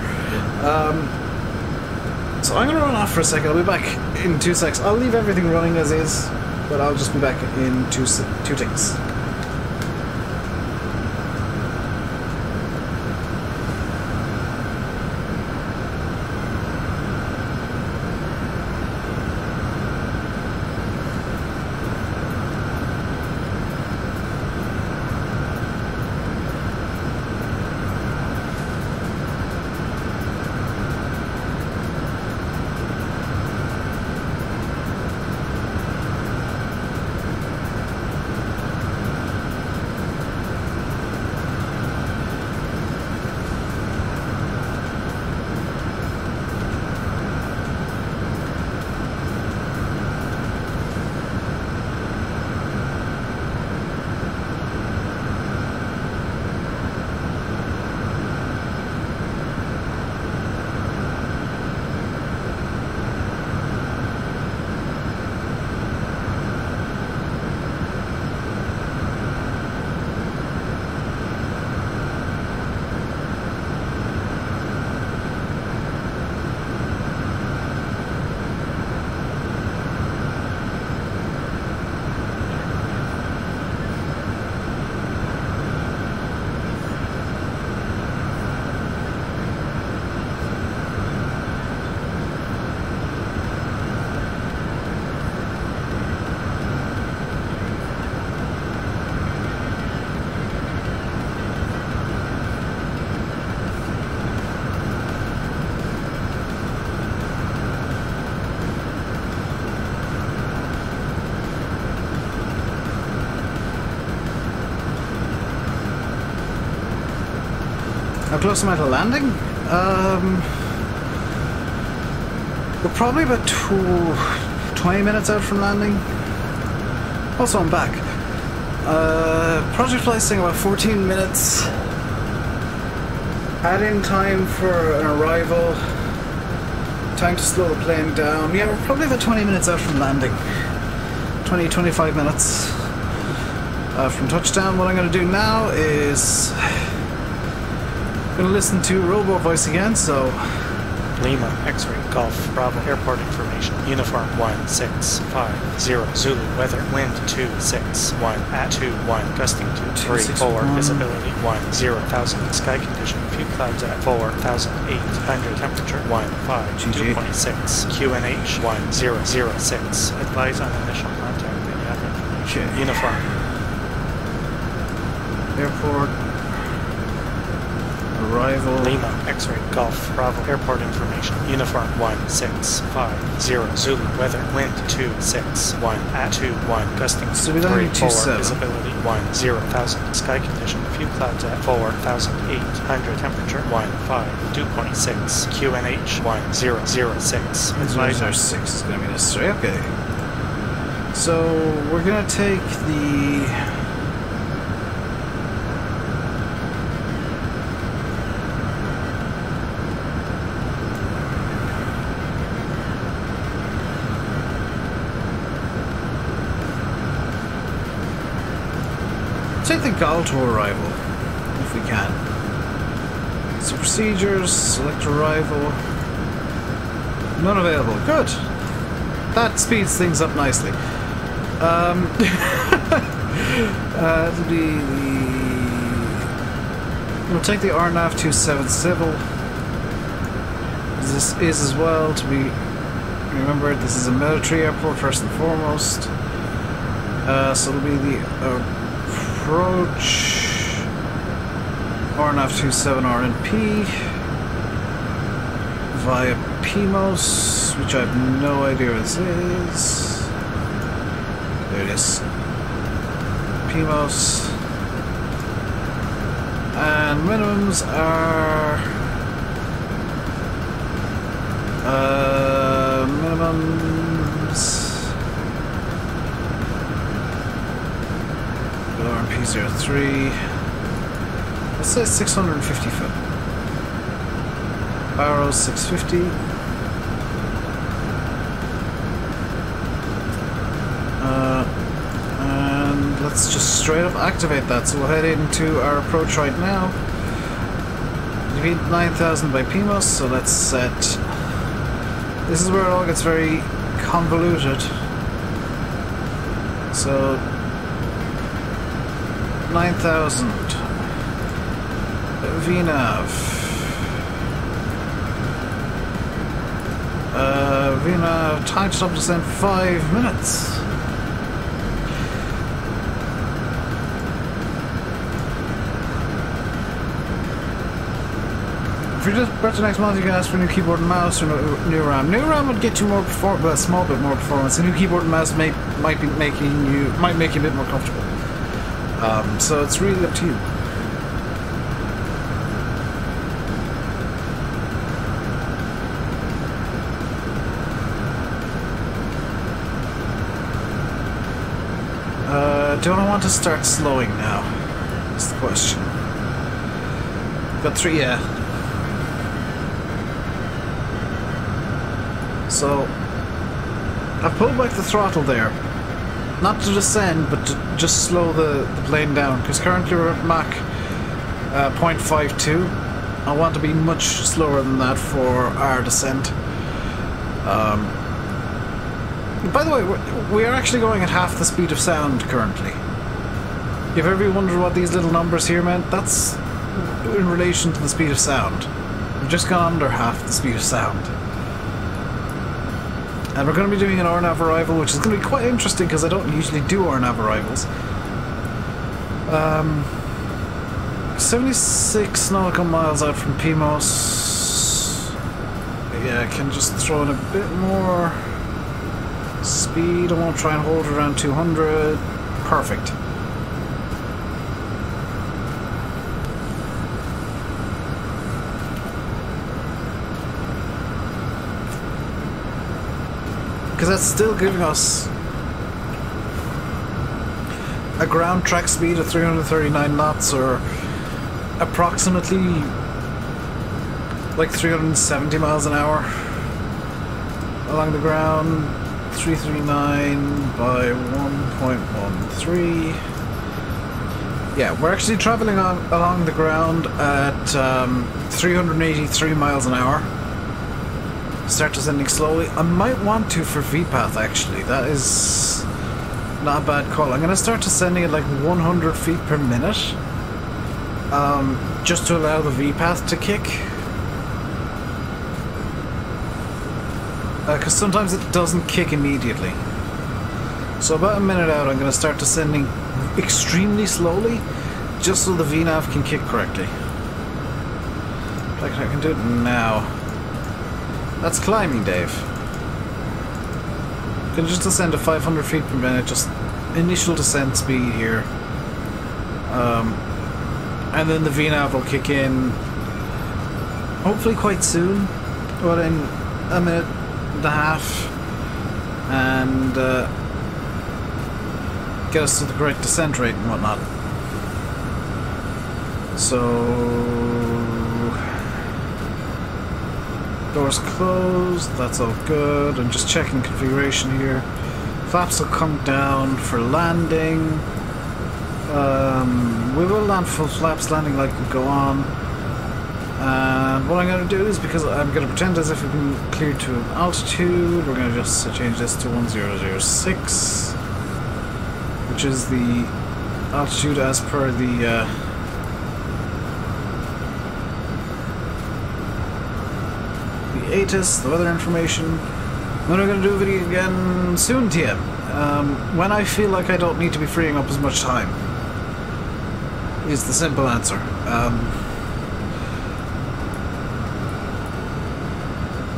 So I'm going to run off for a second. I'll be back in 2 seconds. I'll leave everything running as is, but I'll just be back in two ticks. How close am I to landing? We're probably about 20 minutes out from landing. Also, I'm back. Project flight saying about 14 minutes. Add-in time for an arrival. Time to slow the plane down. Yeah, we're probably about 20 minutes out from landing. 20-25 minutes from touchdown. What I'm going to do now is I'm going to listen to Robo Voice again, so Lima, X-ray, Golf, Bravo, airport information, uniform 165, Zulu, weather, wind 261, at 21, gusting to 34, visibility 10,000, sky condition, few clouds at 4,800, temperature 2.6, QNH 1006, advise on initial contact when you have information, uniform. Airport. Arrival. Lima, X-ray, Golf, Bravo, airport information, uniform 165, Zulu, weather, wind 261, at 21, gusting So 34, visibility 10,000, sky condition, few clouds at 4,800, temperature 2.6, QNH 1006, advise on 6 is going to be necessary. Okay. So we're going to take the Gall to arrival, if we can. So procedures, select arrival. None available. Good. That speeds things up nicely. We'll take the RNAV 27 civil. This is as well to be remembered. This is a military airport first and foremost. So it'll be the approach RNAV 27 RNP via PMOS, which I have no idea what this is. There it is. PMOS. And minimums are minimums RMP03. Let's say 650 foot. Barrows 650. And let's just straight up activate that. So we'll head into our approach right now. You need 9,000 by PMOS, so let's set. This is where it all gets very convoluted. So 9,000 VNAV VNAV time to stop descent 5 minutes. If you're just about to next month, you can ask for a new keyboard and mouse or new RAM. New RAM would get you more a small bit more performance. A new keyboard and mouse might make you a bit more comfortable. So it's really up to you. Do I want to start slowing now? That's the question. Got 3, yeah. So I've pulled back the throttle there. Not to descend, but to just slow the plane down, because currently we're at Mach 0.52. I want to be much slower than that for our descent. By the way, we are actually going at half the speed of sound currently. If ever wondered what these little numbers here meant, that's in relation to the speed of sound. We've just gone under half the speed of sound. And we're going to be doing an RNAV arrival, which is going to be quite interesting because I don't usually do RNAV arrivals. 76 nautical miles out from PMOS. Yeah, I can just throw in a bit more speed. I won't try and hold it around 200. Perfect. because that's still giving us a ground track speed of 339 knots, or approximately like 370 miles an hour along the ground. 339 by 1.13. Yeah, we're actually traveling along the ground at 383 miles an hour. Start descending slowly. I might want to for VPath, actually. That is not a bad call. I'm going to start descending at like 100 feet per minute, just to allow the VPath to kick. Because sometimes it doesn't kick immediately. So about a minute out, I'm going to start descending extremely slowly, just so the VNav can kick correctly. Like I can do it now. That's climbing, Dave. You can just descend to 500 feet per minute, just initial descent speed here. And then the VNav will kick in, hopefully quite soon, but in a minute and a half, and get us to the correct descent rate and whatnot. So doors closed, that's all good. I'm just checking configuration here. Flaps will come down for landing. We will land full flaps, landing light will go on. And what I'm going to do is, because I'm going to pretend as if we've been cleared to an altitude, we're going to just change this to 1006, which is the altitude as per the ATIS, the weather information. Then we're going to do a video again soon, TM, when I feel like I don't need to be freeing up as much time, is the simple answer.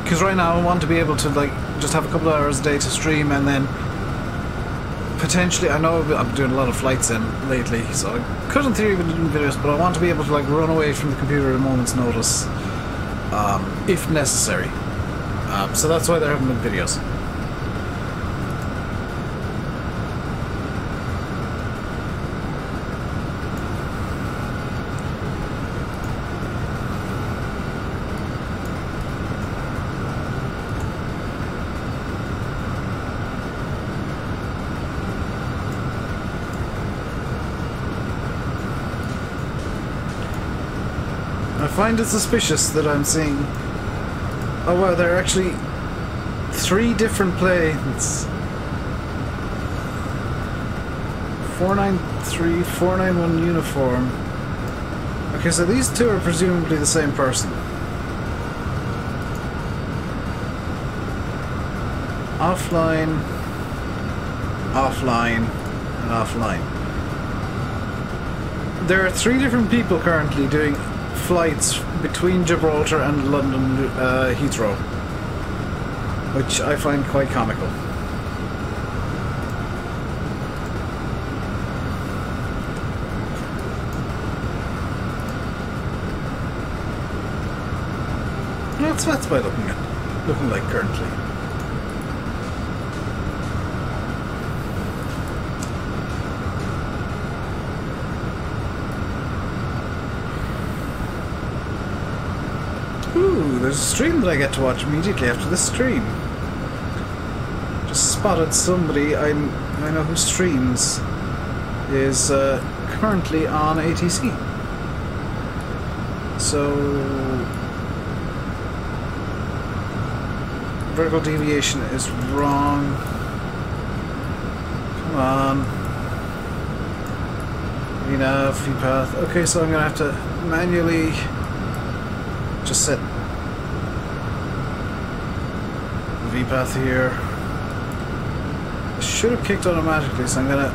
Because right now I want to be able to like just have a couple of hours a day to stream, and then potentially, I know I'm doing a lot of flights in lately, so I could in theory be doing videos, but I want to be able to like run away from the computer at a moment's notice, if necessary. So that's why there haven't been videos. I find it suspicious that I'm seeing... Oh wow, there are actually 3 different planes. 493, 491 uniform. Okay, so these 2 are presumably the same person. Offline, offline, and offline. There are 3 different people currently doing flights between Gibraltar and London Heathrow, which I find quite comical. That's by looking like currently. Ooh, there's a stream that I get to watch immediately after this stream. Just spotted somebody I know who streams is currently on ATC. So vertical deviation is wrong. Come on. VNav, VPath. Okay, so I'm gonna have to manually just set VPath here. It should have kicked automatically, so I'm gonna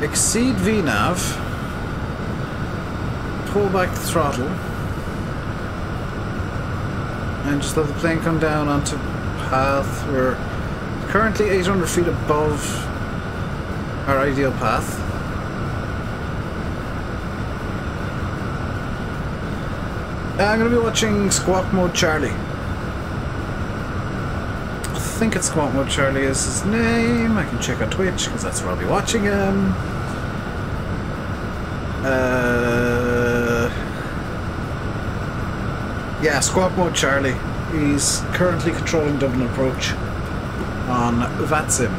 exceed VNav, pull back the throttle, and just let the plane come down onto path. We're currently 800 feet above our ideal path. I'm going to be watching Squawk Mode Charlie. I think it's Squat Mode Charlie is his name. I can check on Twitch because that's where I'll be watching him. Yeah, Squat Mode Charlie. He's currently controlling Dublin Approach on VATSIM.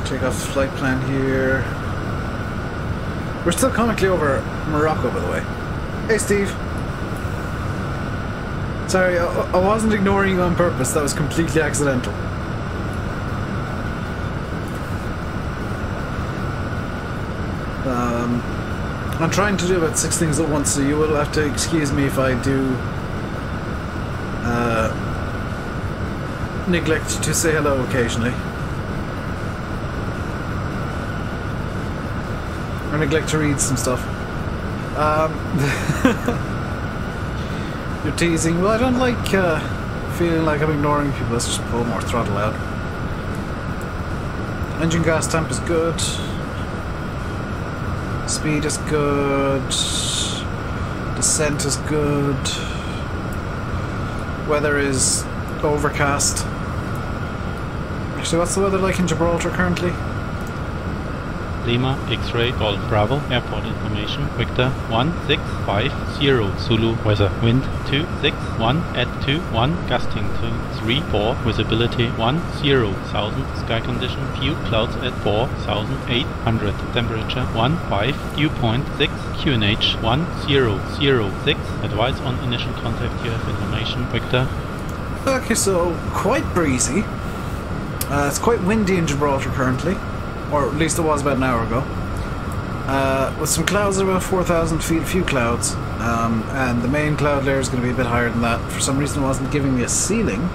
Take off the flight plan here. We're still comically over Morocco, by the way. Hey, Steve. Sorry, I wasn't ignoring you on purpose. That was completely accidental. I'm trying to do about 6 things at once, so you will have to excuse me if I do neglect to say hello occasionally. Or neglect to read some stuff. You're teasing. Well, I don't like feeling like I'm ignoring people. Let's just pull more throttle out. Engine gas temp is good. Speed is good. Descent is good. Weather is overcast. Actually, what's the weather like in Gibraltar currently? Lima, X-ray, Golf Bravo, airport information, Victor 1650, Zulu, weather, wind 261 at 21, gusting to 34, visibility 10,000, sky condition, few clouds at 4,800, temperature 15, dew point 6, QNH 1006, advice on initial contact, you have information, Victor. Okay, so quite breezy. It's quite windy in Gibraltar currently. Or at least it was about an hour ago. With some clouds at about 4,000 feet, a few clouds. And the main cloud layer is going to be a bit higher than that. For some reason it wasn't giving me a ceiling.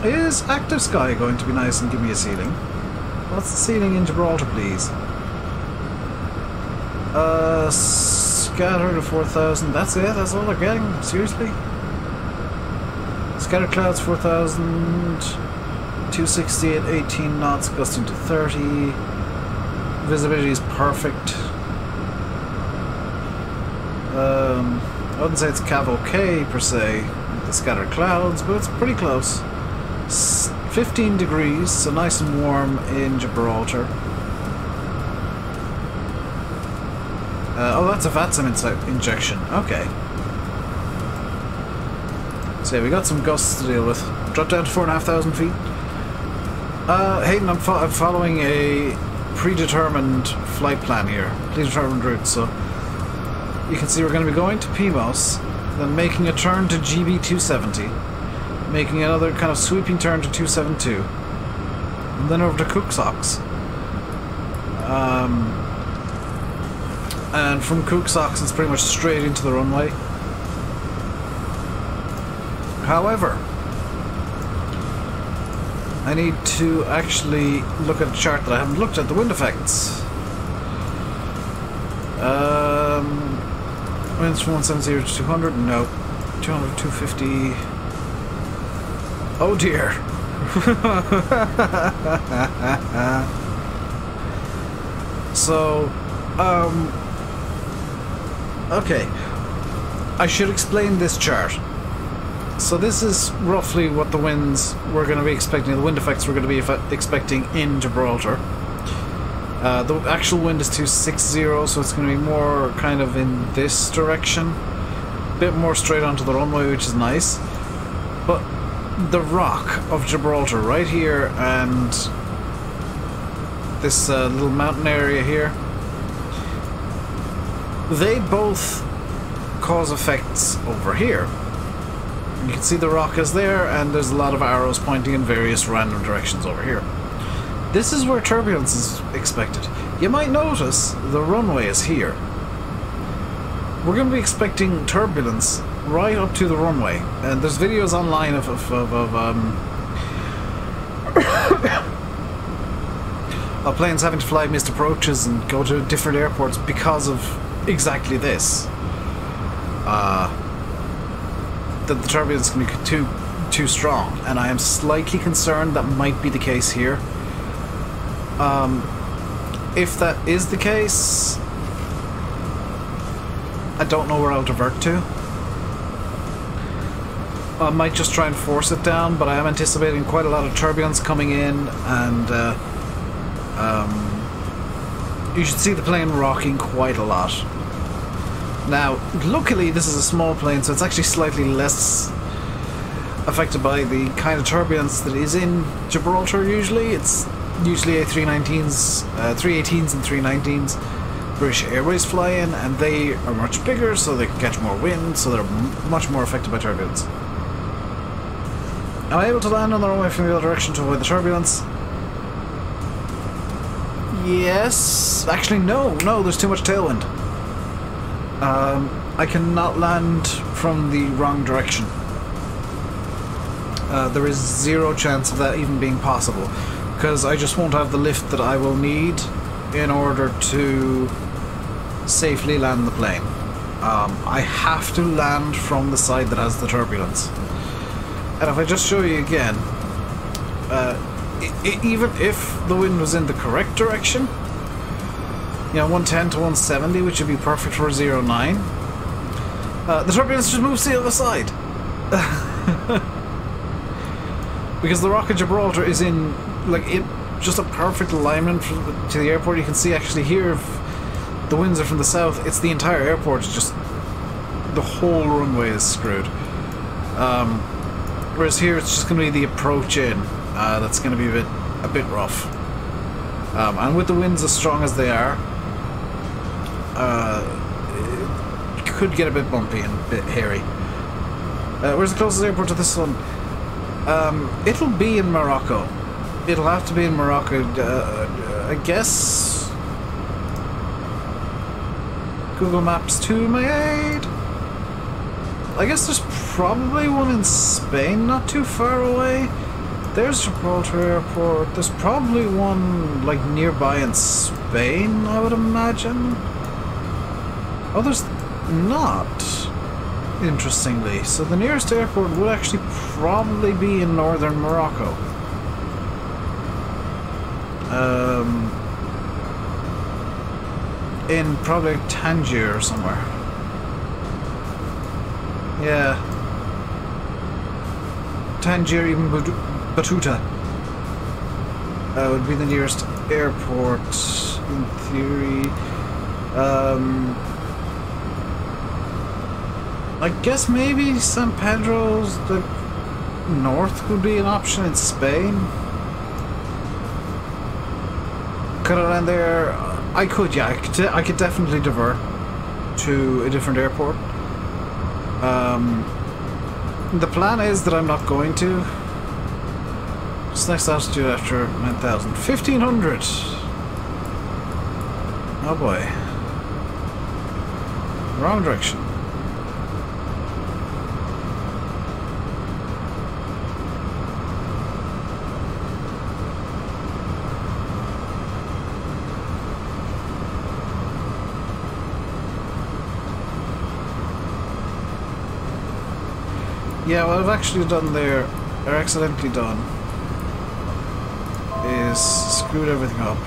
Is active sky going to be nice and give me a ceiling? What's the ceiling in Gibraltar, please? Scattered to 4,000. That's it? That's all they're getting? Seriously? Scattered clouds 4,000... 260 at 18 knots, gusting to 30. Visibility is perfect. I wouldn't say it's Cav OK per se, with the scattered clouds, but it's pretty close. 15 degrees, so nice and warm in Gibraltar. Oh, that's a VATSIM injection. Okay. So yeah, we got some gusts to deal with. Drop down to 4,500 feet. Hayden, I'm following a predetermined flight plan here, predetermined route, so you can see we're going to be going to PMOS, then making a turn to GB270, making another kind of sweeping turn to 272, and then over to Cooksox. And from Cooksox it's pretty much straight into the runway. However, I need to actually look at a chart that I haven't looked at, the wind effects. Winds from 170 to 200? No. 200, 250. Oh dear. So, okay. I should explain this chart. So this is roughly what the winds we're going to be expecting, the wind effects we're going to be expecting in Gibraltar. The actual wind is 260, so it's going to be more kind of in this direction. A bit more straight onto the runway, which is nice. But the rock of Gibraltar right here and this little mountain area here, they both cause effects over here. You can see the rock is there, and there's a lot of arrows pointing in various random directions over here. This is where turbulence is expected. You might notice the runway is here. We're going to be expecting turbulence right up to the runway, and there's videos online of planes having to fly missed approaches and go to different airports because of exactly this. that the turbulence can be too strong, and I am slightly concerned that might be the case here. If that is the case, I don't know where I'll divert to. I might just try and force it down, but I am anticipating quite a lot of turbulence coming in, and you should see the plane rocking quite a lot. Now, luckily this is a small plane, so it's actually slightly less affected by the kind of turbulence that is in Gibraltar usually. It's usually A319s, 318s and 319s British Airways fly in, and they are much bigger, so they can catch more wind, so they're much more affected by turbulence. Am I able to land on the runway from the other direction to avoid the turbulence? Yes. Actually, no, there's too much tailwind. I cannot land from the wrong direction. There is zero chance of that even being possible, because I just won't have the lift that I will need in order to safely land the plane. I have to land from the side that has the turbulence. And if I just show you again, even if the wind was in the correct direction, you know, 110 to 170, which would be perfect for 09, the turbulence just moves to the other side. Because the Rock of Gibraltar is in, like, just a perfect alignment to the airport. You can see actually here, if the winds are from the south, it's the entire airport, it's just, the whole runway is screwed. Whereas here it's just going to be the approach in that's going to be a bit rough. And with the winds as strong as they are, it could get a bit bumpy and a bit hairy. Where's the closest airport to this one? It'll be in Morocco. It'll have to be in Morocco. I guess Google Maps to my aid. I guess there's probably one in Spain not too far away. There's Gibraltar Airport. There's probably one like nearby in Spain, I would imagine. Oh, there's not, interestingly. So the nearest airport would actually probably be in northern Morocco. In probably Tangier or somewhere. Yeah. Tangier, even Batuta would be the nearest airport in theory. I guess maybe San Pedro's the north would be an option in Spain. Could I land there? I could, yeah. I could definitely divert to a different airport. The plan is that I'm not going to. What's next altitude after 9,000? 1,500! Oh boy. Wrong direction. Yeah, what I've actually done there, or accidentally done, is screwed everything up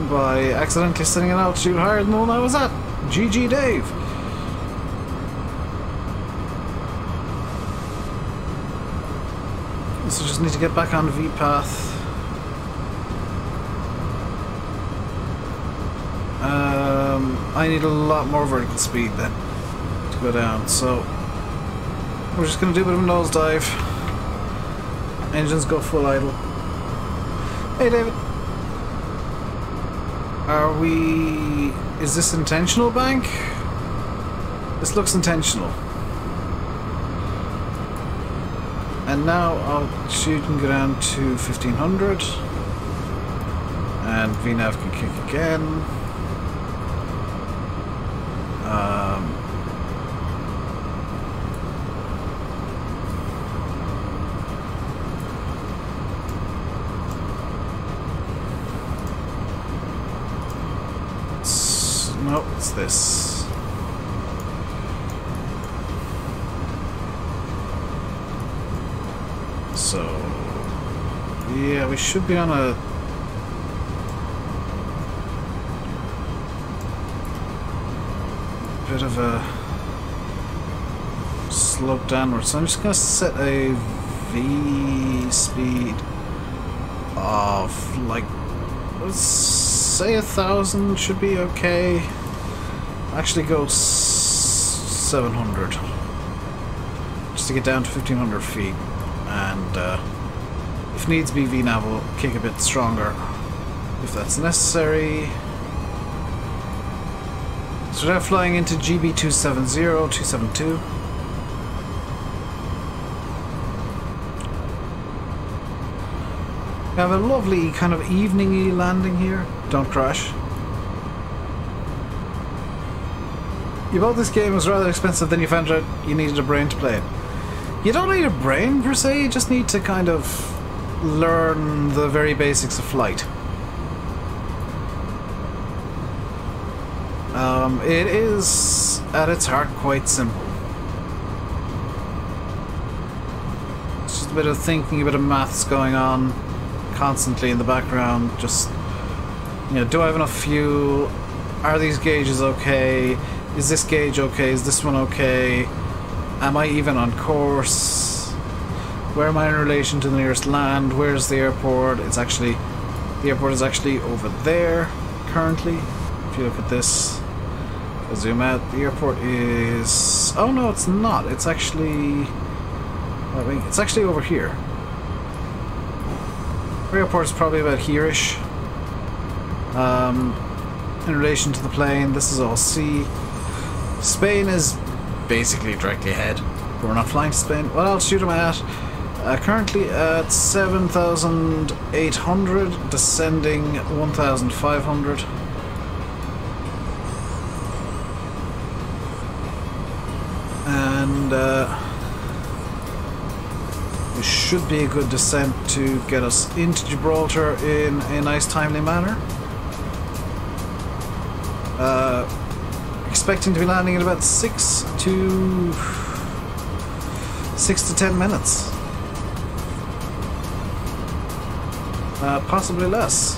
by accidentally setting an altitude higher than the one I was at. GG Dave! So just need to get back on V-path. I need a lot more vertical speed then to go down, so we're just going to do a bit of a nosedive. Engines go full idle. Hey David! Are we... is this intentional, bank? This looks intentional. And now I'll shoot and go down to 1500. And VNAV can kick again. Nope, it's this. So, yeah, we should be on a bit of a slope downwards. So I'm just going to set a V speed of, like, let's say 1,000 should be okay. Actually go 700 just to get down to 1,500 feet, and if needs be, VNAV will kick a bit stronger if that's necessary. So now flying into GB 270, 272. We have a lovely kind of evening-y landing here. Don't crash. You bought this game, it was rather expensive, then you found out you needed a brain to play it. You don't need a brain per se, you just need to kind of learn the very basics of flight. It is, at its heart, quite simple. It's just a bit of thinking, a bit of maths going on constantly in the background. Just, you know, do I have enough fuel? Are these gauges okay? Is this gauge okay? Is this one okay? Am I even on course? Where am I in relation to the nearest land? Where's the airport? It's actually, the airport is actually over there currently. If you look at this, if I zoom out, the airport is, oh no, it's not. It's actually, I mean, it's actually over here. The airport is probably about here-ish. In relation to the plane, this is all sea. Spain is basically directly ahead, but we're not flying to Spain. What altitude am I at? Currently at 7,800, descending 1,500. And this should be a good descent to get us into Gibraltar in a nice timely manner. Expecting to be landing in about 6 to 10 minutes. Possibly less.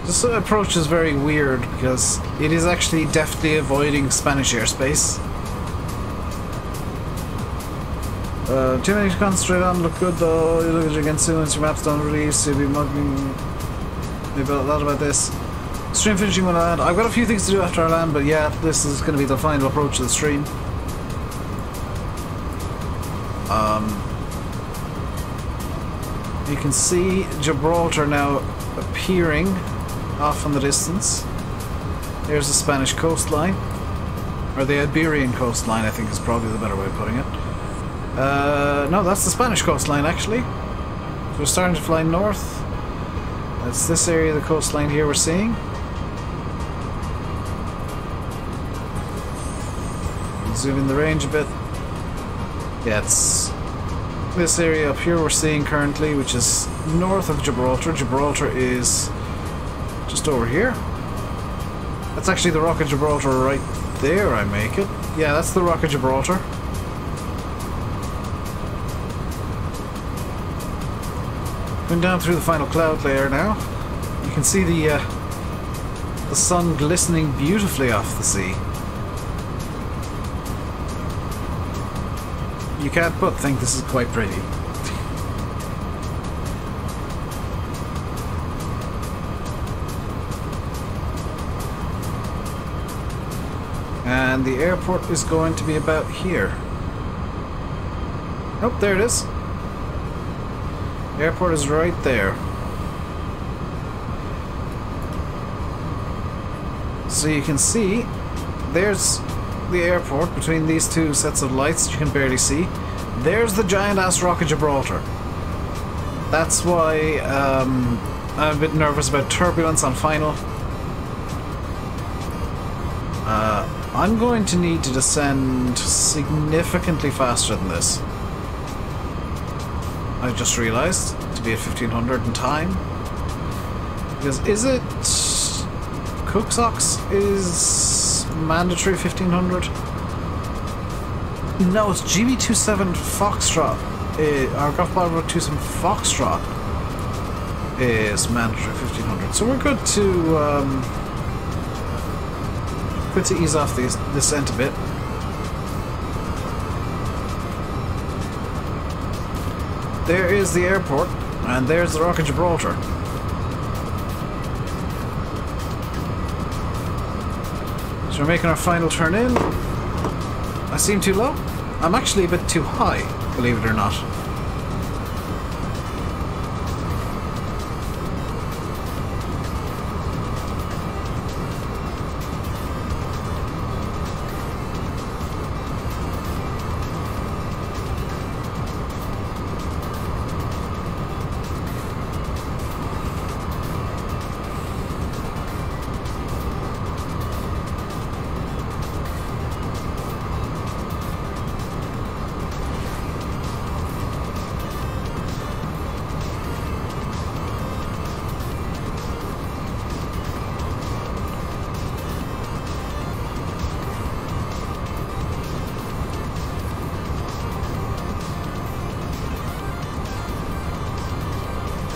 This approach is very weird because it is actually deftly avoiding Spanish airspace. Too many to concentrate on, look good though, you look at it again soon, your maps don't release, you'll be mugging maybe a lot about this. Stream finishing when I land. I've got a few things to do after I land, but yeah, this is going to be the final approach to the stream. You can see Gibraltar now appearing off in the distance. There's the Spanish coastline, or the Iberian coastline, I think is probably the better way of putting it. No, that's the Spanish coastline actually. So we're starting to fly north. That's this area of the coastline here we're seeing. Zoom in the range a bit. Yeah, it's this area up here we're seeing currently, which is north of Gibraltar. Gibraltar is just over here. That's actually the Rock of Gibraltar right there, I make it. Yeah, that's the Rock of Gibraltar. Going down through the final cloud layer now. You can see the sun glistening beautifully off the sea. You can't but think this is quite pretty. And the airport is going to be about here. Oh, there it is. The airport is right there. So you can see, there's the airport between these two sets of lights that you can barely see. There's the giant ass Rock of Gibraltar. That's why I'm a bit nervous about turbulence on final. I'm going to need to descend significantly faster than this. I just realized to be at 1500 in time. Because is it Cooksox is mandatory 1500? No, it's GB27 Foxtrot. Our Golf Bravo 27 Foxtrot is mandatory 1500. So we're good to ease off the descent a bit. There is the airport, and there's the Rock of Gibraltar. So we're making our final turn in. I seem too low. I'm actually a bit too high, believe it or not.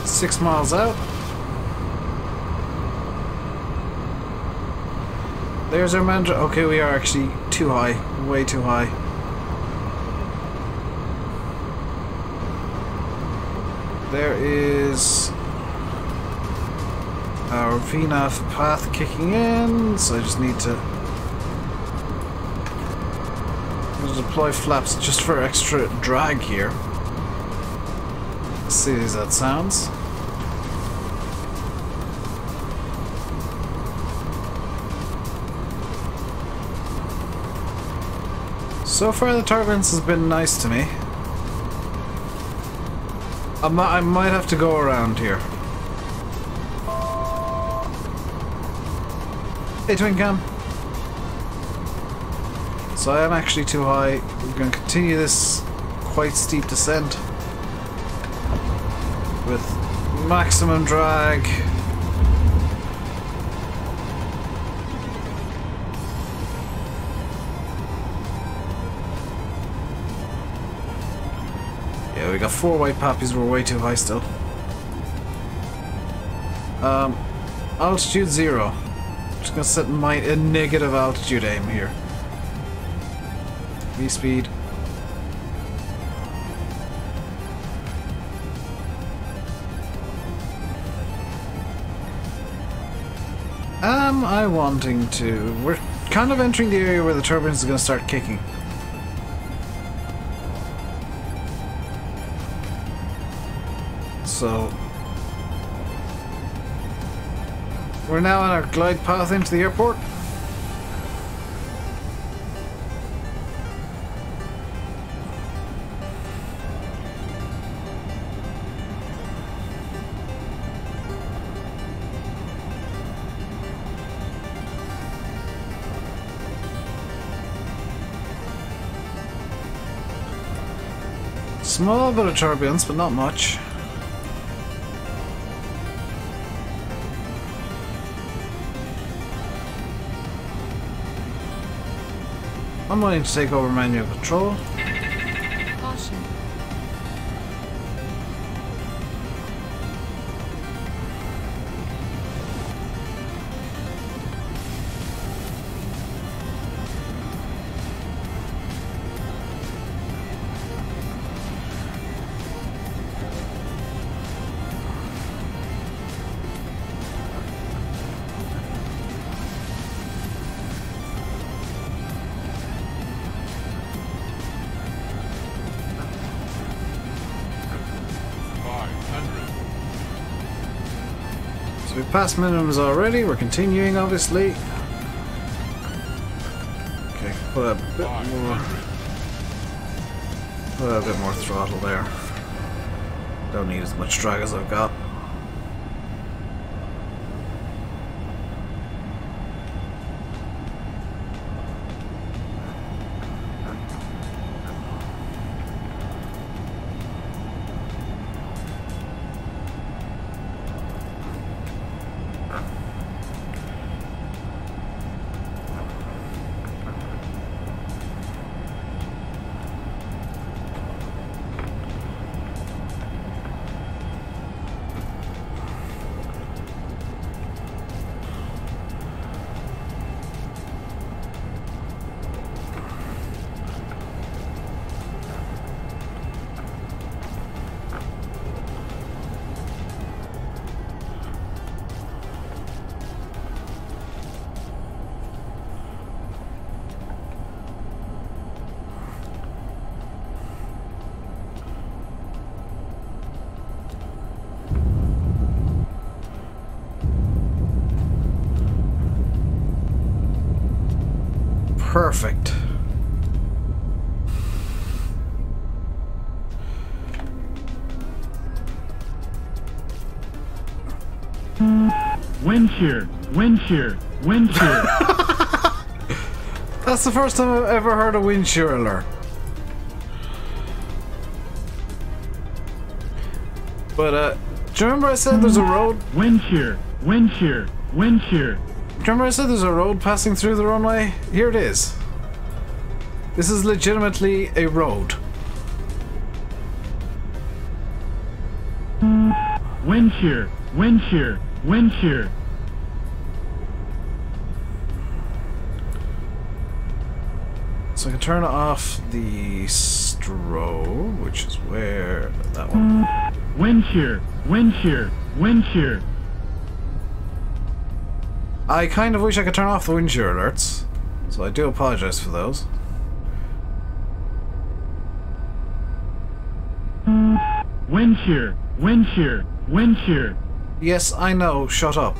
Six miles out. There's our manager. Okay, we are actually too high. Way too high. There is our VNAV path kicking in, so I just need to deploy flaps just for extra drag here. Let's see as that sounds. So far the turbulence has been nice to me. I might have to go around here. Hey Twin Cam. So I am actually too high. We're going to continue this quite steep descent with maximum drag. Yeah, we got 4 white poppies. We're way too high still. Altitude 0. Just gonna set my negative altitude aim here. V-speed. Am I wanting to? We're kind of entering the area where the turbines is gonna start kicking. So we're now on our glide path into the airport. Small bit of turbulence, but not much. I'm willing to take over manual control. Caution. So we passed minimums already, we're continuing obviously. Okay, put a bit more throttle there. Don't need as much drag as I've got. Perfect. Wind shear, wind shear, wind shear. That's the first time I've ever heard a wind shear alert. But, do you remember I said there's a road? Wind shear, wind shear, wind shear. Do you remember I said there's a road passing through the runway? Here it is. This is legitimately a road. Wind shear, wind shear, wind shear. So I can turn off the strobe, which is where that one. Wind shear, wind shear, wind shear. I kind of wish I could turn off the wind shear alerts, so I do apologize for those. Wind shear, wind shear, wind shear. Yes, I know, shut up.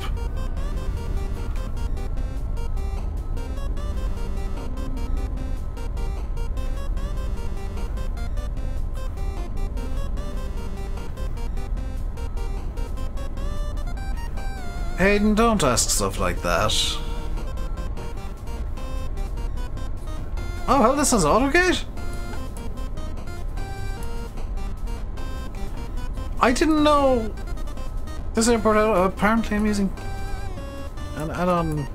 Hayden, don't ask stuff like that. Oh, well, this is AutoGate? I didn't know this airport. Apparently I'm using an add-on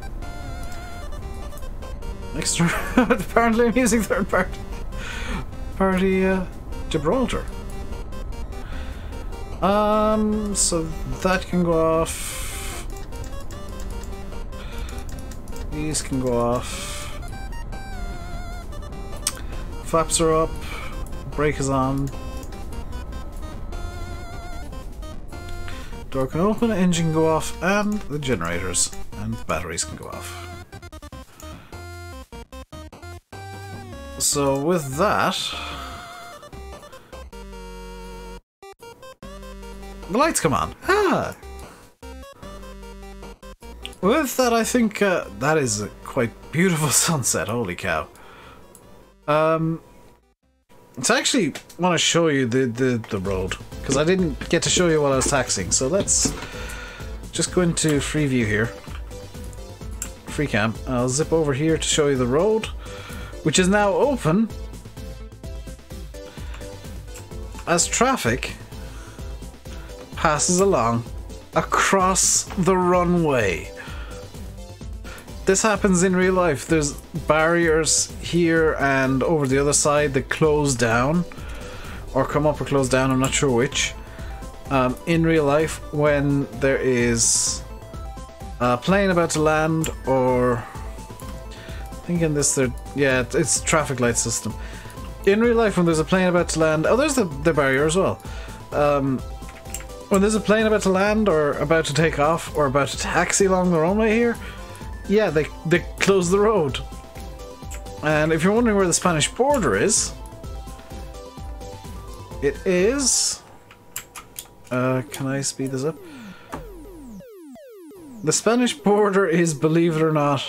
extra. Apparently I'm using third party Gibraltar. So that can go off. These can go off. Flaps are up. Brake is on. Door can open, engine can go off, and the generators and the batteries can go off. So with that, the lights come on. Ah! With that, I think that is a quite beautiful sunset. Holy cow! So I actually want to show you the road, because I didn't get to show you while I was taxiing. So let's just go into free view here. Free cam. I'll zip over here to show you the road, which is now open as traffic passes along across the runway. This happens in real life. There's barriers here and over the other side that close down, or come up or close down, I'm not sure which. In real life, when there is a plane about to land, or I think in this, yeah, it's traffic light system. In real life, when there's a plane about to land, oh, there's the barrier as well. When there's a plane about to land, or about to take off, or about to taxi along the runway here, yeah, they close the road. And if you're wondering where the Spanish border is, it is... can I speed this up? The Spanish border is, believe it or not,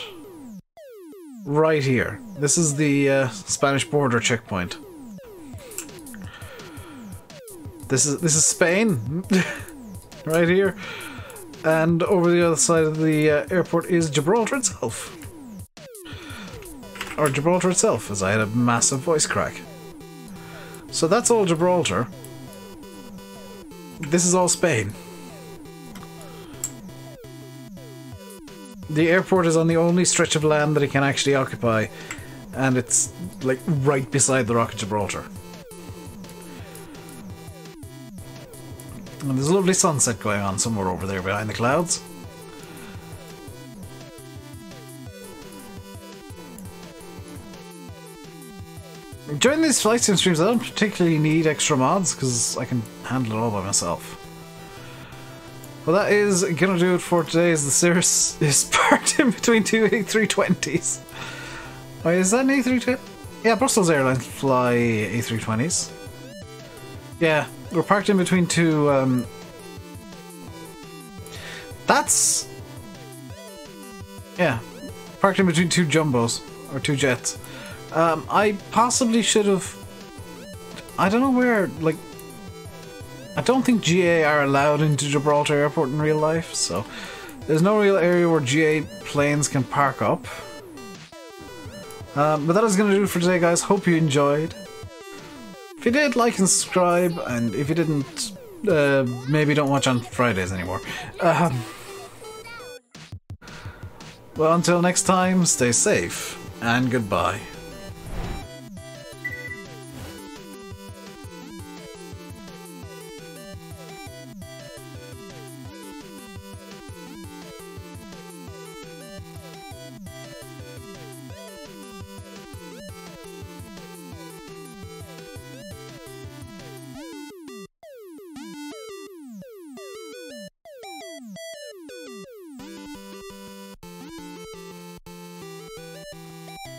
right here. This is the Spanish border checkpoint. this is Spain, right here, and over the other side of the airport is Gibraltar itself, or Gibraltar itself, as I had a massive voice crack. So that's all Gibraltar. This is all Spain. The airport is on the only stretch of land that it can actually occupy, and it's like right beside the Rock of Gibraltar. And there's a lovely sunset going on somewhere over there behind the clouds. During these flight sim streams, I don't particularly need extra mods because I can handle it all by myself. Well, that is gonna do it for today, as the Cirrus is parked in between two A320s. Wait, is that an A320? Yeah, Brussels Airlines fly A320s. Yeah, we're parked in between two, that's... yeah, parked in between two jumbos, or two jets. I possibly should have... I don't know where, like... I don't think GA are allowed into Gibraltar Airport in real life, so... there's no real area where GA planes can park up. But that is going to do it for today, guys. Hope you enjoyed. If you did, like and subscribe, and if you didn't, maybe don't watch on Fridays anymore. Well, until next time, stay safe, and goodbye.